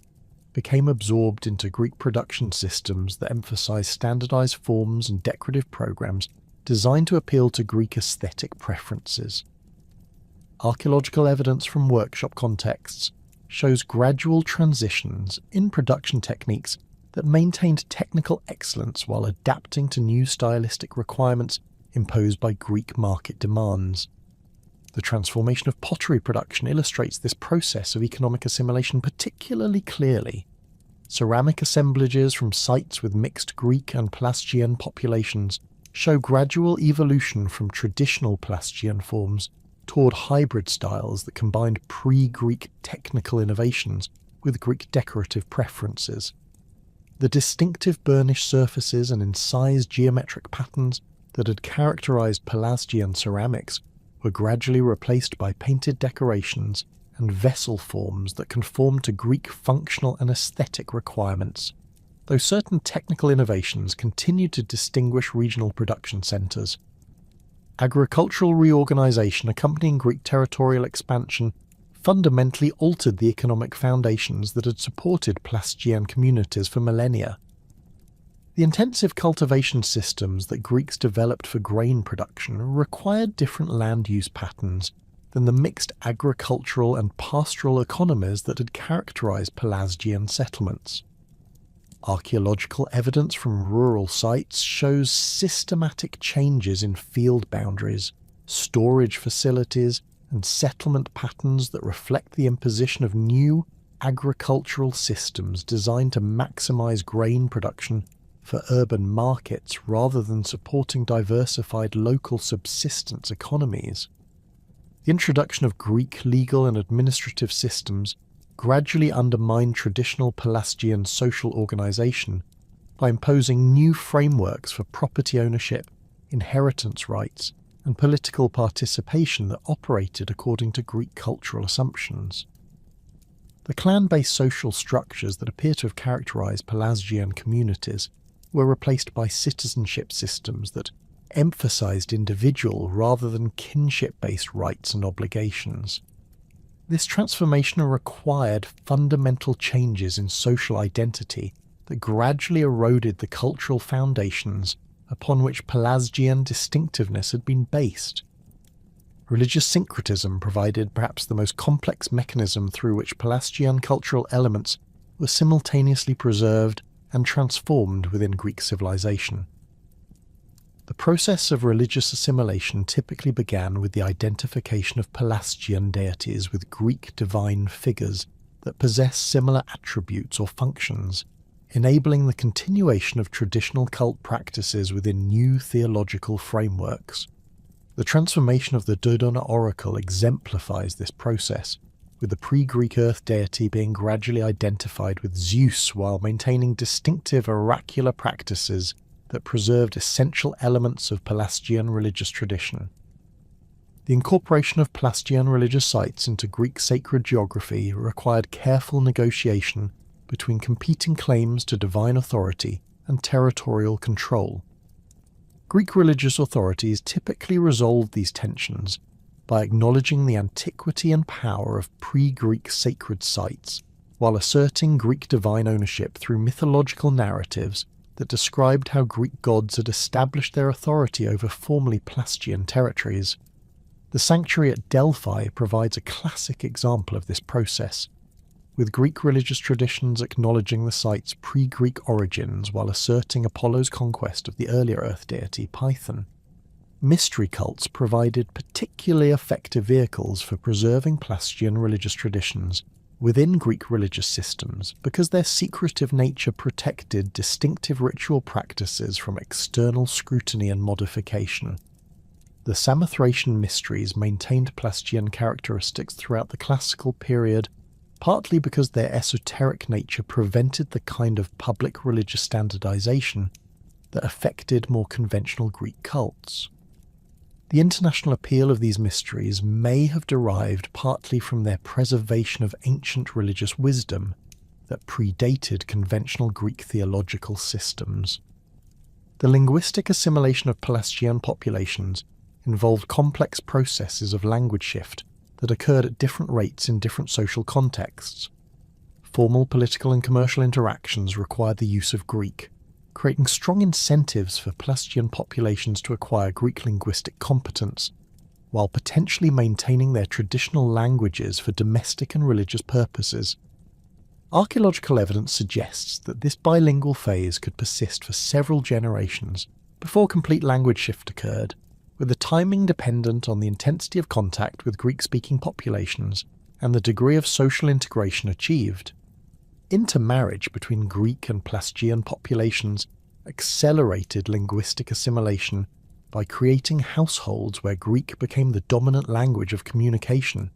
became absorbed into Greek production systems that emphasized standardized forms and decorative programs designed to appeal to Greek aesthetic preferences. Archaeological evidence from workshop contexts shows gradual transitions in production techniques that maintained technical excellence while adapting to new stylistic requirements imposed by Greek market demands. The transformation of pottery production illustrates this process of economic assimilation particularly clearly. Ceramic assemblages from sites with mixed Greek and Pelasgian populations show gradual evolution from traditional Pelasgian forms toward hybrid styles that combined pre-Greek technical innovations with Greek decorative preferences. The distinctive burnished surfaces and incised geometric patterns that had characterized Pelasgian ceramics were gradually replaced by painted decorations and vessel forms that conformed to Greek functional and aesthetic requirements, though certain technical innovations continued to distinguish regional production centres. Agricultural reorganisation accompanying Greek territorial expansion fundamentally altered the economic foundations that had supported Pelasgian communities for millennia. The intensive cultivation systems that Greeks developed for grain production required different land use patterns than the mixed agricultural and pastoral economies that had characterized Pelasgian settlements. Archaeological evidence from rural sites shows systematic changes in field boundaries, storage facilities, and settlement patterns that reflect the imposition of new agricultural systems designed to maximize grain production for urban markets rather than supporting diversified local subsistence economies. The introduction of Greek legal and administrative systems gradually undermined traditional Pelasgian social organisation by imposing new frameworks for property ownership, inheritance rights, and political participation that operated according to Greek cultural assumptions. The clan-based social structures that appear to have characterised Pelasgian communities were replaced by citizenship systems that emphasised individual rather than kinship-based rights and obligations. This transformation required fundamental changes in social identity that gradually eroded the cultural foundations upon which Pelasgian distinctiveness had been based. Religious syncretism provided perhaps the most complex mechanism through which Pelasgian cultural elements were simultaneously preserved and transformed within Greek civilization. The process of religious assimilation typically began with the identification of Pelasgian deities with Greek divine figures that possess similar attributes or functions, enabling the continuation of traditional cult practices within new theological frameworks. The transformation of the Dodona oracle exemplifies this process, with the pre-Greek earth deity being gradually identified with Zeus while maintaining distinctive oracular practices that preserved essential elements of Pelasgian religious tradition. The incorporation of Pelasgian religious sites into Greek sacred geography required careful negotiation between competing claims to divine authority and territorial control. Greek religious authorities typically resolved these tensions by acknowledging the antiquity and power of pre-Greek sacred sites, while asserting Greek divine ownership through mythological narratives that described how Greek gods had established their authority over formerly Pelasgian territories. The sanctuary at Delphi provides a classic example of this process, with Greek religious traditions acknowledging the site's pre-Greek origins while asserting Apollo's conquest of the earlier earth deity Python. Mystery cults provided particularly effective vehicles for preserving Pelasgian religious traditions within Greek religious systems because their secretive nature protected distinctive ritual practices from external scrutiny and modification. The Samothracian mysteries maintained Pelasgian characteristics throughout the classical period, partly because their esoteric nature prevented the kind of public religious standardization that affected more conventional Greek cults. The international appeal of these mysteries may have derived partly from their preservation of ancient religious wisdom that predated conventional Greek theological systems. The linguistic assimilation of Pelasgian populations involved complex processes of language shift that occurred at different rates in different social contexts. Formal political and commercial interactions required the use of Greek, creating strong incentives for Pelasgian populations to acquire Greek linguistic competence, while potentially maintaining their traditional languages for domestic and religious purposes. Archaeological evidence suggests that this bilingual phase could persist for several generations before complete language shift occurred, with the timing dependent on the intensity of contact with Greek-speaking populations and the degree of social integration achieved. Intermarriage between Greek and Pelasgian populations accelerated linguistic assimilation by creating households where Greek became the dominant language of communication.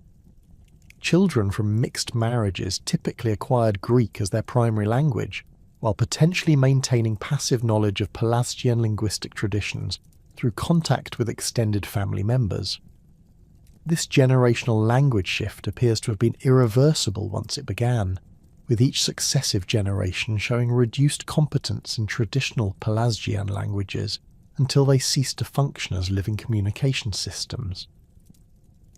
Children from mixed marriages typically acquired Greek as their primary language, while potentially maintaining passive knowledge of Pelasgian linguistic traditions through contact with extended family members. This generational language shift appears to have been irreversible once it began, with each successive generation showing reduced competence in traditional Pelasgian languages until they ceased to function as living communication systems.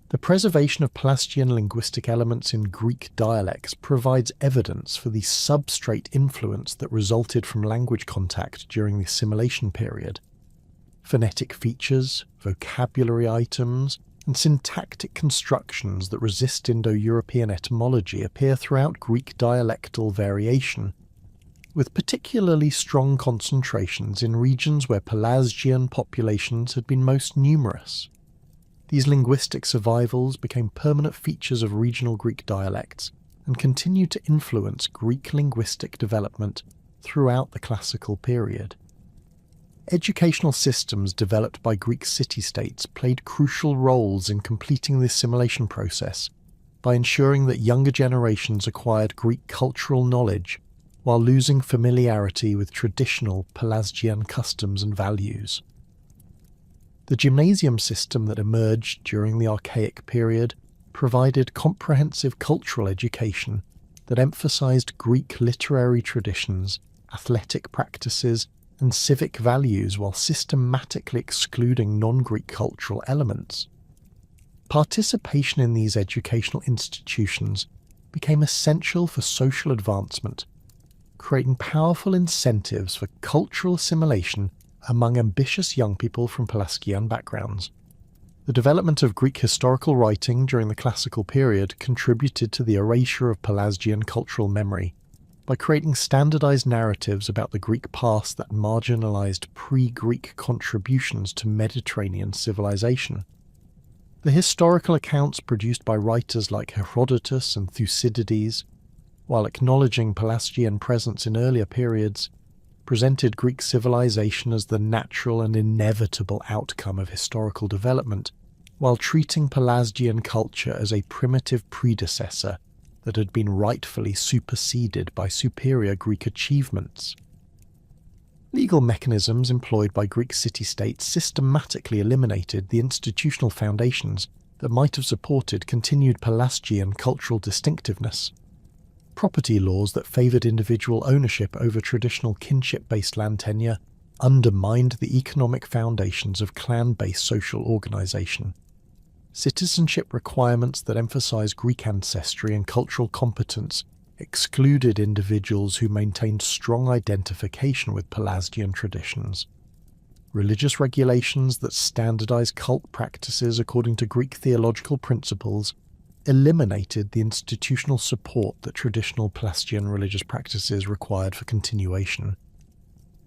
The preservation of Pelasgian linguistic elements in Greek dialects provides evidence for the substrate influence that resulted from language contact during the assimilation period. Phonetic features, vocabulary items, and syntactic constructions that resist Indo-European etymology appear throughout Greek dialectal variation, with particularly strong concentrations in regions where Pelasgian populations had been most numerous. These linguistic survivals became permanent features of regional Greek dialects and continued to influence Greek linguistic development throughout the classical period. Educational systems developed by Greek city-states played crucial roles in completing the assimilation process by ensuring that younger generations acquired Greek cultural knowledge while losing familiarity with traditional Pelasgian customs and values. The gymnasium system that emerged during the Archaic period provided comprehensive cultural education that emphasized Greek literary traditions, athletic practices, and civic values while systematically excluding non-Greek cultural elements. Participation in these educational institutions became essential for social advancement, creating powerful incentives for cultural assimilation among ambitious young people from Pelasgian backgrounds. The development of Greek historical writing during the classical period contributed to the erasure of Pelasgian cultural memory, by creating standardized narratives about the Greek past that marginalized pre-Greek contributions to Mediterranean civilization. The historical accounts produced by writers like Herodotus and Thucydides, while acknowledging Pelasgian presence in earlier periods, presented Greek civilization as the natural and inevitable outcome of historical development, while treating Pelasgian culture as a primitive predecessor that had been rightfully superseded by superior Greek achievements. Legal mechanisms employed by Greek city-states systematically eliminated the institutional foundations that might have supported continued Pelasgian cultural distinctiveness. Property laws that favoured individual ownership over traditional kinship-based land tenure undermined the economic foundations of clan-based social organisation. Citizenship requirements that emphasise Greek ancestry and cultural competence excluded individuals who maintained strong identification with Pelasgian traditions. Religious regulations that standardised cult practices according to Greek theological principles eliminated the institutional support that traditional Pelasgian religious practices required for continuation.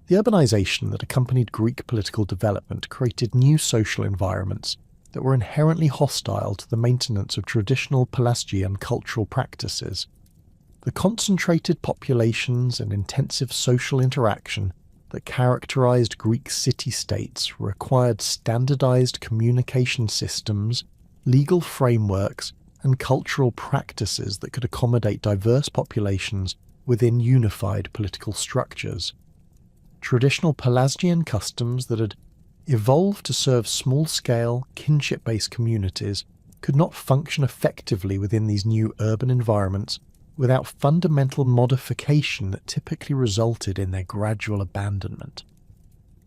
The urbanisation that accompanied Greek political development created new social environments that were inherently hostile to the maintenance of traditional Pelasgian cultural practices. The concentrated populations and intensive social interaction that characterized Greek city-states required standardized communication systems, legal frameworks, and cultural practices that could accommodate diverse populations within unified political structures. Traditional Pelasgian customs that had evolved to serve small-scale, kinship-based communities could not function effectively within these new urban environments without fundamental modification that typically resulted in their gradual abandonment.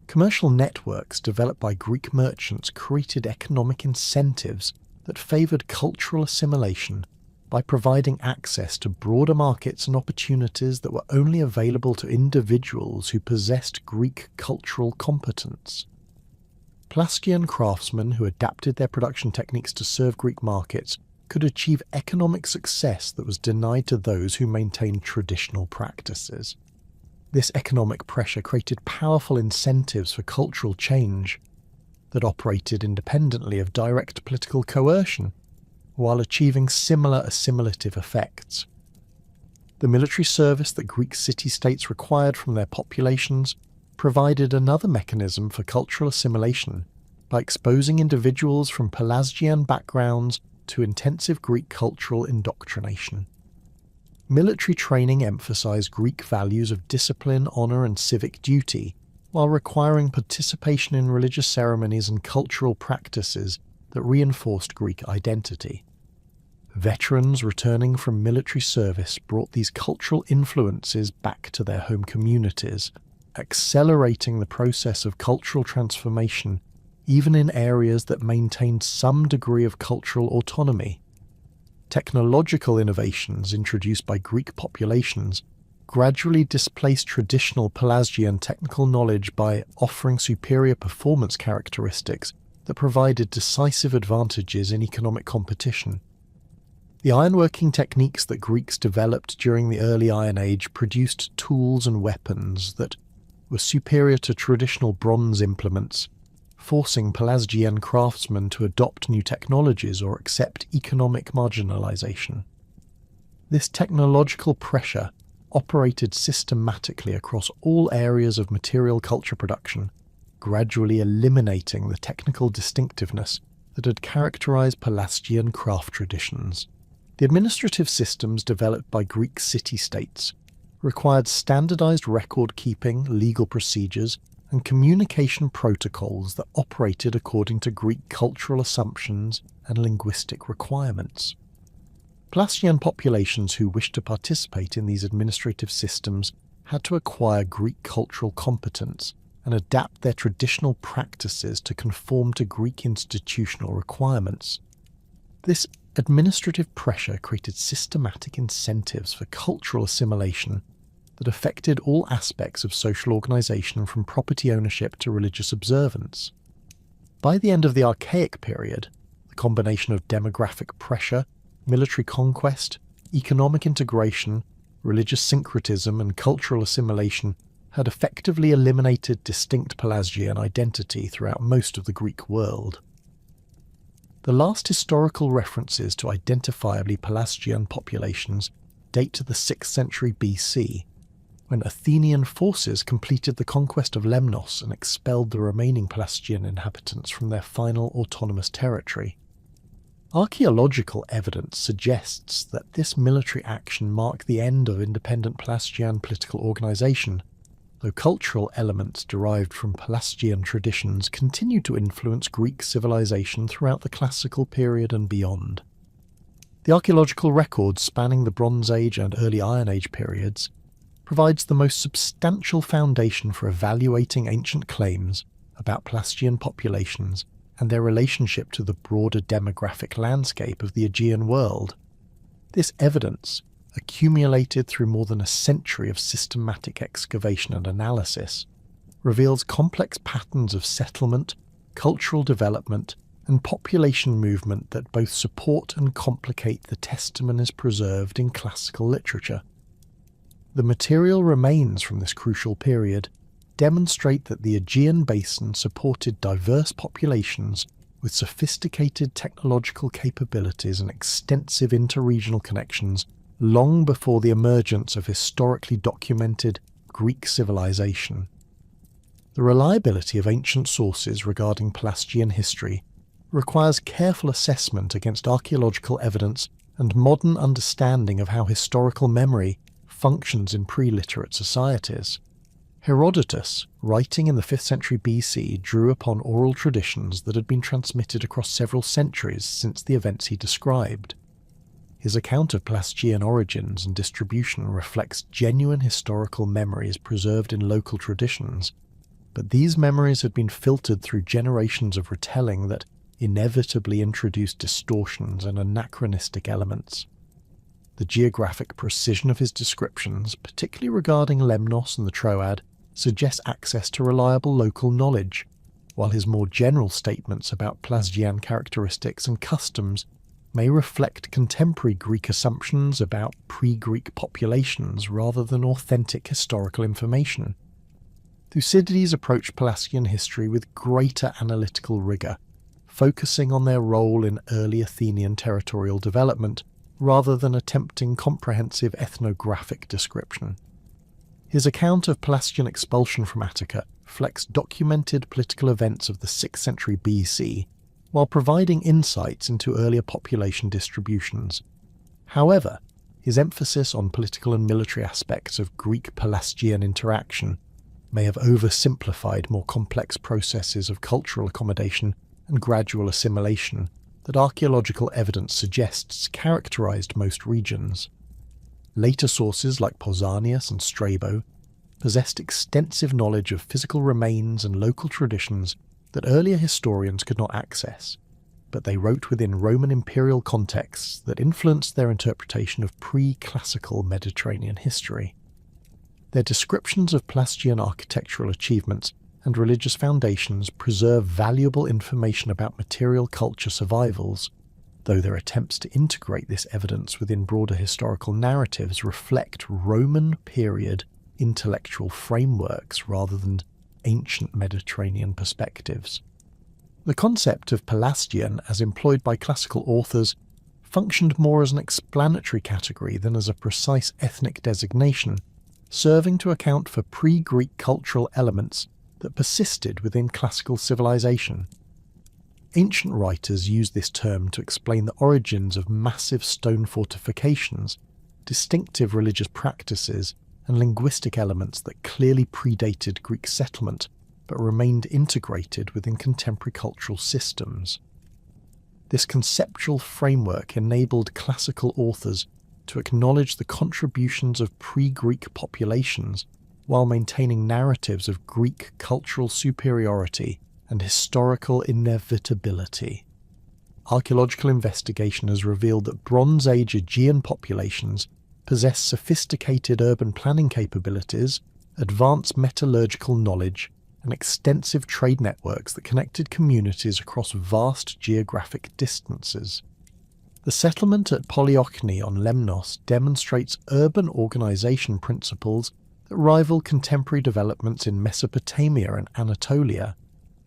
Commercial networks developed by Greek merchants created economic incentives that favoured cultural assimilation by providing access to broader markets and opportunities that were only available to individuals who possessed Greek cultural competence. Pelasgian craftsmen who adapted their production techniques to serve Greek markets could achieve economic success that was denied to those who maintained traditional practices. This economic pressure created powerful incentives for cultural change. that operated independently of direct political coercion, while achieving similar assimilative effects. The military service that Greek city-states required from their populations provided another mechanism for cultural assimilation by exposing individuals from Pelasgian backgrounds to intensive Greek cultural indoctrination. Military training emphasized Greek values of discipline, honor, and civic duty, while requiring participation in religious ceremonies and cultural practices that reinforced Greek identity. Veterans returning from military service brought these cultural influences back to their home communities, accelerating the process of cultural transformation even in areas that maintained some degree of cultural autonomy. Technological innovations introduced by Greek populations gradually displaced traditional Pelasgian technical knowledge by offering superior performance characteristics that provided decisive advantages in economic competition. The ironworking techniques that Greeks developed during the early Iron Age produced tools and weapons that were superior to traditional bronze implements, forcing Pelasgian craftsmen to adopt new technologies or accept economic marginalization. This technological pressure operated systematically across all areas of material culture production, gradually eliminating the technical distinctiveness that had characterized Pelasgian craft traditions. The administrative systems developed by Greek city-states required standardized record-keeping, legal procedures, and communication protocols that operated according to Greek cultural assumptions and linguistic requirements. Pelasgian populations who wished to participate in these administrative systems had to acquire Greek cultural competence and adapt their traditional practices to conform to Greek institutional requirements. This administrative pressure created systematic incentives for cultural assimilation that affected all aspects of social organisation from property ownership to religious observance. By the end of the Archaic period, the combination of demographic pressure, military conquest, economic integration, religious syncretism and cultural assimilation had effectively eliminated distinct Pelasgian identity throughout most of the Greek world. The last historical references to identifiably Pelasgian populations date to the 6th century BC, when Athenian forces completed the conquest of Lemnos and expelled the remaining Pelasgian inhabitants from their final autonomous territory. Archaeological evidence suggests that this military action marked the end of independent Pelasgian political organisation, though cultural elements derived from Pelasgian traditions continued to influence Greek civilization throughout the classical period and beyond. The archaeological record spanning the Bronze Age and early Iron Age periods provides the most substantial foundation for evaluating ancient claims about Pelasgian populations and their relationship to the broader demographic landscape of the Aegean world. This evidence, accumulated through more than a century of systematic excavation and analysis, reveals complex patterns of settlement, cultural development, and population movement that both support and complicate the testimonies preserved in classical literature. The material remains from this crucial period demonstrate that the Aegean basin supported diverse populations with sophisticated technological capabilities and extensive interregional connections long before the emergence of historically documented Greek civilization. The reliability of ancient sources regarding Pelasgian history requires careful assessment against archaeological evidence and modern understanding of how historical memory functions in pre-literate societies. Herodotus, writing in the 5th century BC, drew upon oral traditions that had been transmitted across several centuries since the events he described. His account of Pelasgian origins and distribution reflects genuine historical memories preserved in local traditions, but these memories had been filtered through generations of retelling that inevitably introduced distortions and anachronistic elements. The geographic precision of his descriptions, particularly regarding Lemnos and the Troad, suggests access to reliable local knowledge, while his more general statements about Pelasgian characteristics and customs may reflect contemporary Greek assumptions about pre-Greek populations rather than authentic historical information. Thucydides approached Pelasgian history with greater analytical rigour, focusing on their role in early Athenian territorial development rather than attempting comprehensive ethnographic description. His account of Pelasgian expulsion from Attica reflects documented political events of the 6th century BC, while providing insights into earlier population distributions. However, his emphasis on political and military aspects of Greek-Pelasgian interaction may have oversimplified more complex processes of cultural accommodation and gradual assimilation that archaeological evidence suggests characterized most regions. Later sources like Pausanias and Strabo possessed extensive knowledge of physical remains and local traditions that earlier historians could not access, but they wrote within Roman imperial contexts that influenced their interpretation of pre-classical Mediterranean history. Their descriptions of Pelasgian architectural achievements and religious foundations preserve valuable information about material culture survivals, though their attempts to integrate this evidence within broader historical narratives reflect Roman period intellectual frameworks rather than ancient Mediterranean perspectives. The concept of Pelasgian, as employed by classical authors, functioned more as an explanatory category than as a precise ethnic designation, serving to account for pre-Greek cultural elements that persisted within classical civilization. Ancient writers used this term to explain the origins of massive stone fortifications, distinctive religious practices, and linguistic elements that clearly predated Greek settlement but remained integrated within contemporary cultural systems. This conceptual framework enabled classical authors to acknowledge the contributions of pre-Greek populations while maintaining narratives of Greek cultural superiority and historical inevitability. Archaeological investigation has revealed that Bronze Age Aegean populations possess sophisticated urban planning capabilities, advanced metallurgical knowledge, and extensive trade networks that connected communities across vast geographic distances. The settlement at Polyochni on Lemnos demonstrates urban organisation principles that rival contemporary developments in Mesopotamia and Anatolia,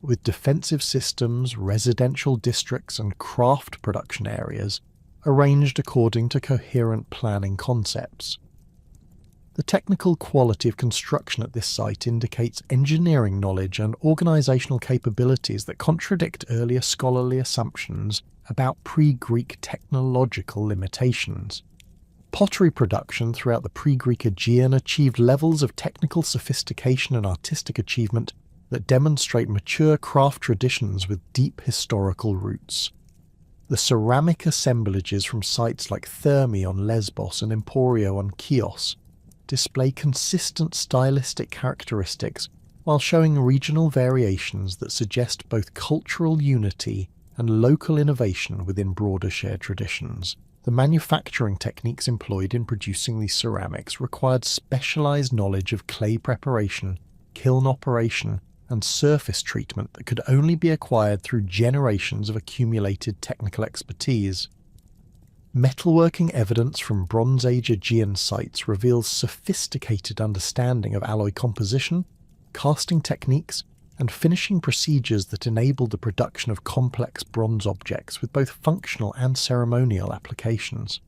with defensive systems, residential districts, and craft production areas arranged according to coherent planning concepts. The technical quality of construction at this site indicates engineering knowledge and organisational capabilities that contradict earlier scholarly assumptions about pre-Greek technological limitations. Pottery production throughout the pre-Greek Aegean achieved levels of technical sophistication and artistic achievement that demonstrate mature craft traditions with deep historical roots. The ceramic assemblages from sites like Thermae on Lesbos and Emporio on Chios display consistent stylistic characteristics while showing regional variations that suggest both cultural unity and local innovation within broader shared traditions. The manufacturing techniques employed in producing these ceramics required specialised knowledge of clay preparation, kiln operation, and surface treatment that could only be acquired through generations of accumulated technical expertise. Metalworking evidence from Bronze Age Aegean sites reveals sophisticated understanding of alloy composition, casting techniques, and finishing procedures that enabled the production of complex bronze objects with both functional and ceremonial applications.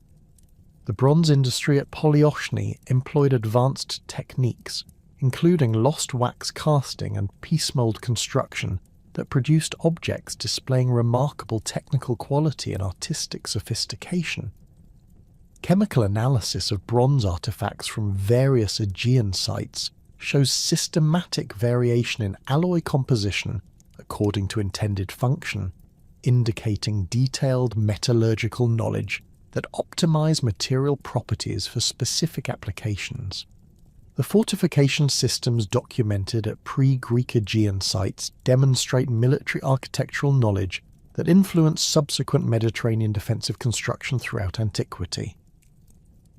The bronze industry at Polyochni employed advanced techniques, including lost wax casting and piece mould construction, that produced objects displaying remarkable technical quality and artistic sophistication. Chemical analysis of bronze artifacts from various Aegean sites shows systematic variation in alloy composition according to intended function, indicating detailed metallurgical knowledge that optimize material properties for specific applications. The fortification systems documented at pre-Greek Aegean sites demonstrate military architectural knowledge that influenced subsequent Mediterranean defensive construction throughout antiquity.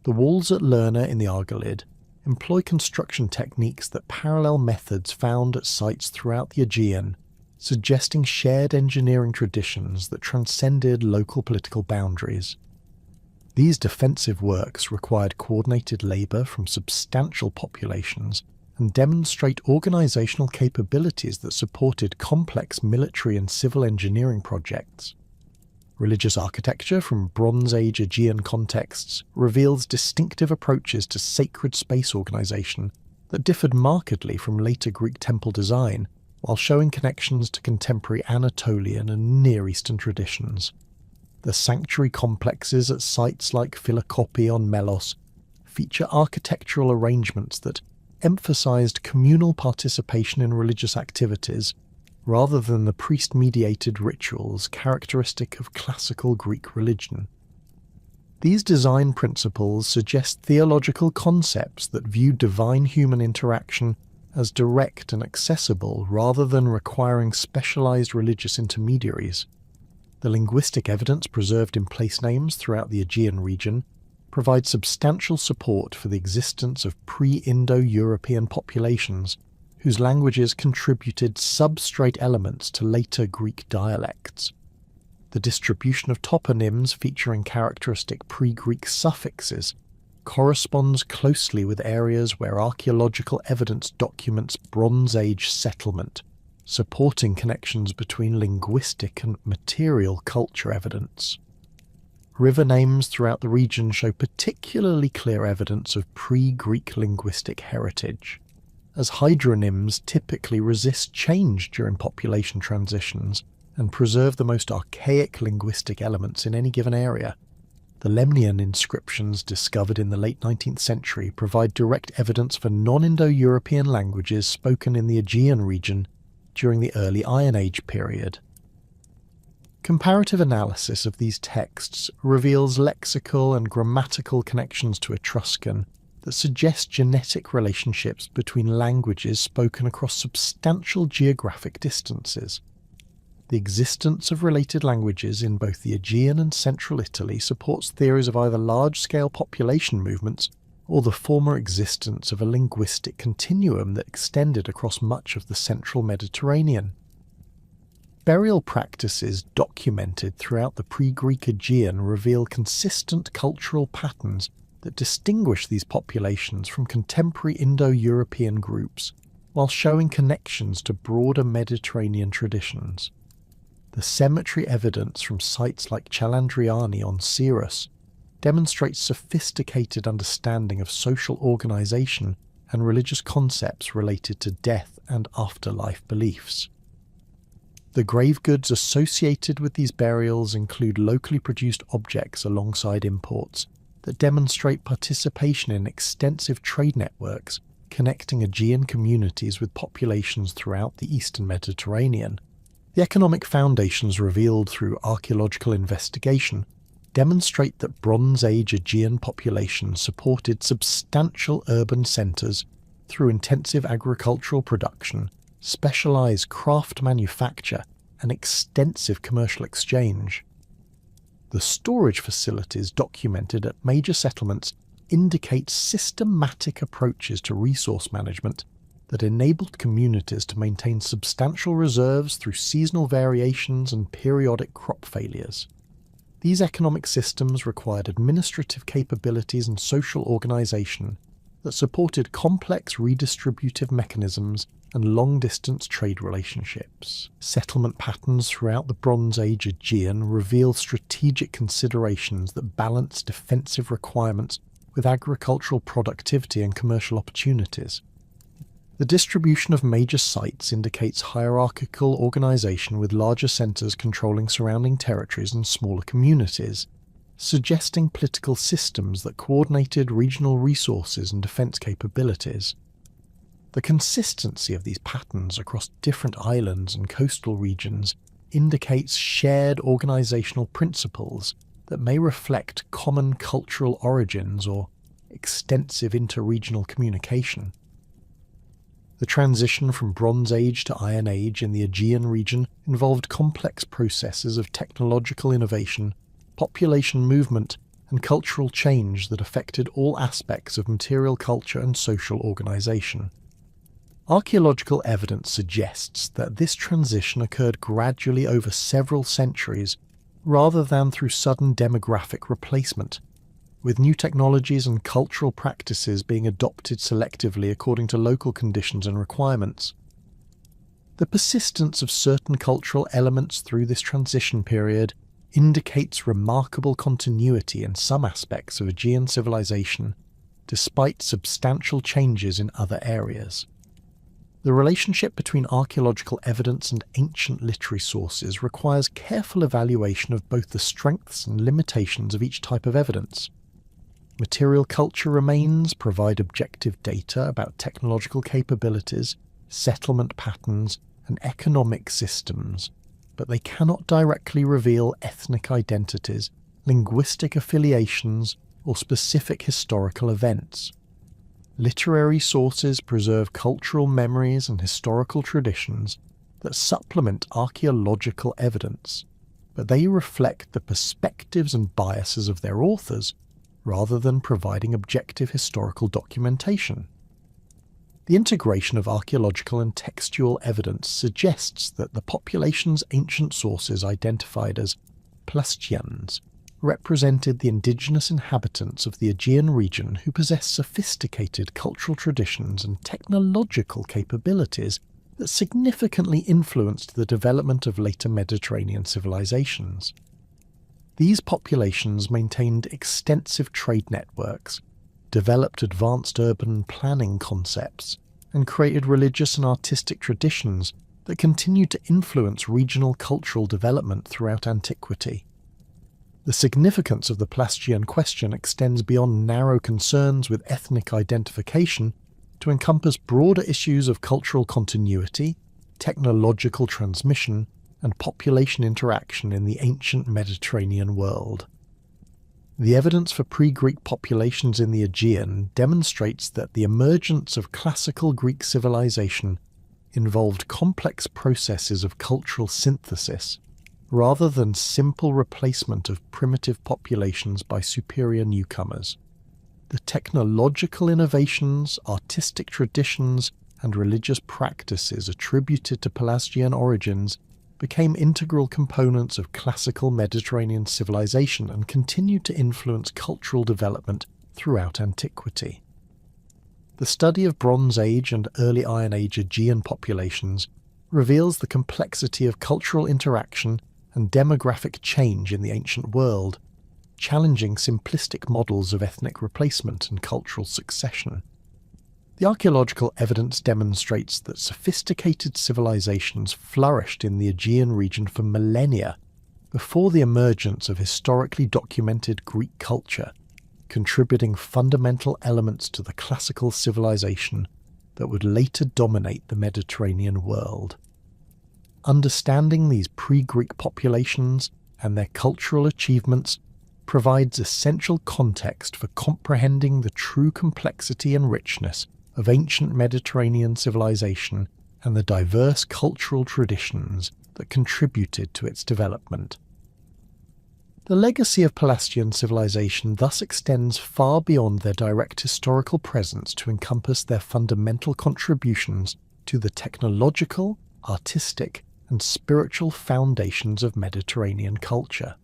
The walls at Lerna in the Argolid employ construction techniques that parallel methods found at sites throughout the Aegean, suggesting shared engineering traditions that transcended local political boundaries. These defensive works required coordinated labour from substantial populations and demonstrate organizational capabilities that supported complex military and civil engineering projects. Religious architecture from Bronze Age Aegean contexts reveals distinctive approaches to sacred space organization that differed markedly from later Greek temple design, while showing connections to contemporary Anatolian and Near Eastern traditions. The sanctuary complexes at sites like Philokopi on Melos feature architectural arrangements that emphasized communal participation in religious activities rather than the priest-mediated rituals characteristic of classical Greek religion. These design principles suggest theological concepts that view divine human interaction as direct and accessible rather than requiring specialized religious intermediaries. The linguistic evidence preserved in place names throughout the Aegean region provides substantial support for the existence of pre-Indo-European populations whose languages contributed substrate elements to later Greek dialects. The distribution of toponyms featuring characteristic pre-Greek suffixes corresponds closely with areas where archaeological evidence documents Bronze Age settlement, supporting connections between linguistic and material culture evidence. River names throughout the region show particularly clear evidence of pre-Greek linguistic heritage, as hydronyms typically resist change during population transitions and preserve the most archaic linguistic elements in any given area. The Lemnian inscriptions discovered in the late 19th century provide direct evidence for non-Indo-European languages spoken in the Aegean region during the early Iron Age period. Comparative analysis of these texts reveals lexical and grammatical connections to Etruscan that suggest genetic relationships between languages spoken across substantial geographic distances. The existence of related languages in both the Aegean and central Italy supports theories of either large-scale population movements or the former existence of a linguistic continuum that extended across much of the central Mediterranean. Burial practices documented throughout the pre-Greek Aegean reveal consistent cultural patterns that distinguish these populations from contemporary Indo-European groups, while showing connections to broader Mediterranean traditions. The cemetery evidence from sites like Chalandriani on Syrus demonstrates sophisticated understanding of social organization and religious concepts related to death and afterlife beliefs. The grave goods associated with these burials include locally produced objects alongside imports that demonstrate participation in extensive trade networks connecting Aegean communities with populations throughout the eastern Mediterranean. The economic foundations revealed through archaeological investigation demonstrate that Bronze Age Aegean populations supported substantial urban centres through intensive agricultural production, specialised craft manufacture, and extensive commercial exchange. The storage facilities documented at major settlements indicate systematic approaches to resource management that enabled communities to maintain substantial reserves through seasonal variations and periodic crop failures. These economic systems required administrative capabilities and social organisation that supported complex redistributive mechanisms and long-distance trade relationships. Settlement patterns throughout the Bronze Age Aegean reveal strategic considerations that balance defensive requirements with agricultural productivity and commercial opportunities. The distribution of major sites indicates hierarchical organisation with larger centres controlling surrounding territories and smaller communities, suggesting political systems that coordinated regional resources and defence capabilities. The consistency of these patterns across different islands and coastal regions indicates shared organisational principles that may reflect common cultural origins or extensive interregional communication. The transition from Bronze Age to Iron Age in the Aegean region involved complex processes of technological innovation, population movement, and cultural change that affected all aspects of material culture and social organisation. Archaeological evidence suggests that this transition occurred gradually over several centuries rather than through sudden demographic replacement. with new technologies and cultural practices being adopted selectively according to local conditions and requirements. The persistence of certain cultural elements through this transition period indicates remarkable continuity in some aspects of Aegean civilization, despite substantial changes in other areas. The relationship between archaeological evidence and ancient literary sources requires careful evaluation of both the strengths and limitations of each type of evidence. Material culture remains provide objective data about technological capabilities, settlement patterns, and economic systems, but they cannot directly reveal ethnic identities, linguistic affiliations, or specific historical events. Literary sources preserve cultural memories and historical traditions that supplement archaeological evidence, but they reflect the perspectives and biases of their authors rather than providing objective historical documentation. The integration of archaeological and textual evidence suggests that the population's ancient sources identified as Pelasgians represented the indigenous inhabitants of the Aegean region who possessed sophisticated cultural traditions and technological capabilities that significantly influenced the development of later Mediterranean civilizations. These populations maintained extensive trade networks, developed advanced urban planning concepts, and created religious and artistic traditions that continued to influence regional cultural development throughout antiquity. The significance of the Pelasgian question extends beyond narrow concerns with ethnic identification to encompass broader issues of cultural continuity, technological transmission, and population interaction in the ancient Mediterranean world. The evidence for pre-Greek populations in the Aegean demonstrates that the emergence of classical Greek civilization involved complex processes of cultural synthesis, rather than simple replacement of primitive populations by superior newcomers. The technological innovations, artistic traditions, and religious practices attributed to Pelasgian origins became integral components of classical Mediterranean civilization and continued to influence cultural development throughout antiquity. The study of Bronze Age and Early Iron Age Aegean populations reveals the complexity of cultural interaction and demographic change in the ancient world, challenging simplistic models of ethnic replacement and cultural succession. The archaeological evidence demonstrates that sophisticated civilizations flourished in the Aegean region for millennia before the emergence of historically documented Greek culture, contributing fundamental elements to the classical civilization that would later dominate the Mediterranean world. Understanding these pre-Greek populations and their cultural achievements provides essential context for comprehending the true complexity and richness of ancient Mediterranean civilization and the diverse cultural traditions that contributed to its development. The legacy of Pelasgian civilization thus extends far beyond their direct historical presence to encompass their fundamental contributions to the technological, artistic, and spiritual foundations of Mediterranean culture.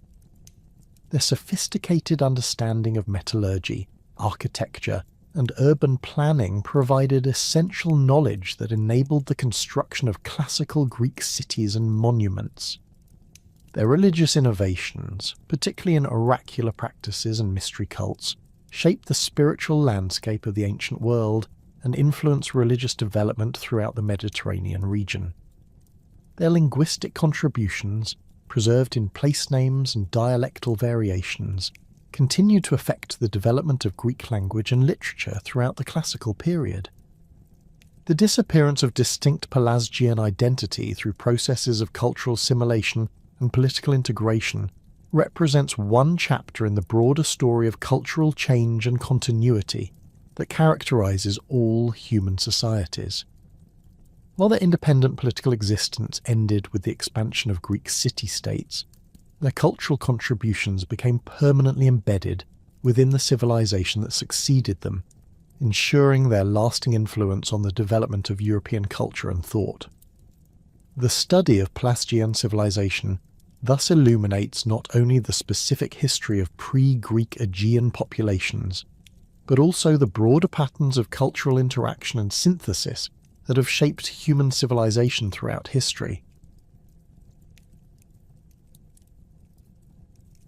Their sophisticated understanding of metallurgy, architecture, and urban planning provided essential knowledge that enabled the construction of classical Greek cities and monuments. Their religious innovations, particularly in oracular practices and mystery cults, shaped the spiritual landscape of the ancient world and influenced religious development throughout the Mediterranean region. Their linguistic contributions, preserved in place names and dialectal variations, continue to affect the development of Greek language and literature throughout the classical period. The disappearance of distinct Pelasgian identity through processes of cultural assimilation and political integration represents one chapter in the broader story of cultural change and continuity that characterizes all human societies. While their independent political existence ended with the expansion of Greek city-states, their cultural contributions became permanently embedded within the civilization that succeeded them, ensuring their lasting influence on the development of European culture and thought. The study of Pelasgian civilization thus illuminates not only the specific history of pre-Greek Aegean populations, but also the broader patterns of cultural interaction and synthesis that have shaped human civilization throughout history.